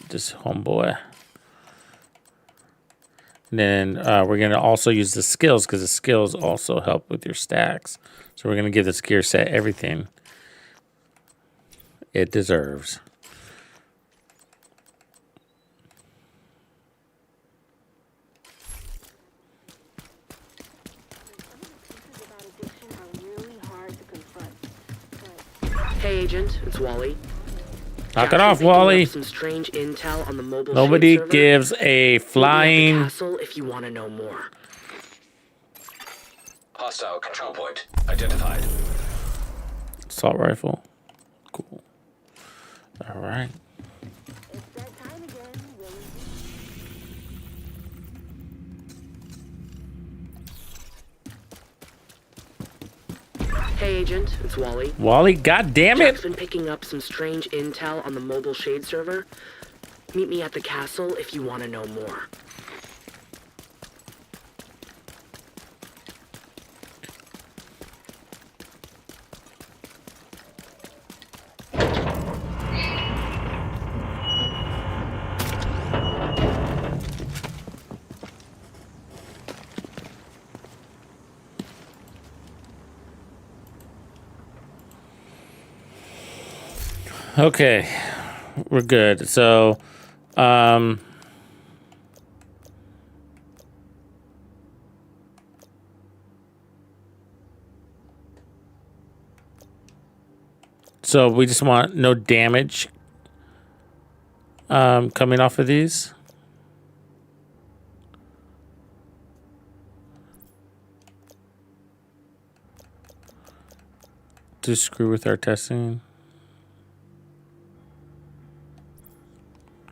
homeboy. And then we're going to also use the skills because the skills also help with your stacks. So we're going to give this gear set everything it deserves. Hey, Agent, it's Wally. Knock it Jackson off, picking up Wally. Some strange intel on the mobile Nobody shade server. gives a Meet me at the flying. castle if you want to know more. Hostile control point identified. Assault rifle. Cool. All right. Hey, Agent, it's Wally. Wally, god damn it. Jack's been picking up some strange intel on the mobile shade server. Meet me at the castle if you want to know more. Okay. We're good. So, so we just want no damage coming off of these. To screw with our testing.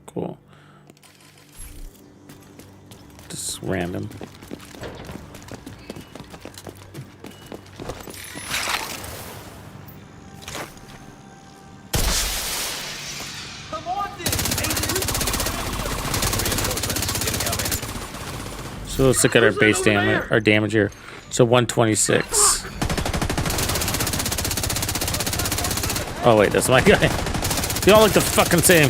Cool. Just random. Come on, then. So let's look at our base damage, our damage here. So 126. Oh wait, that's my guy. They all look the fucking same.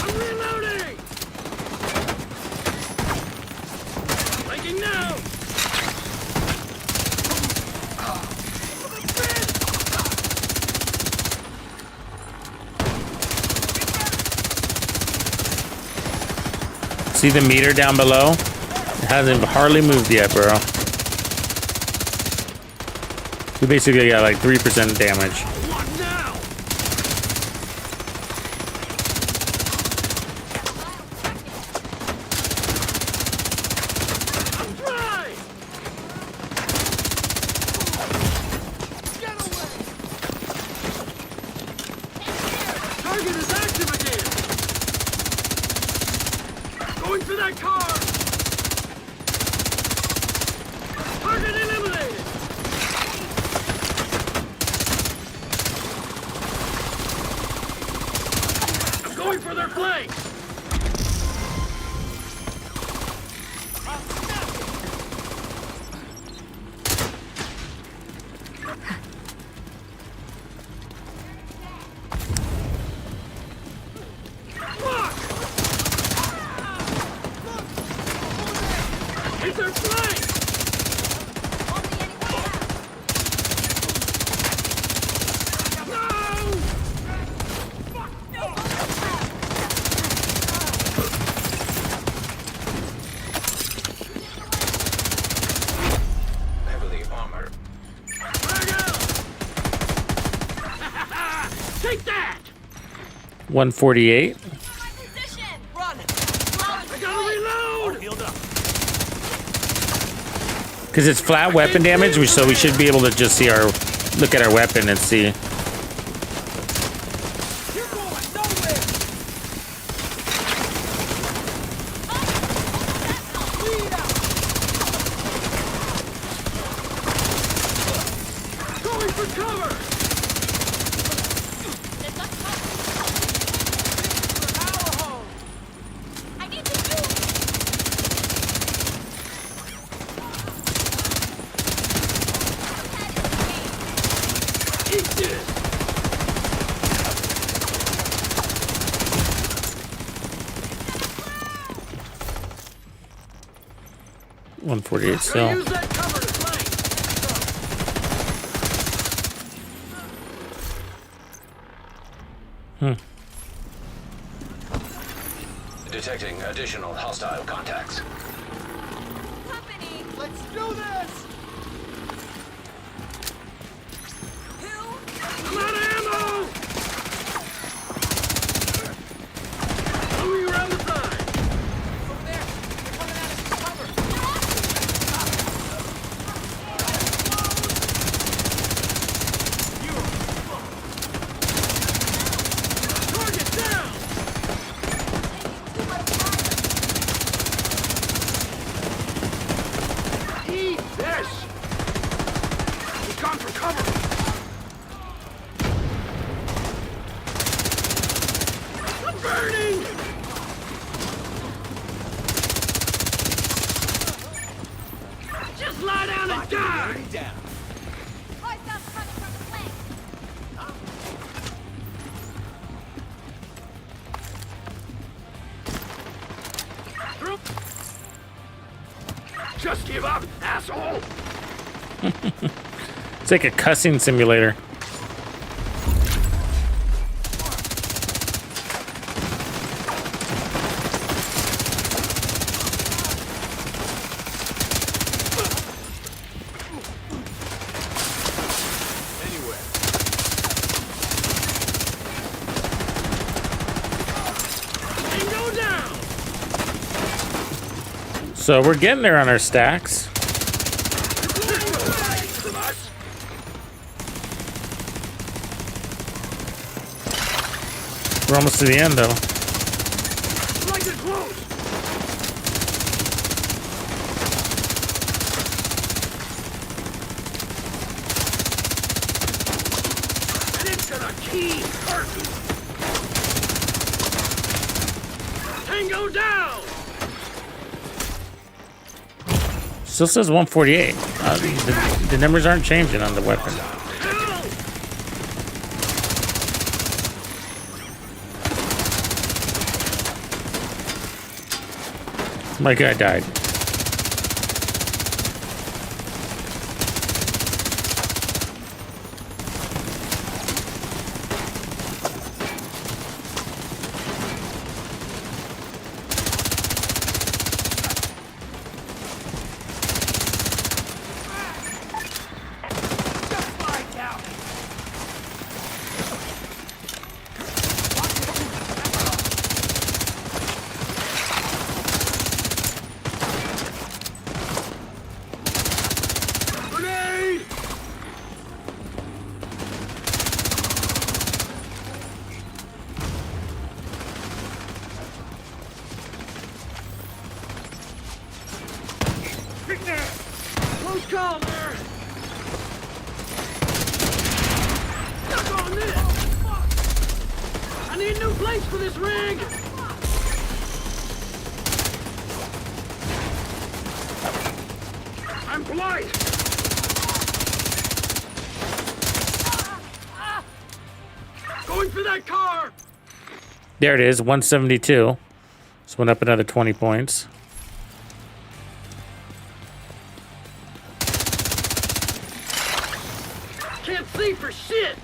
I'm reloading. Breaking now. See the meter down below? It hasn't hardly moved yet, bro. We basically got like 3% damage. What now? I'm dry. Get away. Target is active again. Going for that car. Target eliminated. I'm going for their flank. Fuck! It's their flank! No! Heavily armored. Frag out! Take that! 148. My position. Run! I gotta reload! All healed up. Because it's flat weapon damage, so we should be able to just see look at our weapon and see. You're going nowhere! Bleed out! Going for cover! There's not much. Power home! I need to move. Eat this! 148 still. Use that cover to flank! Detecting additional hostile contacts. Company. Let's do this! Who? I'm out of ammo! Moving around the side! Over there! They're coming at us from cover! Target down! Eat this! He's gone for cover! I'm burning! Just lie down and die! Hostiles coming from the flank. Just give up, asshole! It's like a cussing simulator. Tango down! So we're getting there on our stacks. From us. We're almost to the end though. Like it close! And it's gonna keep hurting! Tango down! Still says 148. The numbers aren't changing on the weapon. Help! My guy died. Just lie down! Grenade! Close call there! Stuck on this! I need new plates for this rig! I'm blind! Going for that car! There it is, 172. So went up another 20 points. Can't see for shit!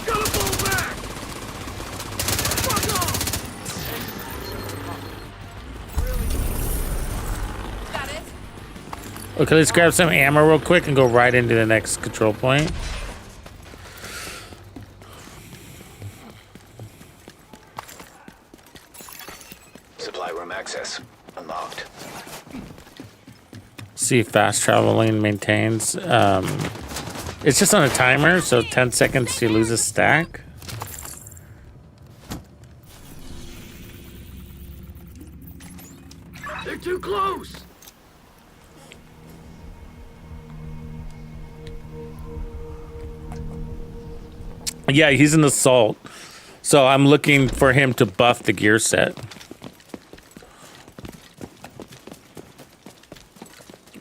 Gotta fall back! Fuck off! Got it. Okay, let's grab some ammo real quick and go right into the next control point. see fast traveling maintains. It's just on a timer, so 10 seconds you lose a stack. They're too close. Yeah, he's an assault. So I'm looking for him to buff the gear set.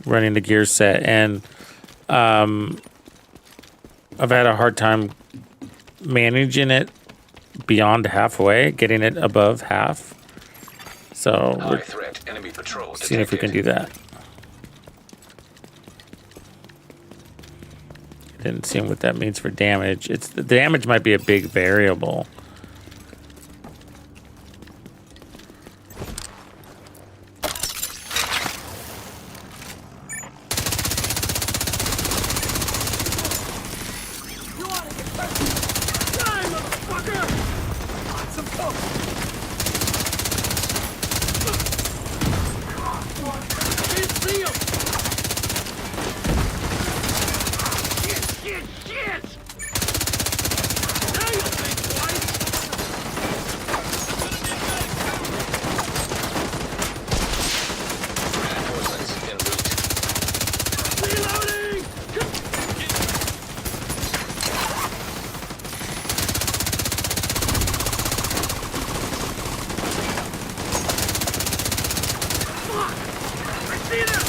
Running the gear set, and I've had a hard time managing it beyond halfway, getting it above half. So High we're threat enemy patrol seeing if we can do that. Didn't see what that means for damage. It's the damage might be a big variable. Die, motherfucker! Want some coke? Can't see him! Shit! Now you'll think twice! Reinforcements en route. Reloading! Fuck! I see them!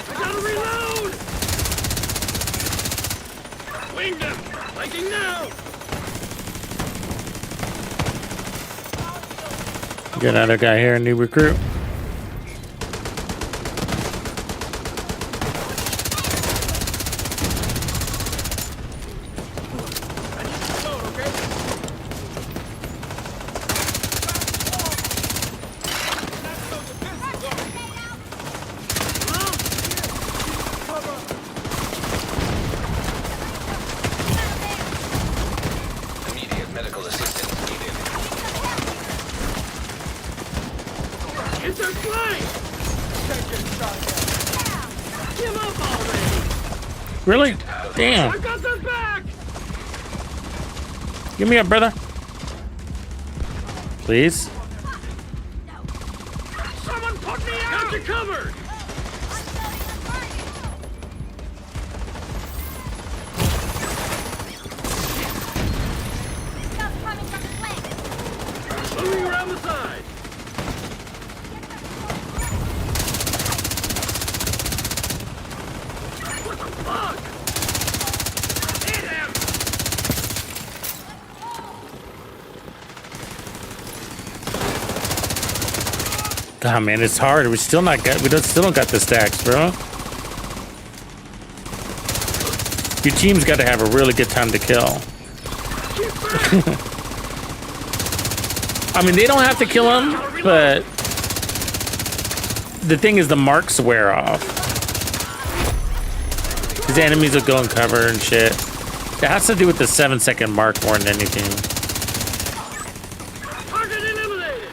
I gotta reload! Winged him! Flanking now! Got another guy here, a new recruit. I need to reload, okay? Immediate medical assistance needed. It's their flank! Give up already! Really? Damn. I got their back! Give me up, brother. Please. Someone put me out! Got you covered! Stuff coming from the flank. Moving around the side! What the fuck? Hit him! God, man, it's hard. We still not got. Still don't got the stacks, bro. Your team's got to have a really good time to kill. I mean, they don't have to kill him, but the thing is, the marks wear off. His enemies will go and cover and shit. It has to do with the 7-second mark more than anything. Target eliminated!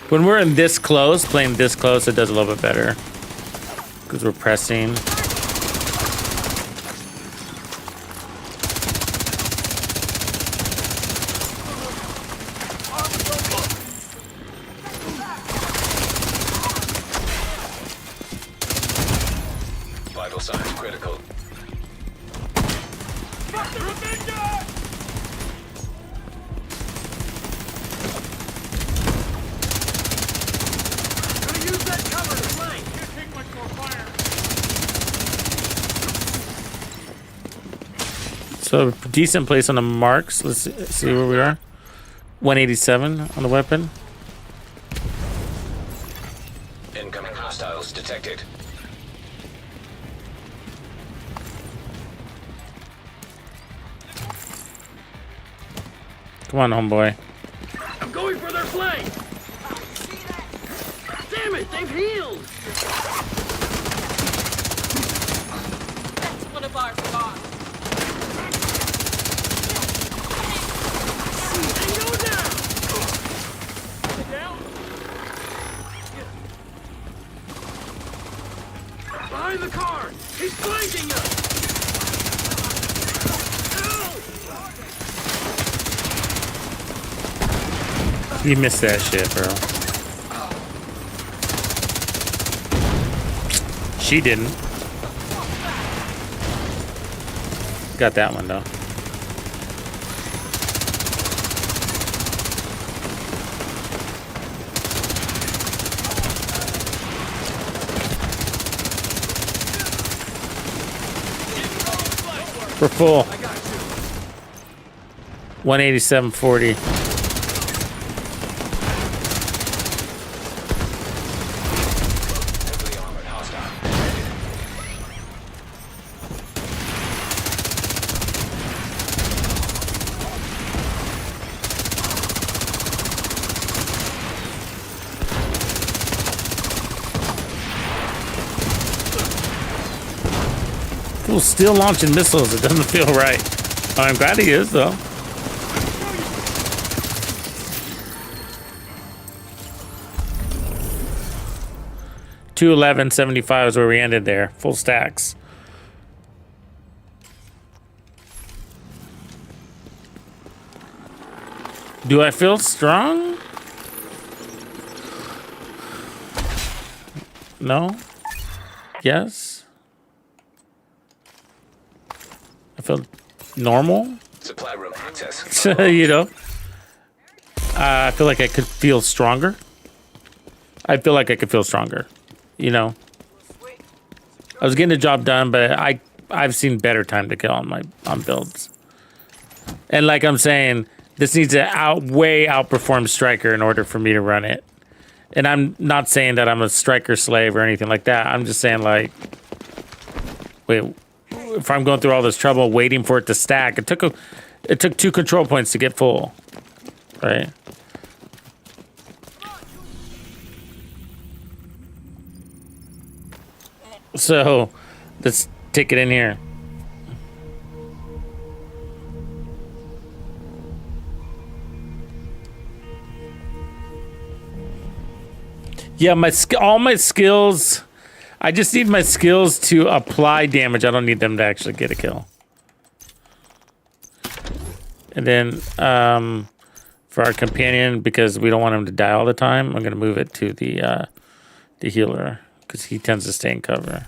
When we're in this close, playing this close, it does a little bit better. Because we're pressing. Vital signs critical. Gonna use that cover to flank! Can't take much more fire. So decent place on the marks. Let's see where we are. 187 on the weapon. Incoming hostiles detected. Come on, homeboy. I'm going for their flank! Damn it, they've healed! That's one of our bombs. They go down! Down? Behind the car! He's flanking us! You missed that shit, bro. She didn't. Got that one though. We're full. 187.40. Heavily armored hostile. Fool's still launching missiles. It doesn't feel right. Oh, I'm glad he is though. $211.75 is where we ended there. Full stacks. Do I feel strong? No? Yes? I feel normal? Supply room access. You know? I feel like I could feel stronger. I feel like I could feel stronger. You know? I was getting the job done, but I've seen better time to kill on builds. And like I'm saying, this needs to way outperform Striker in order for me to run it. And I'm not saying that I'm a Striker slave or anything like that. I'm just saying like, wait, if I'm going through all this trouble waiting for it to stack, it took 2 control points to get full, right? So let's take it in here. Yeah, all my skills. I just need my skills to apply damage. I don't need them to actually get a kill. And then for our companion, because we don't want him to die all the time, I'm gonna move it to the healer because he tends to stay in cover.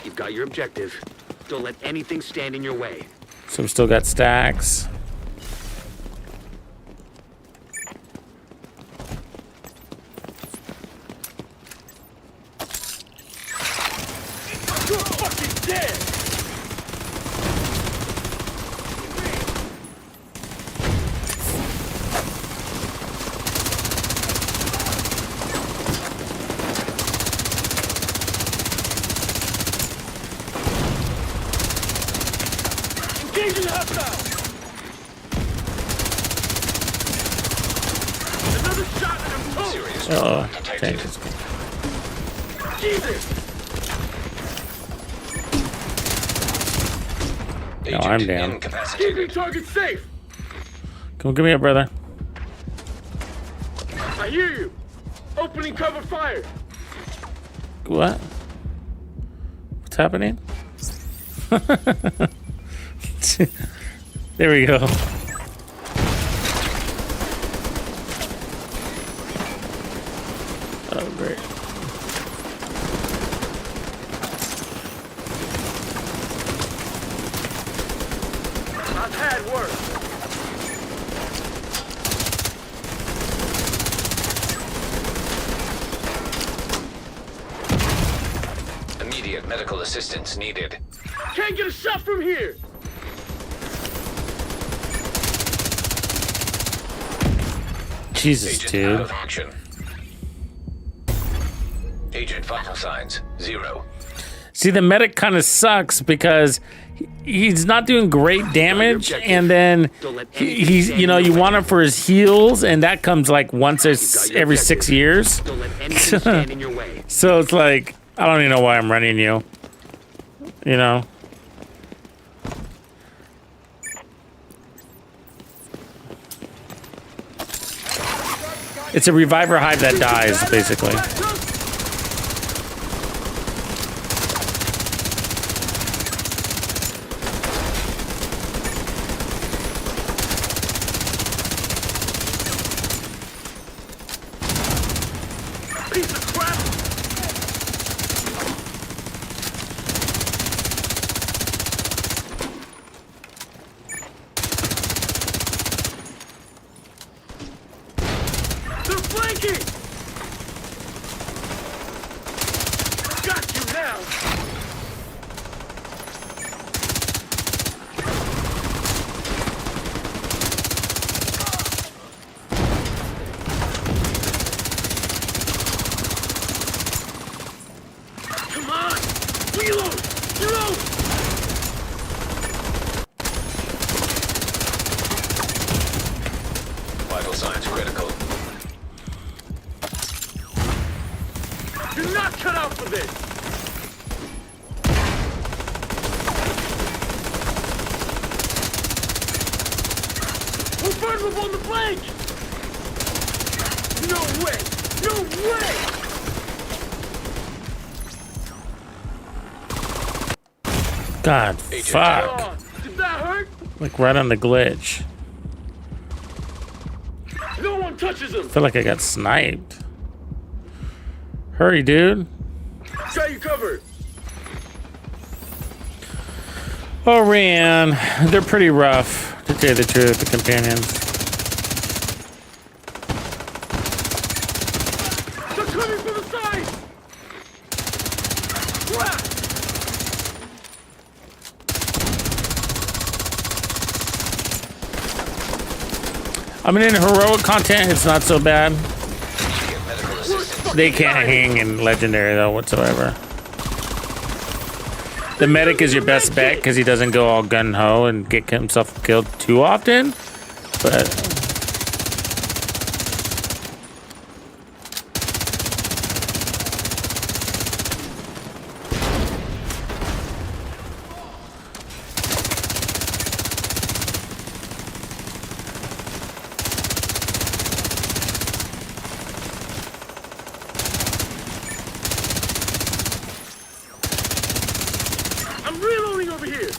You've got your objective. Don't let anything stand in your way. So we still got stacks. You're fucking dead! Engaging the hostile! Another shot and I'm toast! Serious Uh-oh. trauma detected. Jesus! No, I'm down. Keeping Incapacitated. target safe! Come give me a brother. I hear you! Opening cover fire! What? What's happening? There we go. Oh, great. I've had worse. Immediate medical assistance needed. Can't get a shot from here! Jesus, Agent dude. out of action. Agent vital signs 0. See, the medic kind of sucks because he's not doing great damage, and then he's, you know, you want him for his heals, and that comes like once every 6 years. Don't let anything stand in your way. So it's like, I don't even know why I'm running you. You know? It's a reviver hive that dies, basically. Piece of crap! They're flanking! Got you now! Come on! Reload! Reload! Vital signs critical. You're not cut out for this! We'll burn them on the flank! No way! No way! God, fuck. Oh, did that hurt? Like right on the glitch. No one touches him! I feel like I got sniped. Hurry, dude. Got you covered! Oh, man. They're pretty rough, to tell you the truth, the companions. They're coming from the side! Crap! I mean, in heroic content, it's not so bad. Immediate medical assistance. They can't hang in legendary, though, whatsoever. The medic is your best bet because he doesn't go all gun-ho and get himself killed too often. But I'm reloading over here!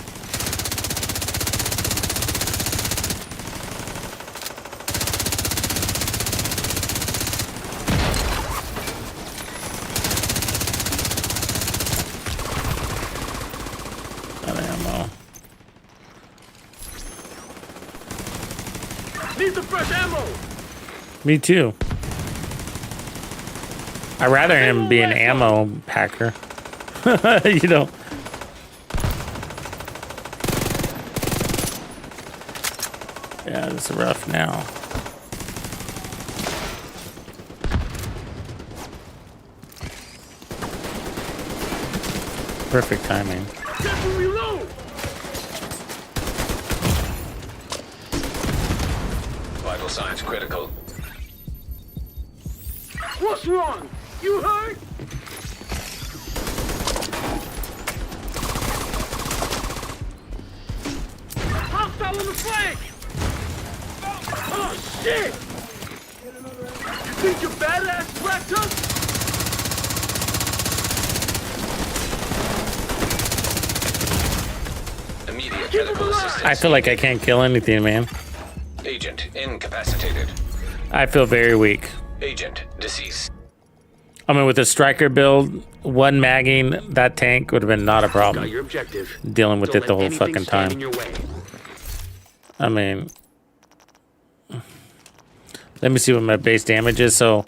out of ammo. Need some fresh ammo! Me too. I'd rather him be an ammo packer. You know. Yeah, it's rough now. Perfect timing. Get to reload! Vital signs critical. What's wrong? You hurt? Hostile on the flank! Oh, shit! You think you're badass, Black Tusk? Immediate Keep him medical alive! assistance. I feel like I can't kill anything, man. Agent incapacitated. I feel very weak. Agent deceased. I mean, with a striker build, one magging that tank would have been not a Got problem. your objective. Dealing with Don't it the let whole anything fucking stand in time. your way. I mean, let me see what my base damage is. So,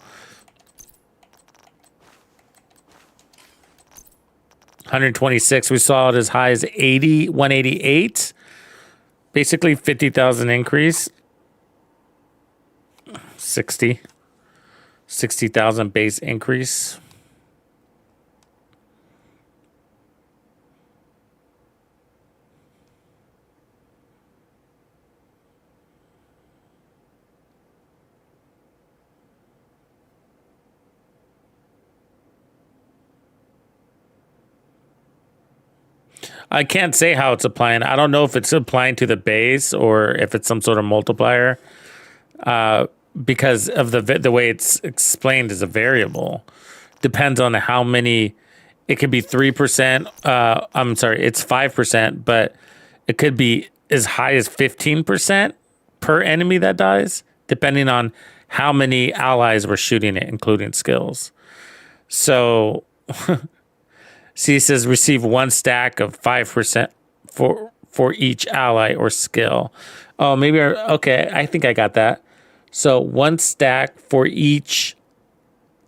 126. We saw it as high as 188. Basically, 50,000 increase. 60,000 base increase. I can't say how it's applying. I don't know if it's applying to the base or if it's some sort of multiplier, because of the way it's explained as a variable. Depends on how many. It could be 3%. I'm sorry, it's 5%, but it could be as high as 15% per enemy that dies, depending on how many allies were shooting it, including skills. So. See, it says receive 1 stack of 5% for each ally or skill. Oh, maybe okay. I think I got that. So 1 stack for each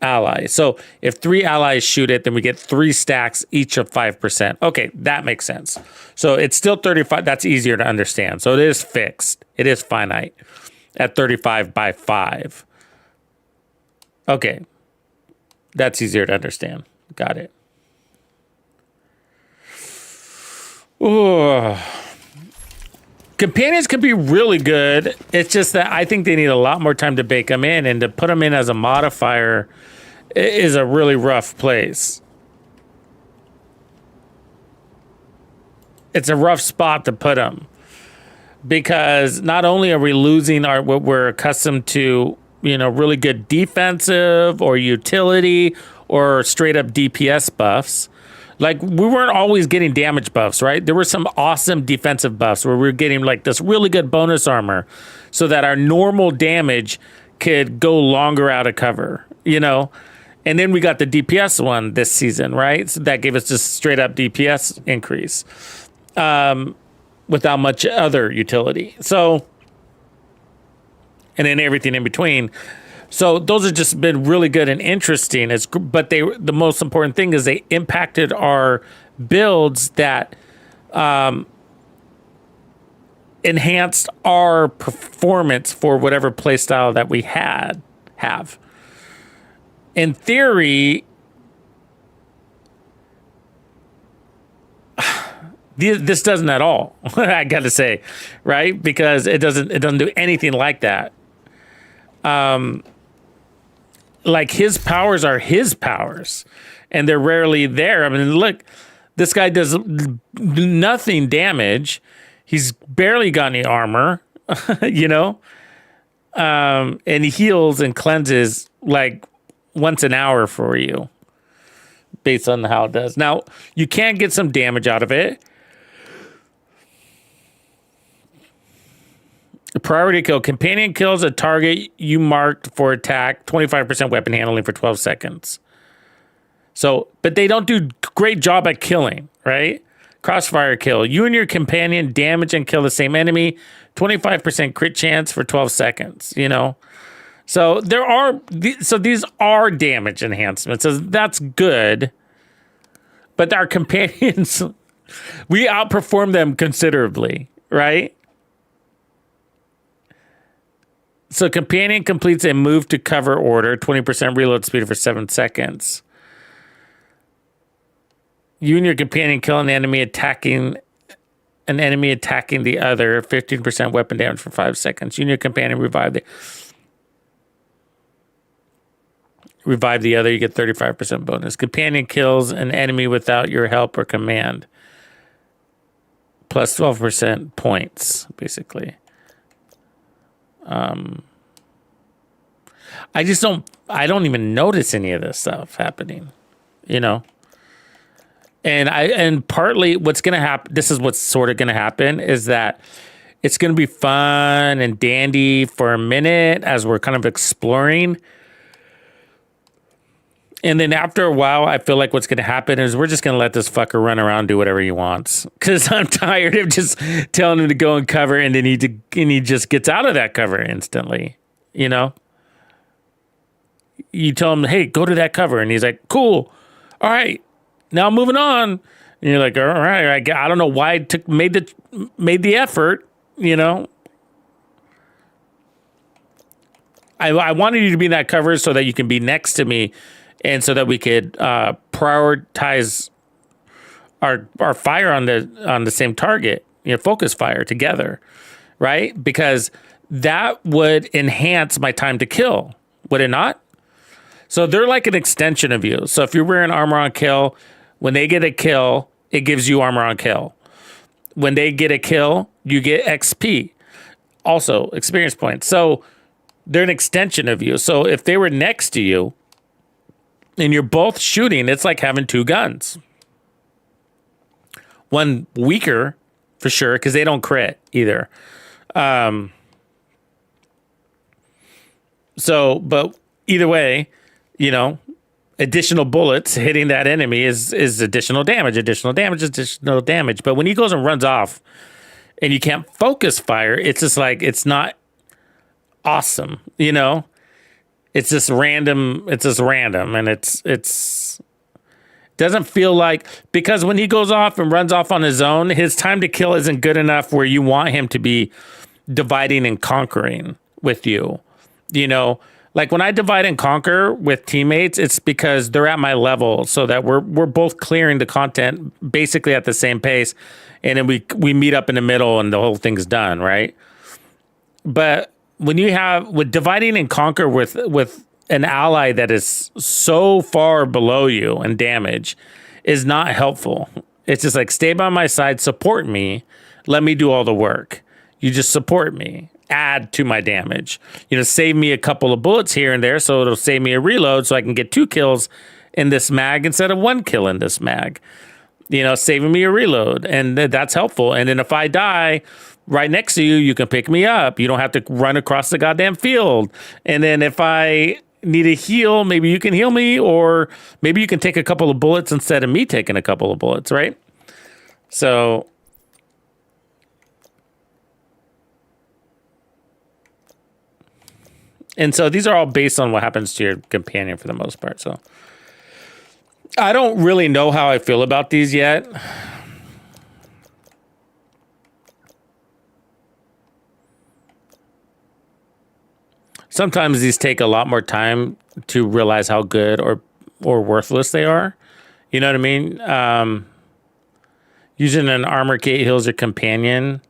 ally. So if 3 allies shoot it, then we get 3 stacks each of 5%. Okay, that makes sense. So it's still 35. That's easier to understand. So it is fixed. It is finite at 35 by 5. Okay, that's easier to understand. Got it. Ooh. Companions can be really good. It's just that I think they need a lot more time to bake them in, and to put them in as a modifier is a really rough place. It's a rough spot to put them, because not only are we losing what we're accustomed to, really good defensive or utility or straight up DPS buffs. Like, we weren't always getting damage buffs, right? There were some awesome defensive buffs where we were getting like this really good bonus armor so that our normal damage could go longer out of cover, And then we got the DPS one this season, right? So that gave us just straight up DPS increase without much other utility. So, and then everything in between. So those have just been really good and interesting. But the most important thing is they impacted our builds that enhanced our performance for whatever playstyle that we have. In theory, this doesn't at all. I got to say, right? Because it doesn't do anything like that. Like, his powers are his powers, and they're rarely there. I mean, look, this guy does nothing damage. He's barely got any armor, and he heals and cleanses like once an hour for you based on how it does. Now, you can get some damage out of it. Priority kill. Companion kills a target you marked for attack, 25% weapon handling for 12 seconds. So, but they don't do great job at killing, right? Crossfire kill. You and your companion damage and kill the same enemy, 25% crit chance for 12 seconds, So these are damage enhancements. So that's good. But our companions, we outperform them considerably, right? So companion completes a move to cover order, 20% reload speed for 7 seconds. You and your companion kill an enemy attacking the other, 15% weapon damage for 5 seconds. You and your companion revive the other, you get 35% bonus. Companion kills an enemy without your help or command, plus 12% points, basically. I don't even notice any of this stuff happening, and partly what's going to happen, this is what's sort of going to happen, is that it's going to be fun and dandy for a minute as we're kind of exploring. And then after a while, I feel like what's going to happen is we're just going to let this fucker run around and do whatever he wants. Because I'm tired of just telling him to go and cover, and then he just gets out of that cover instantly. You tell him, hey, go to that cover. And he's like, cool. All right. Now I'm moving on. And you're like, all right. I don't know why I made the effort, I I wanted you to be in that cover so that you can be next to me, and so that we could prioritize our fire on the same target, focus fire together, right? Because that would enhance my time to kill, would it not? So they're like an extension of you. So if you're wearing armor on kill, when they get a kill, it gives you armor on kill. When they get a kill, you get XP, also experience points. So they're an extension of you. So if they were next to you and you're both shooting, it's like having two guns. One weaker, for sure, because they don't crit either. But either way, additional bullets hitting that enemy is additional damage. But when he goes and runs off and you can't focus fire, it's just like, it's not awesome, It's just random. And it's doesn't feel like, because when he goes off and runs off on his own, his time to kill isn't good enough where you want him to be dividing and conquering with you. Like when I divide and conquer with teammates, it's because they're at my level, so that we're both clearing the content basically at the same pace, and then we meet up in the middle and the whole thing's done, right? But when you have with dividing and conquer with an ally that is so far below you in damage is not helpful. It's just like, stay by my side, support me, let me do all the work. You just support me, add to my damage. Save me a couple of bullets here and there, so it'll save me a reload so I can get 2 kills in this mag instead of 1 kill in this mag. Saving me a reload, and that's helpful. And then if I die right next to you, you can pick me up. You don't have to run across the goddamn field. And then if I need a heal, maybe you can heal me, or maybe you can take a couple of bullets instead of me taking a couple of bullets, right? So these are all based on what happens to your companion for the most part. So I don't really know how I feel about these yet. Sometimes these take a lot more time to realize how good or worthless they are. You know what I mean? Using an armor kit heals your companion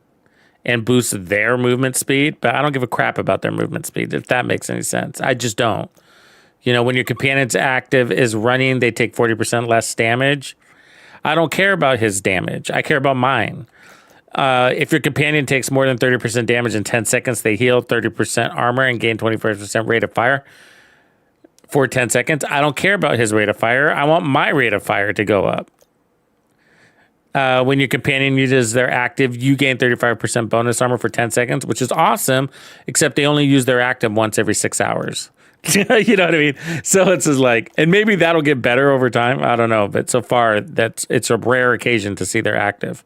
and boosts their movement speed, but I don't give a crap about their movement speed, if that makes any sense. I just don't. When your companion's active is running, they take 40% less damage. I don't care about his damage. I care about mine. If your companion takes more than 30% damage in 10 seconds, they heal 30% armor and gain 25% rate of fire for 10 seconds. I don't care about his rate of fire. I want my rate of fire to go up. When your companion uses their active, you gain 35% bonus armor for 10 seconds, which is awesome, except they only use their active once every 6 hours. You know what I mean? So it's just like, and maybe that'll get better over time. I don't know. But so far, it's a rare occasion to see their active.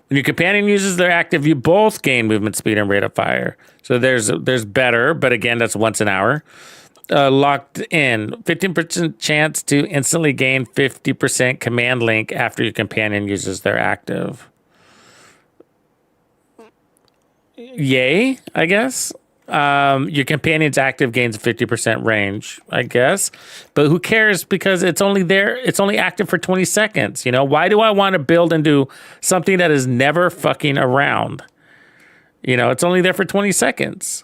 When your companion uses their active, you both gain movement speed and rate of fire. So there's better, but again, that's once an hour. Locked in, 15% chance to instantly gain 50% command link after your companion uses their active. Yay, I guess. Your companion's active gains 50% range, I guess. But who cares, because it's only active for 20 seconds. Why do I want to build into something that is never fucking around? It's only there for 20 seconds.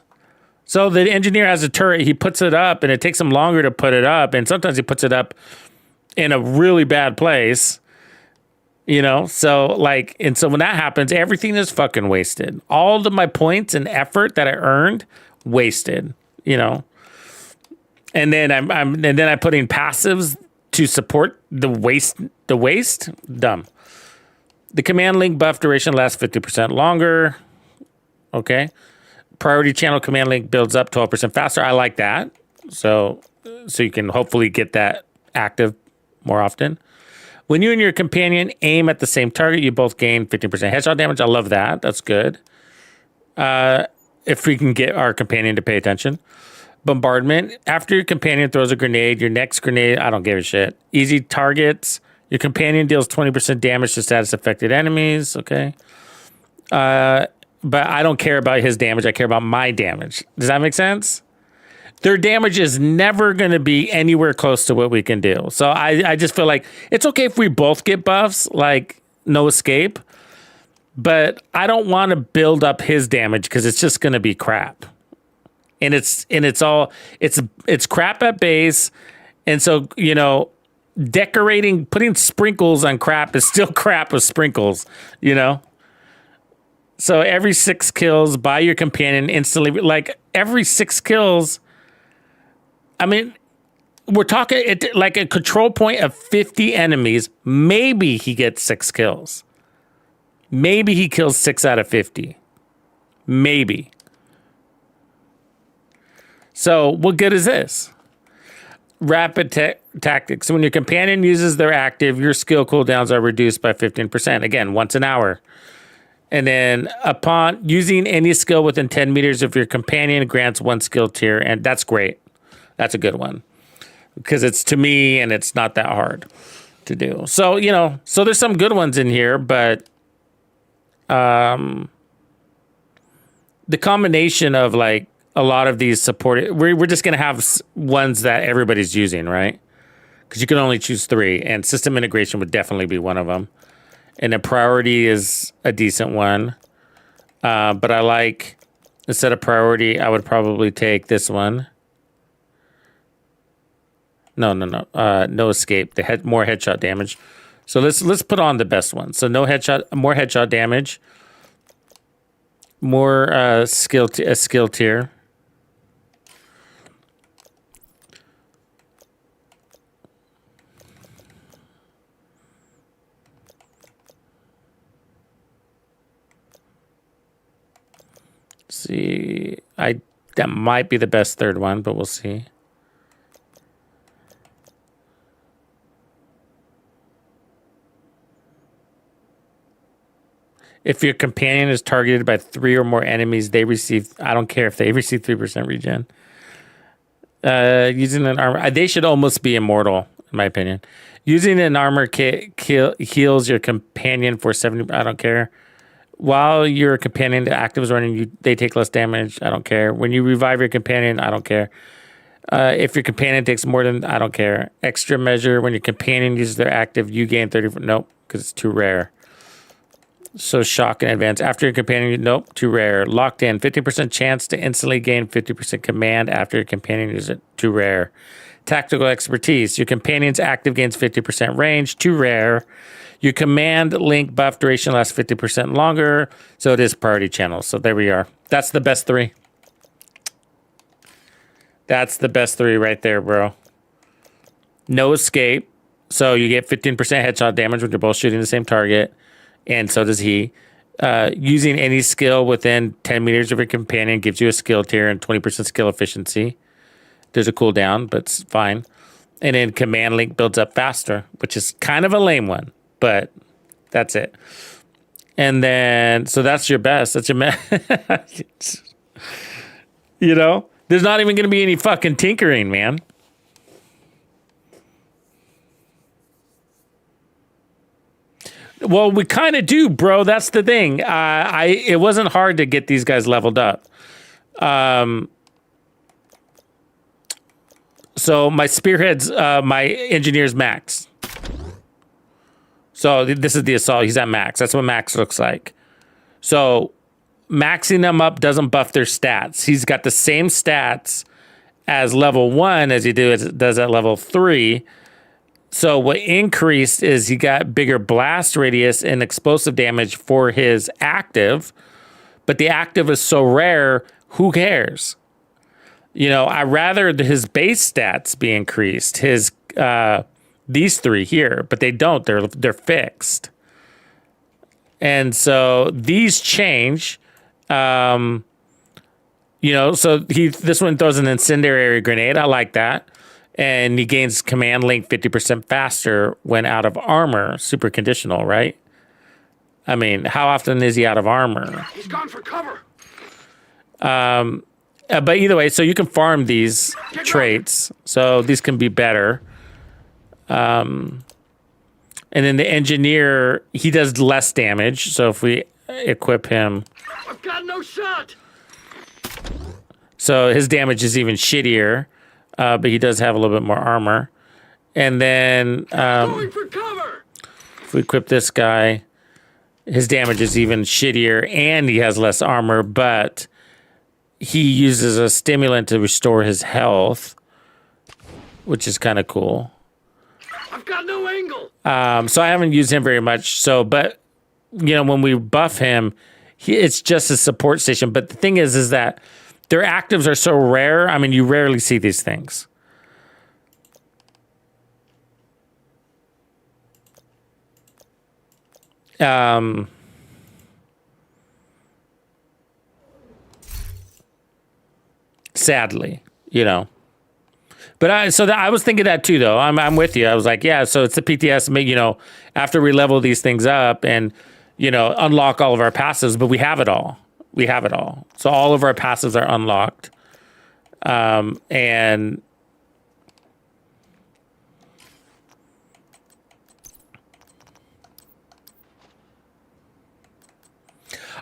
So the engineer has a turret, he puts it up, and it takes him longer to put it up, and sometimes he puts it up in a really bad place. So when that happens, everything is fucking wasted. All of my points and effort that I earned, wasted. And then I put in passives to support the waste. Dumb. The command link buff duration lasts 50% longer. Okay. Priority channel command link builds up 12% faster. I like that. So you can hopefully get that active more often. When you and your companion aim at the same target, you both gain 15% headshot damage. I love that. That's good. If we can get our companion to pay attention. Bombardment. After your companion throws a grenade, your next grenade, I don't give a shit. Easy targets. Your companion deals 20% damage to status affected enemies. Okay. But I don't care about his damage. I care about my damage. Does that make sense? their damage is never going to be anywhere close to what we can do. So I just feel like it's okay if we both get buffs, like no escape. But I don't want to build up his damage because it's just going to be crap. And it's crap at base. And so, you know, putting sprinkles on crap is still crap with sprinkles, you know? So every 6 kills, buy your companion instantly. Like every 6 kills, I mean, we're talking like a control point of 50 enemies. Maybe he gets 6 kills. Maybe he kills 6 out of 50. Maybe. So what good is this? Rapid tactics. So when your companion uses their active, your skill cooldowns are reduced by 15%. Again, once an hour. And then upon using any skill within 10 meters of your companion grants 1 skill tier. And that's great. That's a good one. Because it's to me and it's not that hard to do. So, you know, so there's some good ones in here, but the combination of like a lot of these supported, we're just going to have ones that everybody's using, right? Because you can only choose 3, and system integration would definitely be one of them. And a priority is a decent one. But I like, instead of priority, I would probably take this one. No. No escape. More headshot damage. So let's put on the best one. So more headshot damage, more skill tier. See, that might be the best 3rd one, but we'll see. If your companion is targeted by 3 or more enemies, they receive, I don't care if they receive 3% regen. Using an armor, they should almost be immortal, in my opinion. Using an armor kit heals your companion for 70, I don't care. While your companion active is running, they take less damage, I don't care. When you revive your companion, I don't care. If your companion takes more than, I don't care. Extra measure, when your companion uses their active, you gain 30, nope, because it's too rare. So shock and advance. After your companion, nope, too rare. Locked in, 50% chance to instantly gain 50% command after your companion uses it, too rare. Tactical expertise. Your companion's active gains 50% range, too rare. Your command link buff duration lasts 50% longer, so it is priority channel. So there we are. That's the best 3. That's the best 3 right there, bro. No escape. So you get 15% headshot damage when you're both shooting the same target. And so does he. Using any skill within 10 meters of your companion gives you a skill tier and 20% skill efficiency. There's a cooldown, but it's fine. And then command link builds up faster, which is kind of a lame one, but that's it. And then, so that's your best. That's your you know, there's not even going to be any fucking tinkering, man. Well, we kind of do, bro. That's the thing. It wasn't hard to get these guys leveled up. So my spearhead's, my engineer's max. So this is the assault. He's at max. That's what max looks like. So maxing them up doesn't buff their stats. He's got the same stats as level 1 as he does at level 3. So what increased is he got bigger blast radius and explosive damage for his active, but the active is so rare, who cares? You know, I'd rather his base stats be increased, his these 3 here, but they don't. They're fixed. And so these change. You know, so this one throws an incendiary grenade. I like that. And he gains command link 50% faster when out of armor. Super conditional, right? I mean, how often is he out of armor? He's gone for cover. But either way, so you can farm these traits. So these can be better. And then the engineer, he does less damage. So if we equip him... I've got no shot. So his damage is even shittier, but he does have a little bit more armor. And then Going for cover! if we equip this guy, his damage is even shittier and he has less armor, but he uses a stimulant to restore his health, which is kind of cool. I've got no angle! So I haven't used him very much. So, but you know, when we buff him, it's just a support station. But the thing is that their actives are so rare. I mean, you rarely see these things. Sadly, you know. But I was thinking that too, though. I'm with you. I was like, yeah. So it's the PTS. You know, after we level these things up and unlock all of our passives, but we have it all. We have it all. So all of our passives are unlocked, and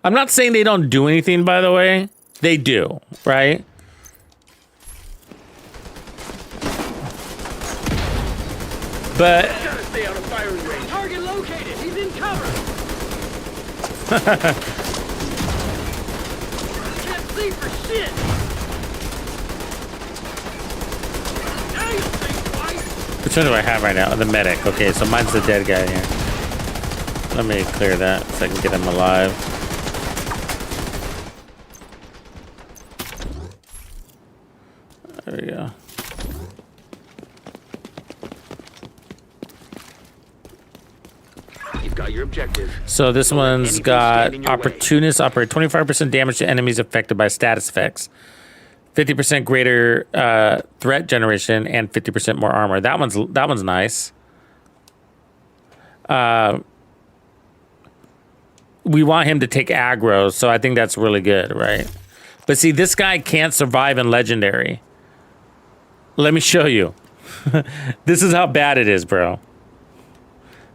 I'm not saying they don't do anything. By the way, they do, right? But Gotta stay out of firing range. Target located. He's in cover. Can't see for shit. Now you'll think twice. which one do I have right now? The medic. Okay, so mine's the dead guy here. Let me clear that so I can get him alive. There we go. You've got your objective. So this one's anything got stand in your way. opportunists operate 25% damage to enemies affected by status effects, 50% greater threat generation, and 50% more armor. That one's nice. We want him to take aggro, so I think that's really good, right? But see, this guy can't survive in legendary. Let me show you. This is how bad it is, bro.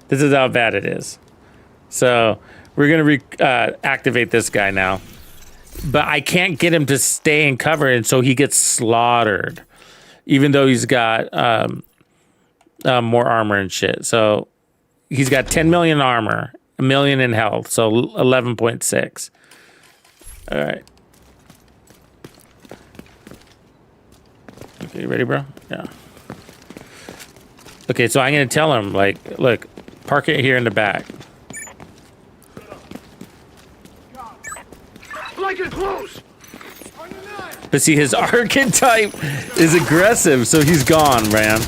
This is how bad it is. So we're gonna activate this guy now, but I can't get him to stay in cover, and so he gets slaughtered, even though he's got more armor and shit. So he's got 10 million armor, 1 million in health, so 11.6. All right. Okay, you ready, bro? Yeah. Okay, so I'm gonna tell him, like, look, park it here in the back. Like it close. But see, his archetype is aggressive, so he's gone, man.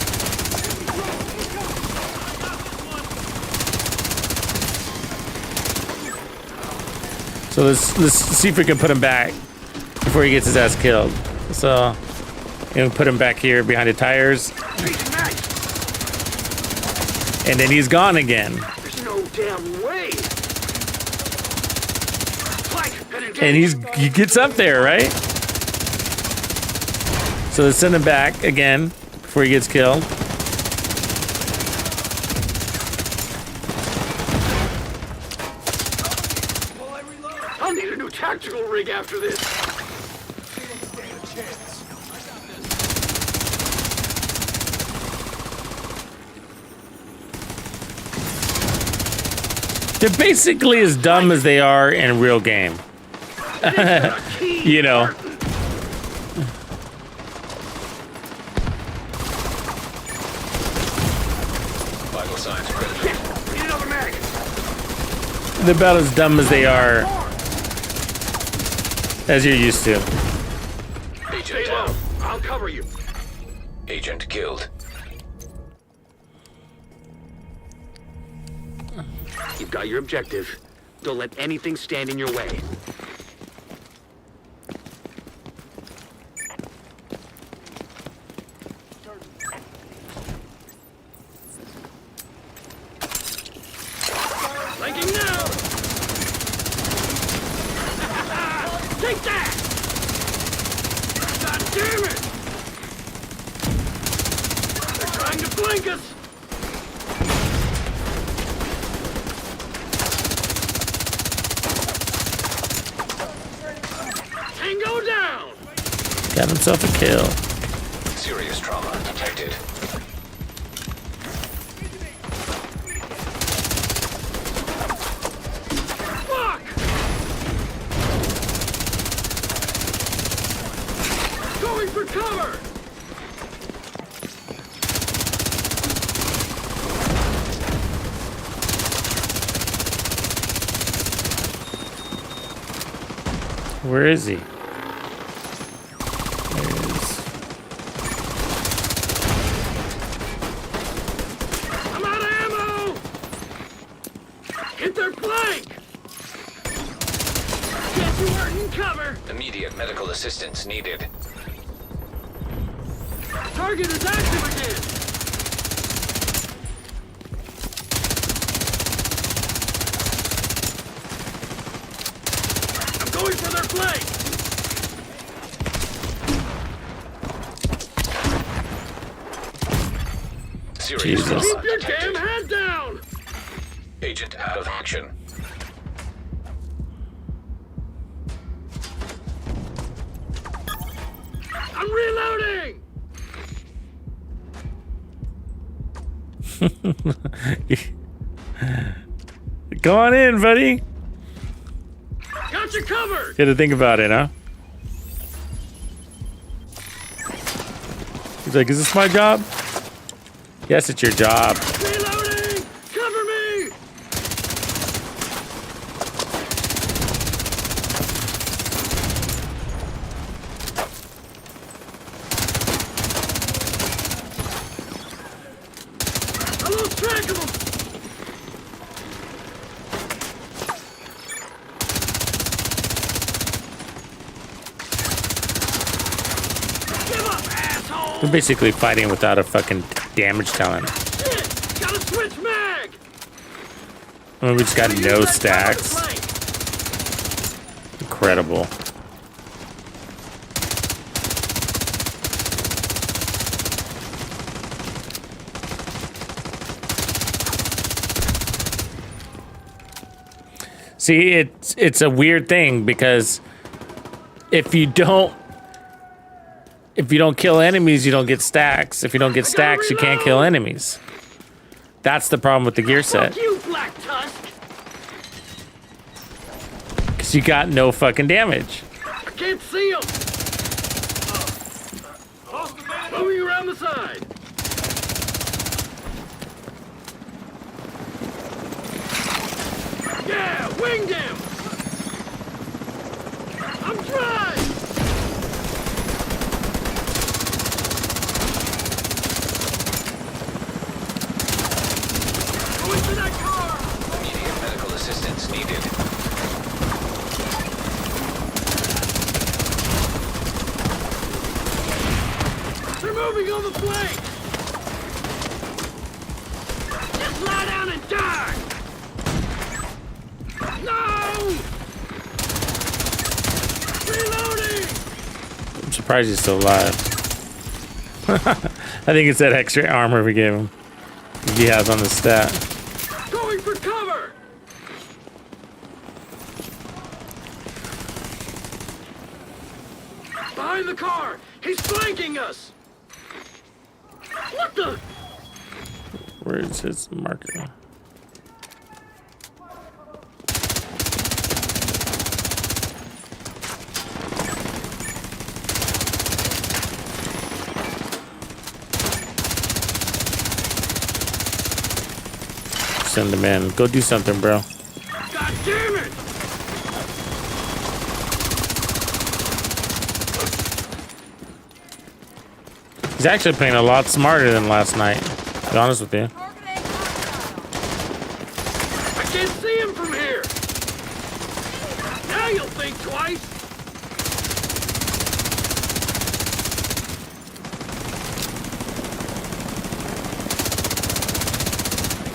So let's see if we can put him back before he gets his ass killed. So, put him back here behind the tires, and then he's gone again. There's no damn way. And he gets up there, right? So let's send him back again before he gets killed. I'll need a new tactical rig after this. They're basically as dumb as they are in real game. You know. Vital signs critical. Need another mag. They're about as dumb as they are as you're used to. Stay Agent low. down. I'll cover you. Agent killed. You've got your objective. Don't let anything stand in your way. Flanking now. Take that. God damn it. They're trying to flank us. Tango down! Got himself a kill. Serious trauma detected. Fuck! Going for cover! Where is he? There he is. I'm out of ammo! Hit their flank! Get to work and cover! Immediate medical assistance needed. Target is active again! I'm going for their flank! Serious Jesus. trauma Keep your damn detected. head down! Agent out of action. I'm reloading! Go on in, buddy. Got you covered! You had to think about it, huh? He's like, is this my job? Yes, it's your job. Reloading! Cover me! I lost track of them! Give up, asshole! We're basically fighting without a fucking damage talent. Shit! Gotta switch mag! I mean, we just got Use no that stacks. cover flank. Incredible. See, it's a weird thing because if you don't kill enemies, you don't get stacks. If you don't get stacks, you can't kill enemies. That's the problem with the gear set. Fuck you, Black Tusk! Because you got no fucking damage. I can't see him! Moving around the side! Yeah, winged him! I'm dry! Going to that car! Immediate medical assistance needed. They're moving on the flank! Just lie down and die! No! Reloading! I'm surprised he's still alive. I think it's that extra armor we gave him. He has on the stat. Going for cover! Behind the car! He's flanking us! What the? Where is his marker? Send him in. Go do something, bro. God damn it! He's actually playing a lot smarter than last night, to be honest with you. Targeting hostile. I can't see him from here! Now you'll think twice!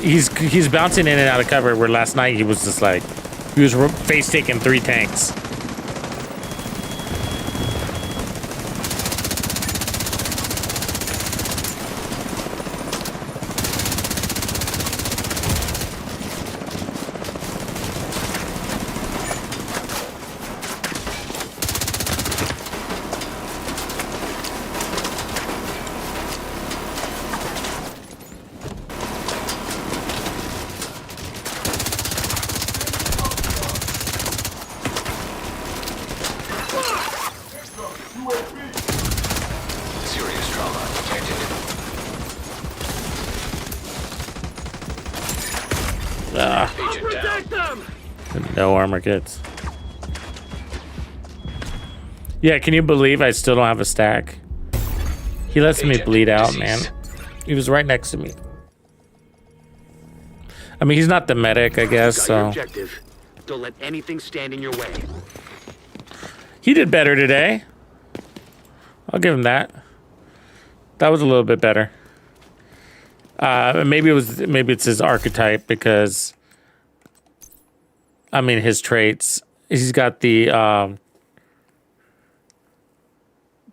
He's bouncing in and out of cover, where last night he was just like, he was face taking 3 tanks. Agent down. them! No armor kits. Yeah, can you believe I still don't have a stack? He lets me Agent bleed out, man. deceased. He was right next to me. I mean, he's not the medic, I guess, Got your so. objective. Don't let anything stand in your way. He did better today. I'll give him that. That was a little bit better. Maybe it's his archetype because, I mean, his traits. He's got the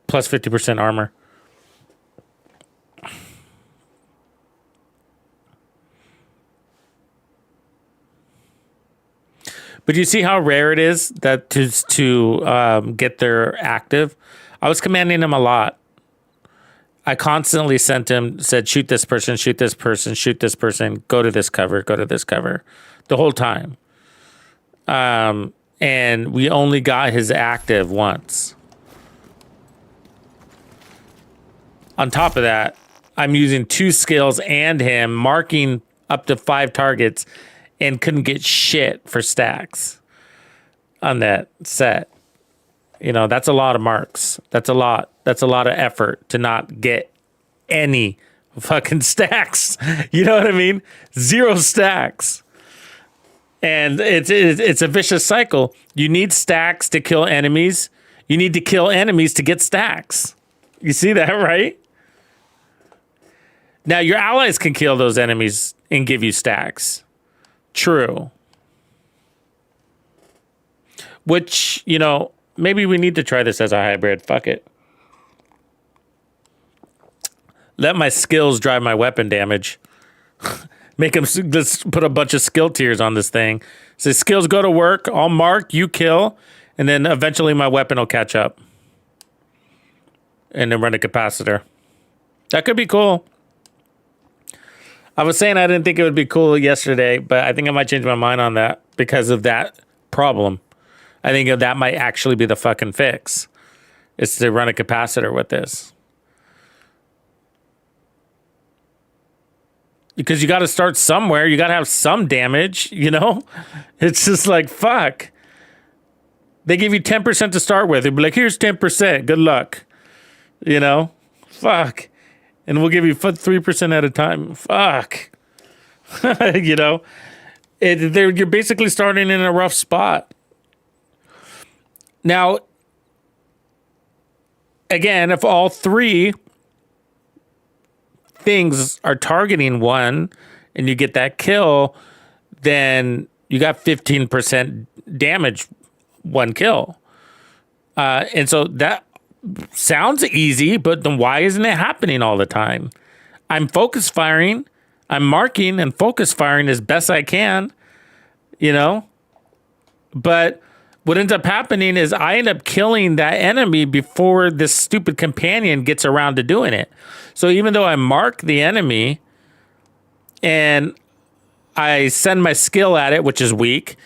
plus 50% armor. But you see how rare it is that to get their active. I was commanding him a lot. I constantly said, shoot this person, shoot this person, shoot this person, go to this cover, go to this cover, the whole time. And we only got his active once. On top of that, I'm using 2 skills and him marking up to 5 targets and couldn't get shit for stacks on that set. You know, that's a lot of marks. That's a lot of effort to not get any fucking stacks. You know what I mean? 0 stacks. And it's a vicious cycle. You need stacks to kill enemies. You need to kill enemies to get stacks. You see that, right? Now, your allies can kill those enemies and give you stacks. True. Which, you know, maybe we need to try this as a hybrid. Fuck it. Let my skills drive my weapon damage. Make them, let's put a bunch of skill tiers on this thing. So skills go to work, I'll mark, you kill, and then eventually my weapon will catch up. And then run a capacitor. That could be cool. I was saying I didn't think it would be cool yesterday, but I think I might change my mind on that because of that problem. I think that might actually be the fucking fix. Is to run a capacitor with this. Because you got to start somewhere. You got to have some damage, you know? It's just like, fuck. They give you 10% to start with. They'd be like, here's 10%. Good luck. You know? Fuck. And we'll give you 3% at a time. Fuck. You know? You're basically starting in a rough spot. Now, again, if all 3 things are targeting one and you get that kill, then you got 15% damage, 1 kill. And so that sounds easy, but then why isn't it happening all the time? I'm focus firing, I'm marking and focus firing as best I can, you know? But what ends up happening is I end up killing that enemy before this stupid companion gets around to doing it. So even though I mark the enemy and I send my skill at it, which is weak,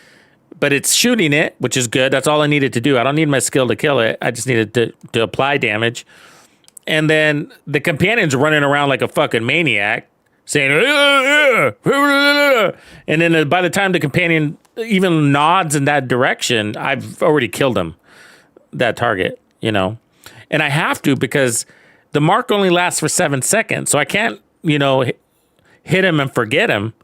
but it's shooting it, which is good. That's all I needed to do. I don't need my skill to kill it. I just needed to apply damage. And then the companion's running around like a fucking maniac saying, and then by the time the companion even nods in that direction, I've already killed him, that target, you know? And I have to because the mark only lasts for 7 seconds. So I can't, you know, hit him and forget him.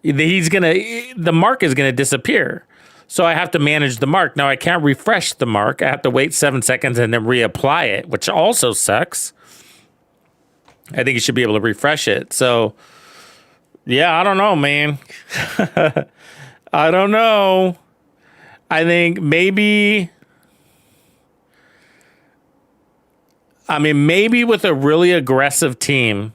The mark is going to disappear. So I have to manage the mark. Now I can't refresh the mark. I have to wait 7 seconds and then reapply it, which also sucks. I think you should be able to refresh it. So yeah, I don't know, man. I don't know. I think maybe with a really aggressive team,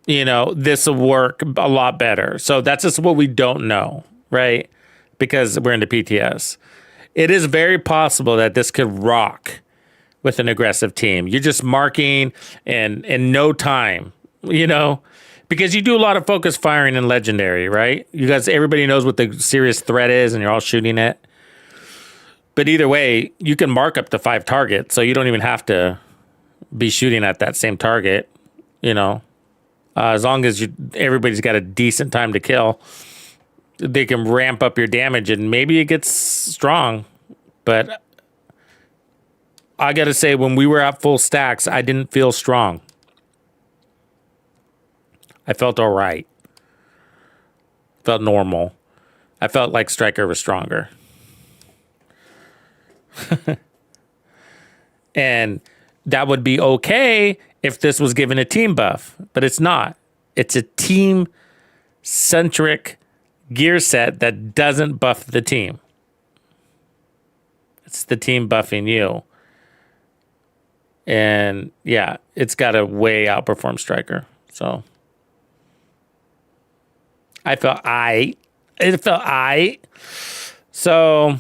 you know, this will work a lot better. So that's just what we don't know, right? Because we're into PTS. It is very possible that this could rock with an aggressive team. You're just marking in no time, you know, because you do a lot of focus firing in Legendary, right? You guys, everybody knows what the serious threat is and you're all shooting it. But either way, you can mark up to 5 targets. So you don't even have to be shooting at that same target, you know. As long as everybody's got a decent time to kill, they can ramp up your damage and maybe it gets strong. But I got to say, when we were at full stacks, I didn't feel strong. I felt all right. Felt normal. I felt like Striker was stronger. And that would be okay if this was given a team buff, but it's not. It's a team-centric gear set that doesn't buff the team. It's the team buffing you. And yeah, it's got to way outperform Striker. So I felt it felt So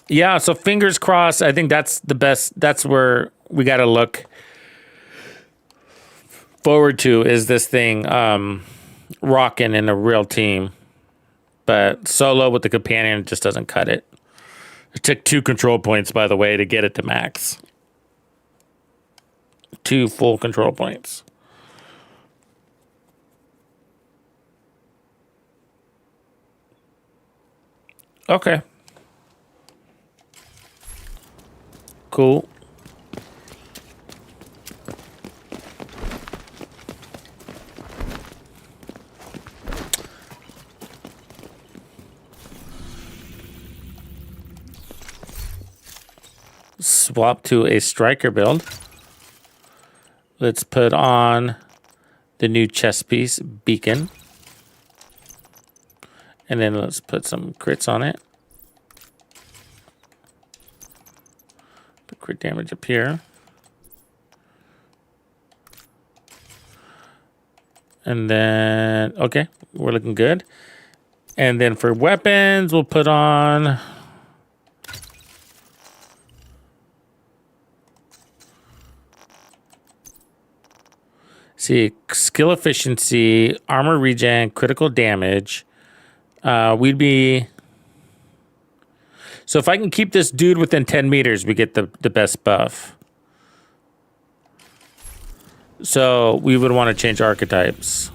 yeah, so fingers crossed. I think that's the best. That's where we got to look forward to, is this thing rocking in a real team. But solo with the companion just doesn't cut it. It took 2 control points, by the way, to get it to max. 2 full control points. Okay. Cool. Swap to a Striker build. Let's put on the new chest piece, Beacon. And then let's put some crits on it. Put crit damage up here. And then, okay, we're looking good. And then for weapons, we'll put on... See, skill efficiency, armor regen, critical damage. We'd be... So if I can keep this dude within 10 meters, we get the best buff. So we would want to change archetypes.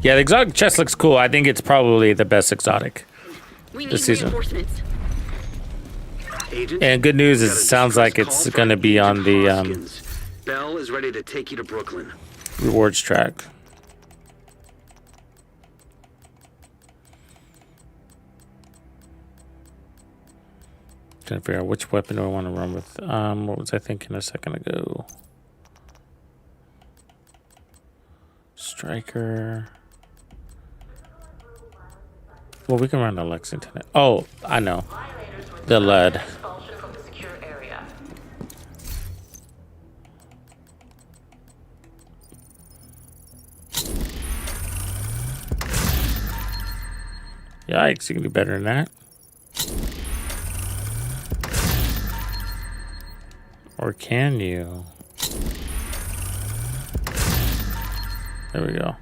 Yeah, the exotic chest looks cool. I think it's probably the best exotic this season. Agent, And good news is got it a sounds like distress it's call going to from be on Agent the Hoskins. Bell is ready to take you to Brooklyn. rewards track. Trying to figure out which weapon do I want to run with. What was I thinking a second ago? Striker. Well, we can run to Lexington. Oh, I know. The lead. Yikes, you can do better than that. Or can you? There we go.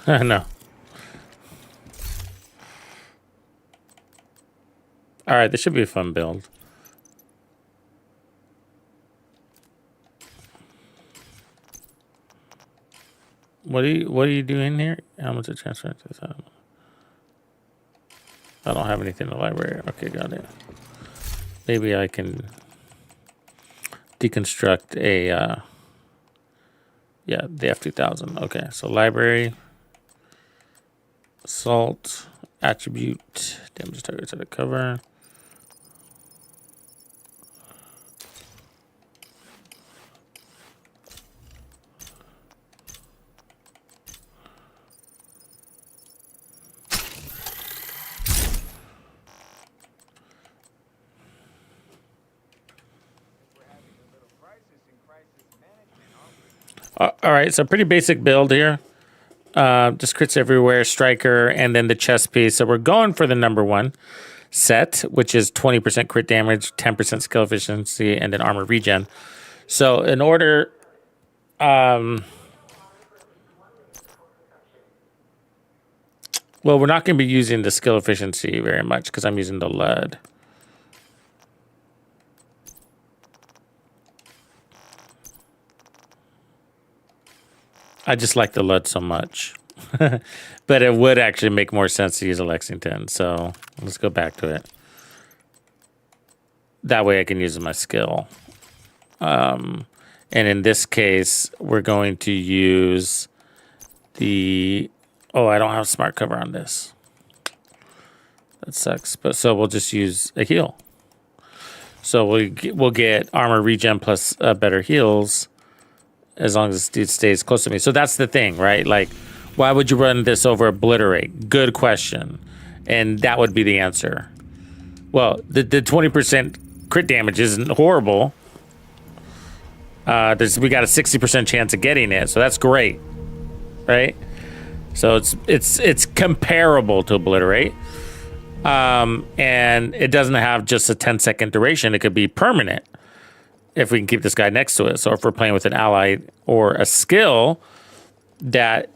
No. All right, this should be a fun build. What are you doing here? How much to transfer into this? I don't have anything in the library. Okay, got it. Maybe I can deconstruct a yeah, the F2000. Okay, so library. Assault, attribute, damage targets at a cover. All right, so pretty basic build here. Just crits everywhere, striker, and then the chest piece. So we're going for the number one set, which is 20% crit damage, 10% skill efficiency, and then armor regen. So in order... well, we're not going to be using the skill efficiency very much because I'm using the lead. I just like the lead so much. But it would actually make more sense to use a Lexington. So let's go back to it. That way I can use my skill. And in this case, we're going to use the... Oh, I don't have smart cover on this. That sucks. But so we'll just use a heal. So we'll get armor regen plus better heals as long as this dude stays close to me. So that's the thing, right? Like, why would you run this over Obliterate? Good question. And that would be the answer. Well, the 20% crit damage isn't horrible. We got a 60% chance of getting it, so that's great, right? So it's comparable to Obliterate. And it doesn't have just a 10-second duration. It could be permanent if we can keep this guy next to it. So if we're playing with an ally or a skill that...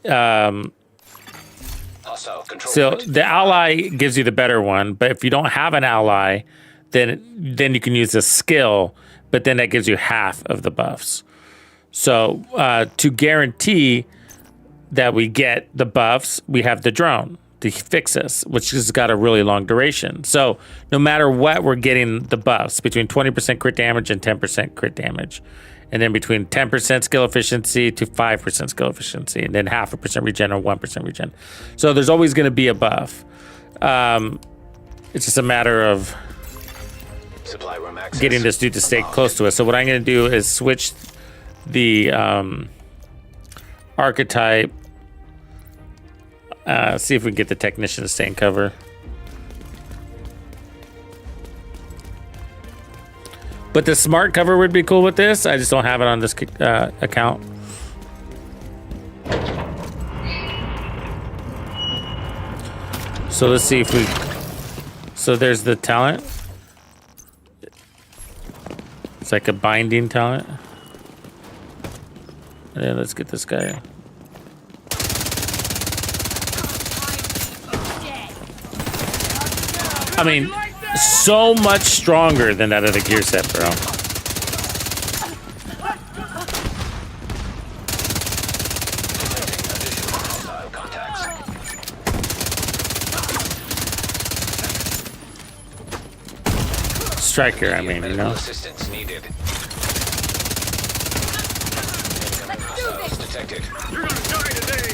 so the ally gives you the better one, but if you don't have an ally, then you can use the skill, but then that gives you half of the buffs. So to guarantee that we get the buffs, we have the drone to fix us, which has got a really long duration. So no matter what, we're getting the buffs between 20% crit damage and 10% crit damage. And then between 10% skill efficiency to 5% skill efficiency, and then 0.5% regen or 1% regen. So there's always going to be a buff. It's just a matter of getting this dude to stay close to us. So what I'm going to do is switch the archetype. See if we can get the technician to stay in cover. But the smart cover would be cool with this. I just don't have it on this account. So let's see if we... So there's the talent. It's like a binding talent. And then let's get this guy. I mean, so much stronger than that other gear set, bro. Striker, I mean, you know. Assistance needed. Detected. You're gonna die today!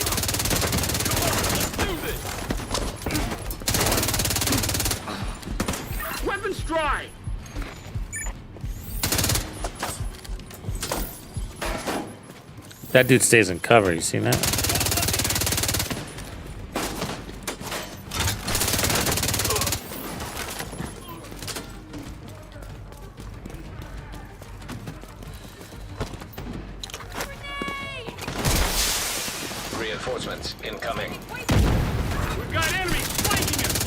Come on, let's do this! Weapons dry! That dude stays in cover, you seen that? Reinforcements incoming. We've got enemies flanking us!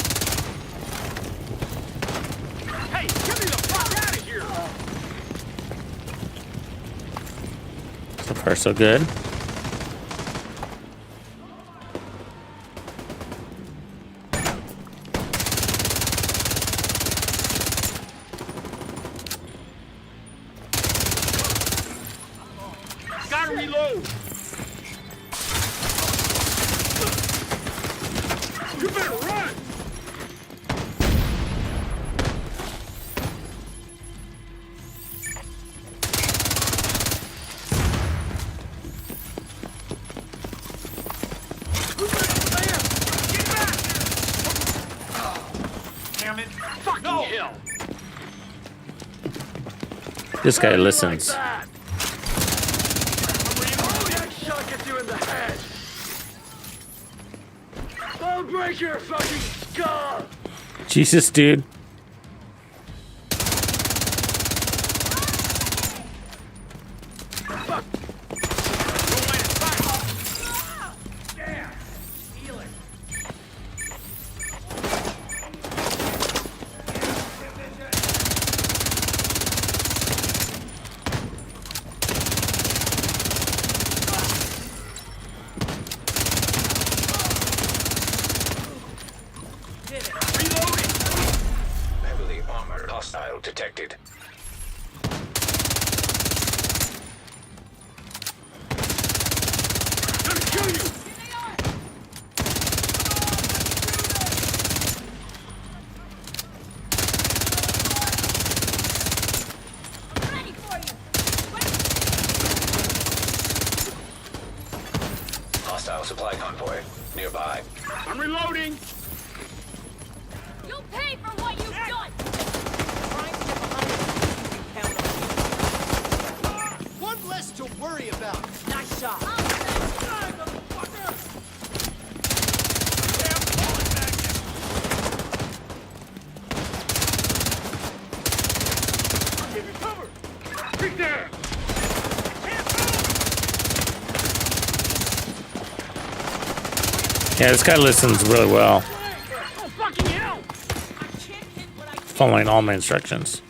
Hey, get me the fuck out of here! So far, so good. Gotta reload! You better run! Damn it! Fucking hell! This guy listens. That shot gets you in the head! I'll break your fucking skull! Jesus, dude. supply convoy nearby. I'm reloading. You'll pay for what you've done. Trying to get behind us. We can count on you. One less to worry about. Nice shot. Get there. Yeah, this guy listens really well, Oh, fucking hell. following all my instructions.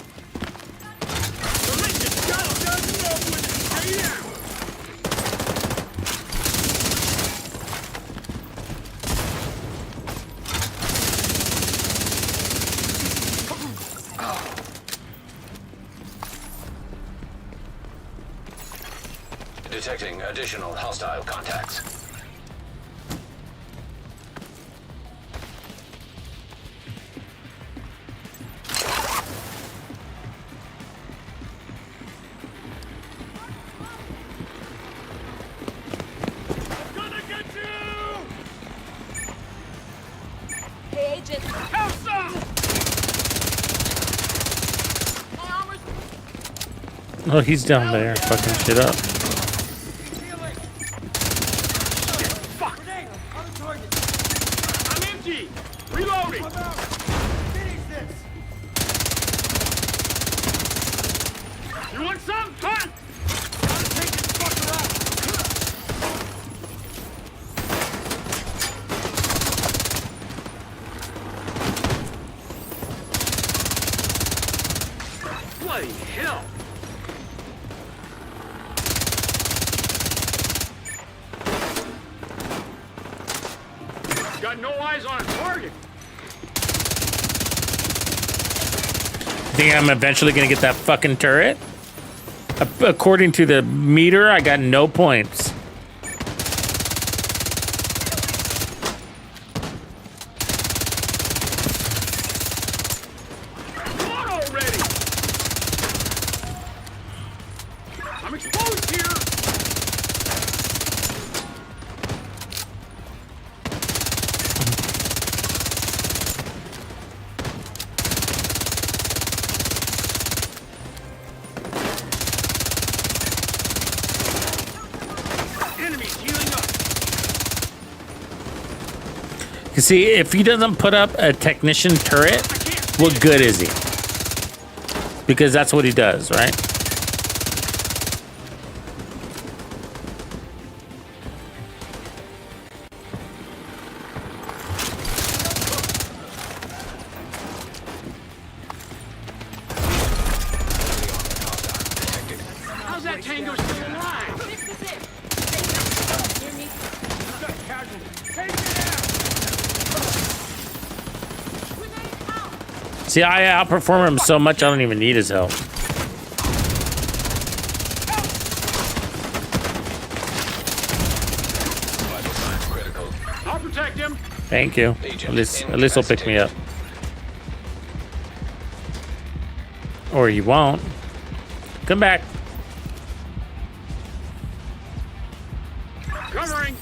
Detecting additional hostile contacts. Gonna get you. Hey, agent. Have some. My armor's Oh, he's down there, fucking shit up. I'm empty. Reloading. Finish this. You want some? Huh? Gotta take this fucker out. Bloody hell. Got no eyes on a target. Think I'm eventually gonna get that fucking turret? According to the meter, I got no points. Come on already. I'm exposed here. Enemies healing up. You see, if he doesn't put up a technician turret, what good is he? Because that's what he does, right? How's that tango still alive? This is it. Hear me? Take it out. Grenade out. See, I outperform him so much, I don't even need his help. Vital signs critical. I'll protect him. Thank you. At least he'll pick me up. Or you won't. Come back. Covering.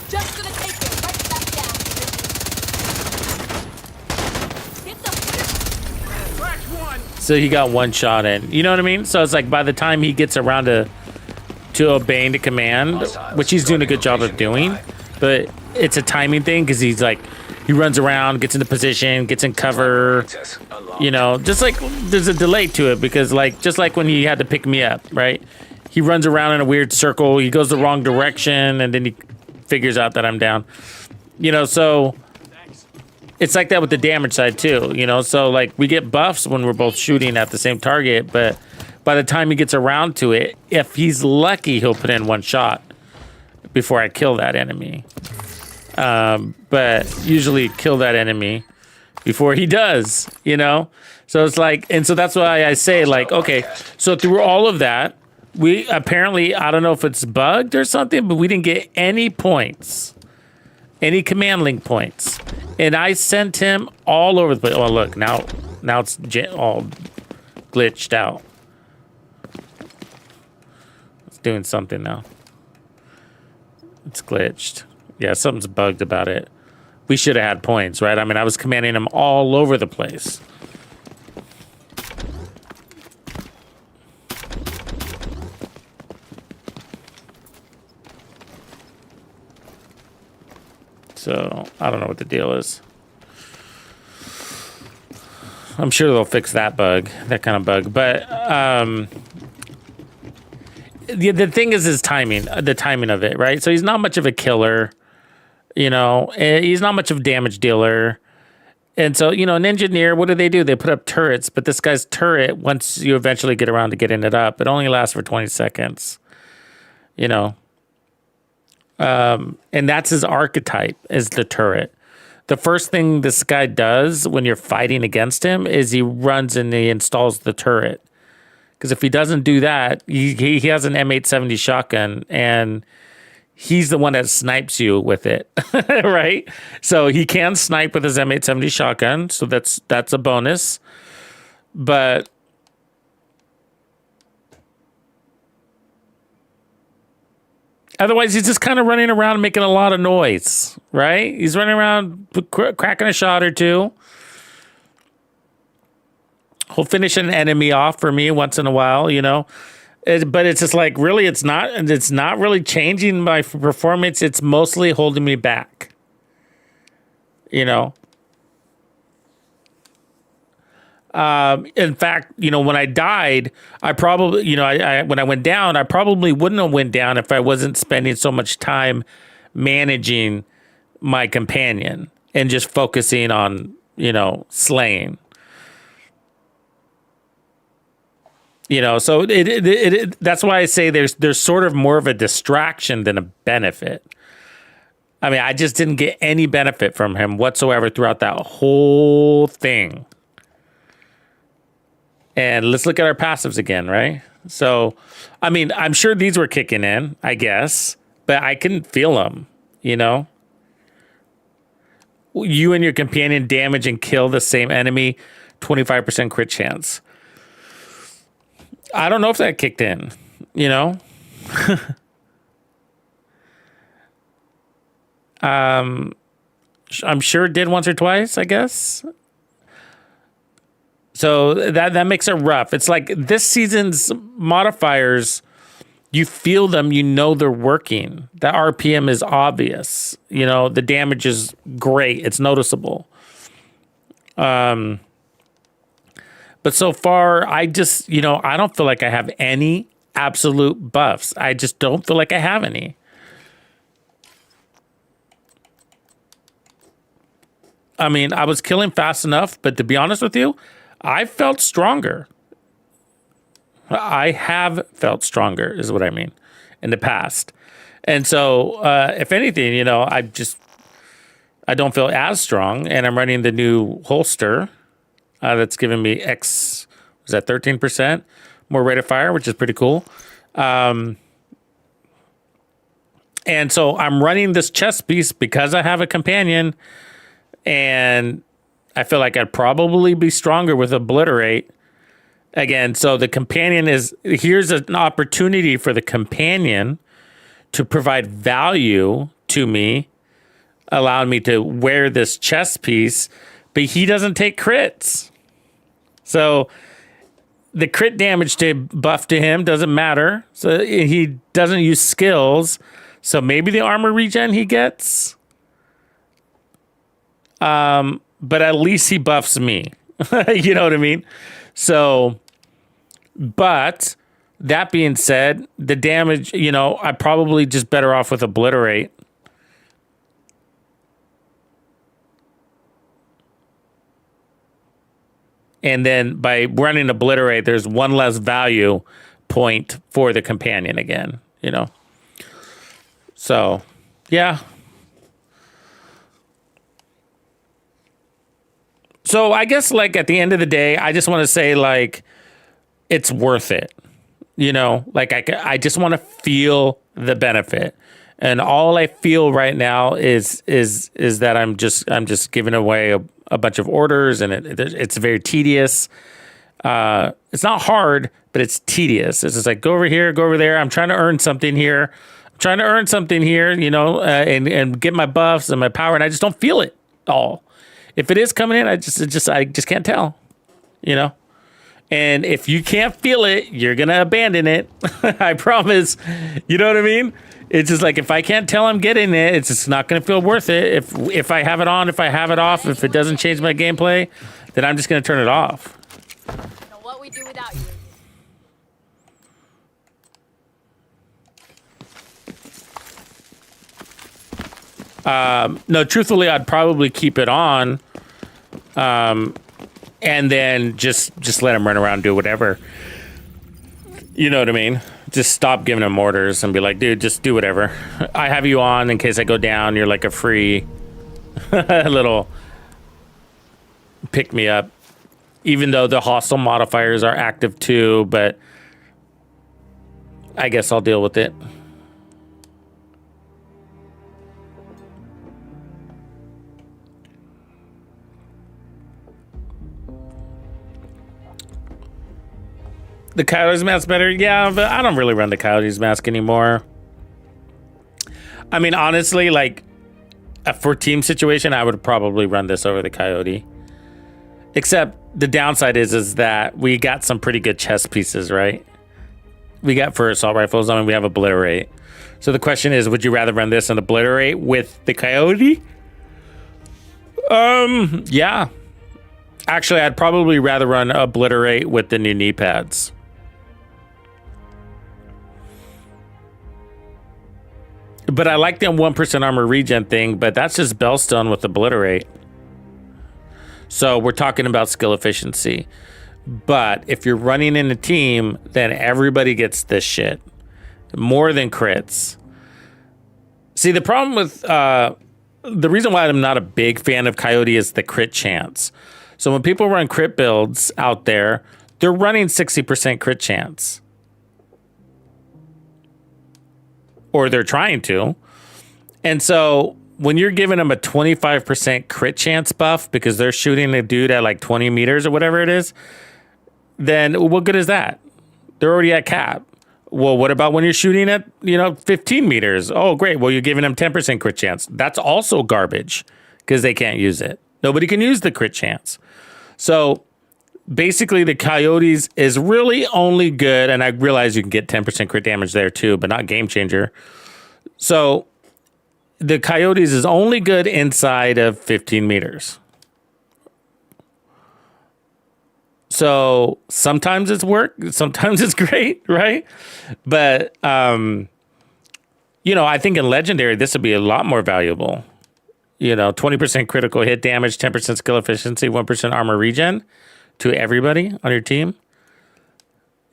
Just gonna take you right back down. Hit the Crash one. So he got one shot in. You know what I mean? So it's like by the time he gets around to obeying the command, which he's doing a good job of doing, but it's a timing thing because he's like, he runs around, gets into position, gets in cover, Access unlocked. you know, just like there's a delay to it because like, just like when he had to pick me up, right? He runs around in a weird circle, he goes the wrong direction, and then he figures out that I'm down. You know, so it's like that with the damage side too, you know? So like we get buffs when we're both shooting at the same target, but by the time he gets around to it, if he's lucky, he'll put in one shot before I kill that enemy. But usually kill that enemy before he does, you know? So it's like, and so that's why I say like, okay, so through all of that, we apparently, I don't know if it's bugged or something, but we didn't get any points, any command link points. And I sent him all over the place. Oh, look, now Now it's all glitched out. It's doing something now. It's glitched. Yeah, something's bugged about it. We should have had points, right? I mean, I was commanding them all over the place. So, I don't know what the deal is. I'm sure they'll fix that bug, that kind of bug. But the thing is his timing, the timing of it, right? So he's not much of a killer. You know, he's not much of a damage dealer. And so, you know, an engineer, what do? They put up turrets, but this guy's turret, once you eventually get around to getting it up, it only lasts for 20 seconds. You know. And that's his archetype, is the turret. The first thing this guy does when you're fighting against him is he runs and he installs the turret. Because if he doesn't do that, he has an M870 shotgun, and he's the one that snipes you with it, right? So he can snipe with his M870 shotgun, so that's a bonus. But otherwise, he's just kind of running around making a lot of noise, right? He's running around cracking a shot or two. He'll finish an enemy off for me once in a while, you know. But it's just like, really, it's not really changing my performance. It's mostly holding me back, you know. In fact, you know, when I died, I probably, you know, when I went down, I probably wouldn't have went down if I wasn't spending so much time managing my companion and just focusing on, you know, slaying. You know, so that's why I say there's sort of more of a distraction than a benefit. I mean, I just didn't get any benefit from him whatsoever throughout that whole thing. And let's look at our passives again, right? So, I mean, I'm sure these were kicking in, I guess, but I couldn't feel them, you know? You and your companion damage and kill the same enemy, 25% crit chance. I don't know if that kicked in, you know? I'm sure it did once or twice, I guess. So that makes it rough. It's like this season's modifiers, you feel them, you know they're working. The RPM is obvious. You know, the damage is great. It's noticeable. But so far, I just, you know, I don't feel like I have any absolute buffs. I just don't feel like I have any. I mean, I was killing fast enough, but to be honest with you, I felt stronger. I have felt stronger, is what I mean, in the past. And so, if anything, you know, I don't feel as strong, and I'm running the new holster. That's giving me 13% more rate of fire, which is pretty cool. And so I'm running this chest piece because I have a companion, and I feel like I'd probably be stronger with Obliterate. Again, so the companion here's an opportunity for the companion to provide value to me, allowing me to wear this chest piece, but he doesn't take crits. So the crit damage to buff to him doesn't matter. So he doesn't use skills. So maybe the armor regen he gets. But at least he buffs me. You know what I mean? So, but that being said, the damage, you know, I'm probably just better off with Obliterate. And then by running Obliterate, there's one less value point for the companion again, you know? So, yeah. So I guess, like, at the end of the day, I just want to say, like, it's worth it. You know, like, I just want to feel the benefit. And all I feel right now is that I'm just giving away a bunch of orders, and it's very tedious. It's not hard, but it's tedious. It's just like, go over here, go over there. I'm trying to earn something here. And get my buffs and my power, and I just don't feel it all. If it is coming in, I just can't tell, And if you can't feel it, you're going to abandon it. I promise. You know what I mean? It's just like, if I can't tell I'm getting it, it's just not going to feel worth it. If I have it on, if I have it off, if it doesn't change my gameplay, then I'm just going to turn it off. Know what we do without you. No, truthfully, I'd probably keep it on, and then just let him run around and do whatever. You know what I mean? Just stop giving him orders and be like, dude, just do whatever. I have you on in case I go down. You're like a free little pick me up, even though the hostile modifiers are active too. But I guess I'll deal with it. The Coyotes mask better? Yeah, but I don't really run the Coyotes mask anymore. I mean, honestly, like, for team situation, I would probably run this over the Coyote. Except the downside is that we got some pretty good chest pieces, right? We got for assault rifles, I mean, we have Obliterate. So the question is, would you rather run this and Obliterate with the Coyote? Yeah. Actually, I'd probably rather run Obliterate with the new knee pads. But I like the 1% armor regen thing, but that's just Bellstone with Obliterate. So we're talking about skill efficiency. But if you're running in a team, then everybody gets this shit. More than crits. See, the problem with... the reason why I'm not a big fan of Coyote is the crit chance. So when people run crit builds out there, they're running 60% crit chance. Or they're trying to. And so when you're giving them a 25% crit chance buff because they're shooting a dude at like 20 meters or whatever it is, then what good is that? They're already at cap. Well, what about when you're shooting at, 15 meters? Oh, great. Well, you're giving them 10% crit chance. That's also garbage because they can't use it. Nobody can use the crit chance. So basically, the Coyotes is really only good, and I realize you can get 10% crit damage there too, but not game changer. So the Coyotes is only good inside of 15 meters. So sometimes it's work, sometimes it's great, right? But, I think in Legendary, this would be a lot more valuable. 20% critical hit damage, 10% skill efficiency, 1% armor regen to everybody on your team.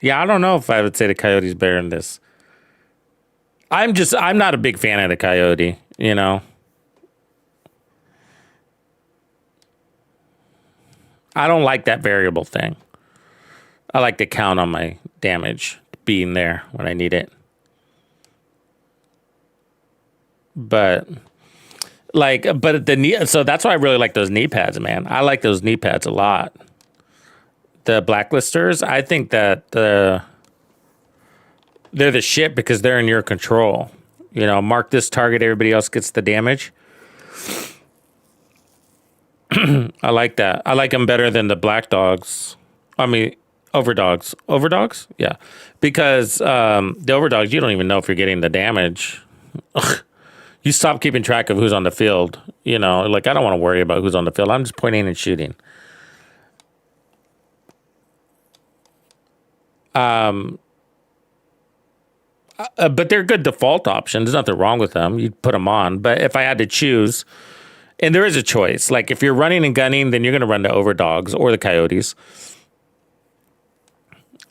Yeah, I don't know if I would say the Coyote's better than this. I'm not a big fan of the Coyote, I don't like that variable thing. I like to count on my damage being there when I need it. But so that's why I really like those knee pads, man. I like those knee pads a lot. The blacklisters, I think that they're the shit because they're in your control. Mark this target, everybody else gets the damage. I like that. I like them better than the black dogs. I mean, overdogs. Overdogs? Yeah. Because the overdogs, you don't even know if you're getting the damage. You stop keeping track of who's on the field. I don't want to worry about who's on the field. I'm just pointing and shooting. But they're good default options. There's nothing wrong with them. You put them on. But if I had to choose, and there is a choice. Like if you're running and gunning, then you're going to run the overdogs or the Coyotes.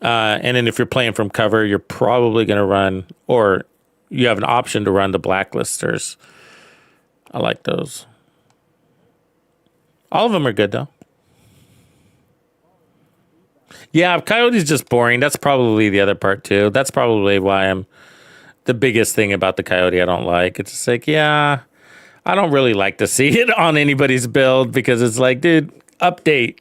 And then if you're playing from cover, you're probably going to run, or you have an option to run the blacklisters. I like those. All of them are good though. Yeah, Coyote's just boring. That's probably the other part too. That's probably why I'm the biggest thing about the Coyote I don't like. It's just like, yeah, I don't really like to see it on anybody's build because it's like, dude, update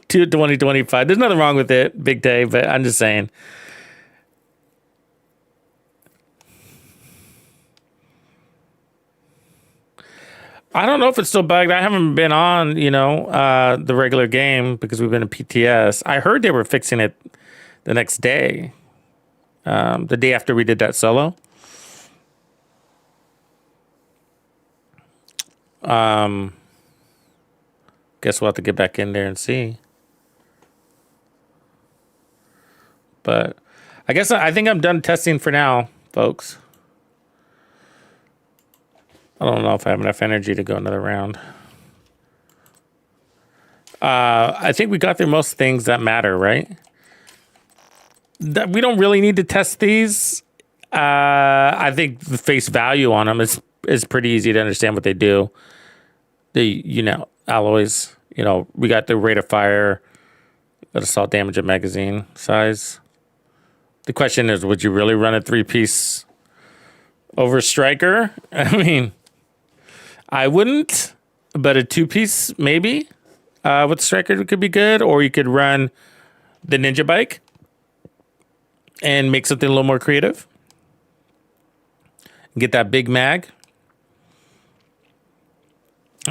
to 2025. There's nothing wrong with it, Big Day, but I'm just saying. I don't know if it's still bugged. I haven't been on, the regular game because we've been in PTS. I heard they were fixing it the next day, the day after we did that solo. Guess we'll have to get back in there and see. But I think I'm done testing for now, folks. I don't know if I have enough energy to go another round. I think we got through most things that matter, right? We don't really need to test these. I think the face value on them is pretty easy to understand what they do. The alloys. We got the rate of fire, got assault damage and magazine size. The question is, would you really run a 3-piece over striker? I mean, I wouldn't, but a 2-piece maybe with striker could be good, or you could run the ninja bike and make something a little more creative. Get that big mag.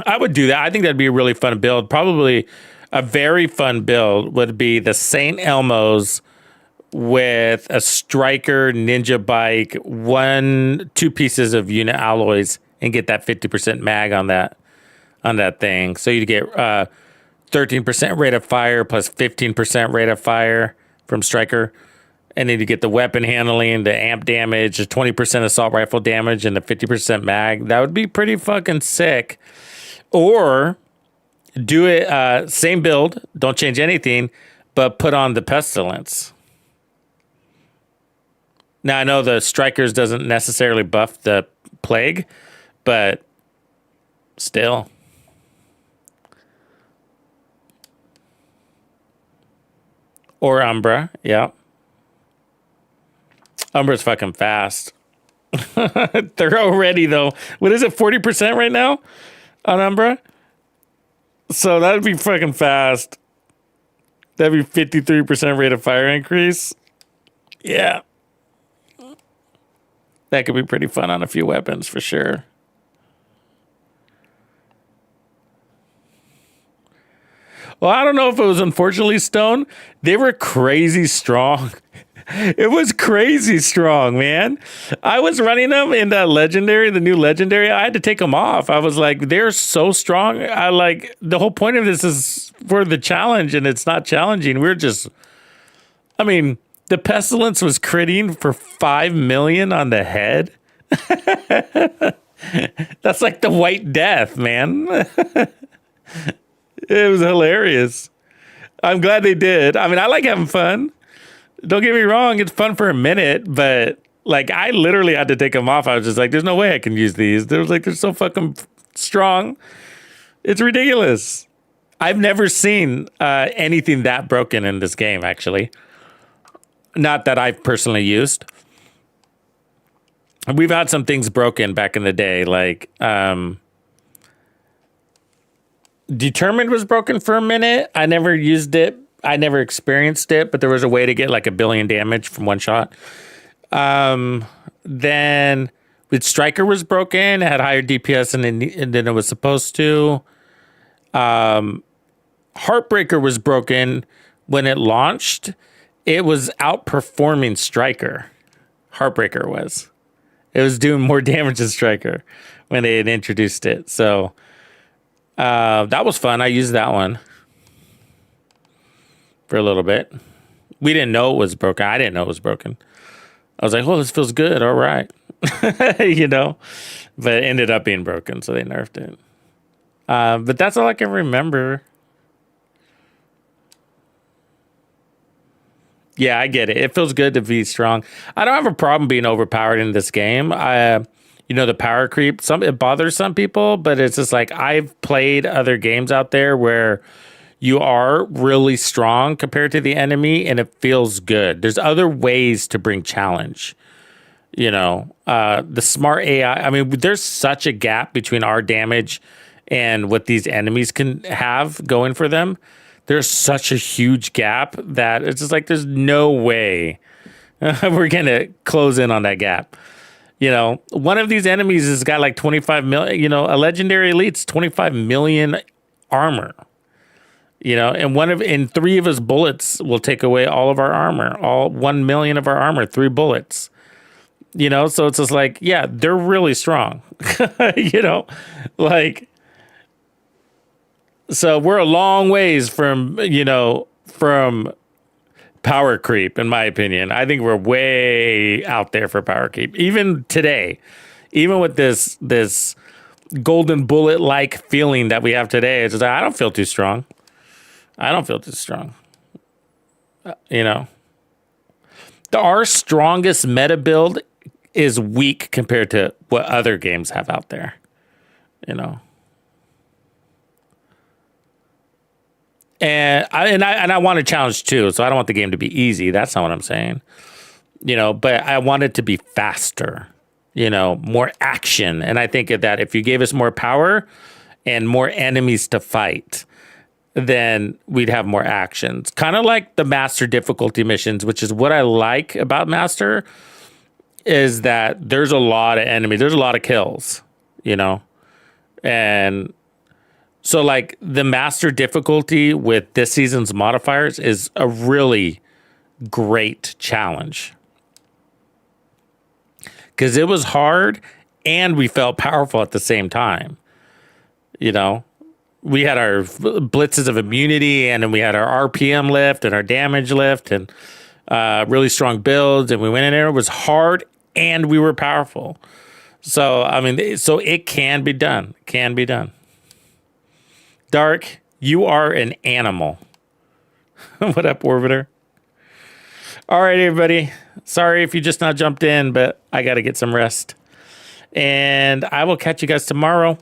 I would do that. I think that'd be a really fun build. Probably a very fun build would be the St. Elmo's with a striker ninja bike, 2 pieces of unit alloys, and get that 50% mag on that thing. So you'd get 13% rate of fire plus 15% rate of fire from striker. And then you get the weapon handling, the amp damage, the 20% assault rifle damage, and the 50% mag. That would be pretty fucking sick. Or do it, same build, don't change anything, but put on the pestilence. Now, I know the strikers doesn't necessarily buff the plague, but still. Or Umbra, yeah. Umbra's fucking fast. They're already, though. What is it, 40% right now on Umbra? So that'd be fucking fast. That'd be 53% rate of fire increase. Yeah. That could be pretty fun on a few weapons for sure. Well, I don't know if it was unfortunately stone. They were crazy strong. It was crazy strong, man. I was running them in that legendary, the new legendary. I had to take them off. I was like, they're so strong. The whole point of this is for the challenge, and it's not challenging. The pestilence was critting for 5 million on the head. That's like the White Death, man. It was hilarious. I'm glad they did. I like having fun. Don't get me wrong, it's fun for a minute, but I literally had to take them off. I was just like, there's no way I can use these. They're so fucking strong. It's ridiculous. I've never seen anything that broken in this game, actually. Not that I've personally used. We've had some things broken back in the day, Determined was broken for a minute. I never used it. I never experienced it, but there was a way to get 1 billion damage from one shot. Then with Striker was broken, it had higher DPS than it was supposed to. Heartbreaker was broken when it launched. It was outperforming Striker. Heartbreaker was. It was doing more damage than Striker when they had introduced it. So that was fun. I used that one for a little bit. We didn't know it was broken. I didn't know it was broken. I was like, oh, this feels good. All right. But it ended up being broken, so they nerfed it. But that's all I can remember. Yeah, I get it. It feels good to be strong. I don't have a problem being overpowered in this game. The power creep, it bothers some people, but it's just I've played other games out there where you are really strong compared to the enemy, and it feels good. There's other ways to bring challenge. The smart AI. I mean, there's such a gap between our damage and what these enemies can have going for them. There's such a huge gap that it's just like there's no way we're gonna close in on that gap. One of these enemies has got like 25 million. A legendary elite's 25 million armor. And 3 of his bullets will take away all of our armor, all 1 million of our armor, 3 bullets. So it's just like, yeah, they're really strong. So we're a long ways from power creep, in my opinion. I think we're way out there for power creep. Even today, even with this golden bullet like feeling that we have today, it's just like, I don't feel too strong. Our strongest meta build is weak compared to what other games have out there. And I want to challenge too, so I don't want the game to be easy. That's not what I'm saying. But I want it to be faster, more action. And I think that if you gave us more power and more enemies to fight, then we'd have more actions. Kind of like the master difficulty missions, which is what I like about master, is that there's a lot of enemies. There's a lot of kills, and so like the master difficulty with this season's modifiers is a really great challenge. Because it was hard and we felt powerful at the same time. We had our blitzes of immunity, and then we had our RPM lift and our damage lift and really strong builds. And we went in there. It was hard and we were powerful. So, I mean, so it can be done. Can be done. Dark, you are an animal. What up, Orbiter? All right, everybody. Sorry if you just now jumped in, but I got to get some rest. And I will catch you guys tomorrow.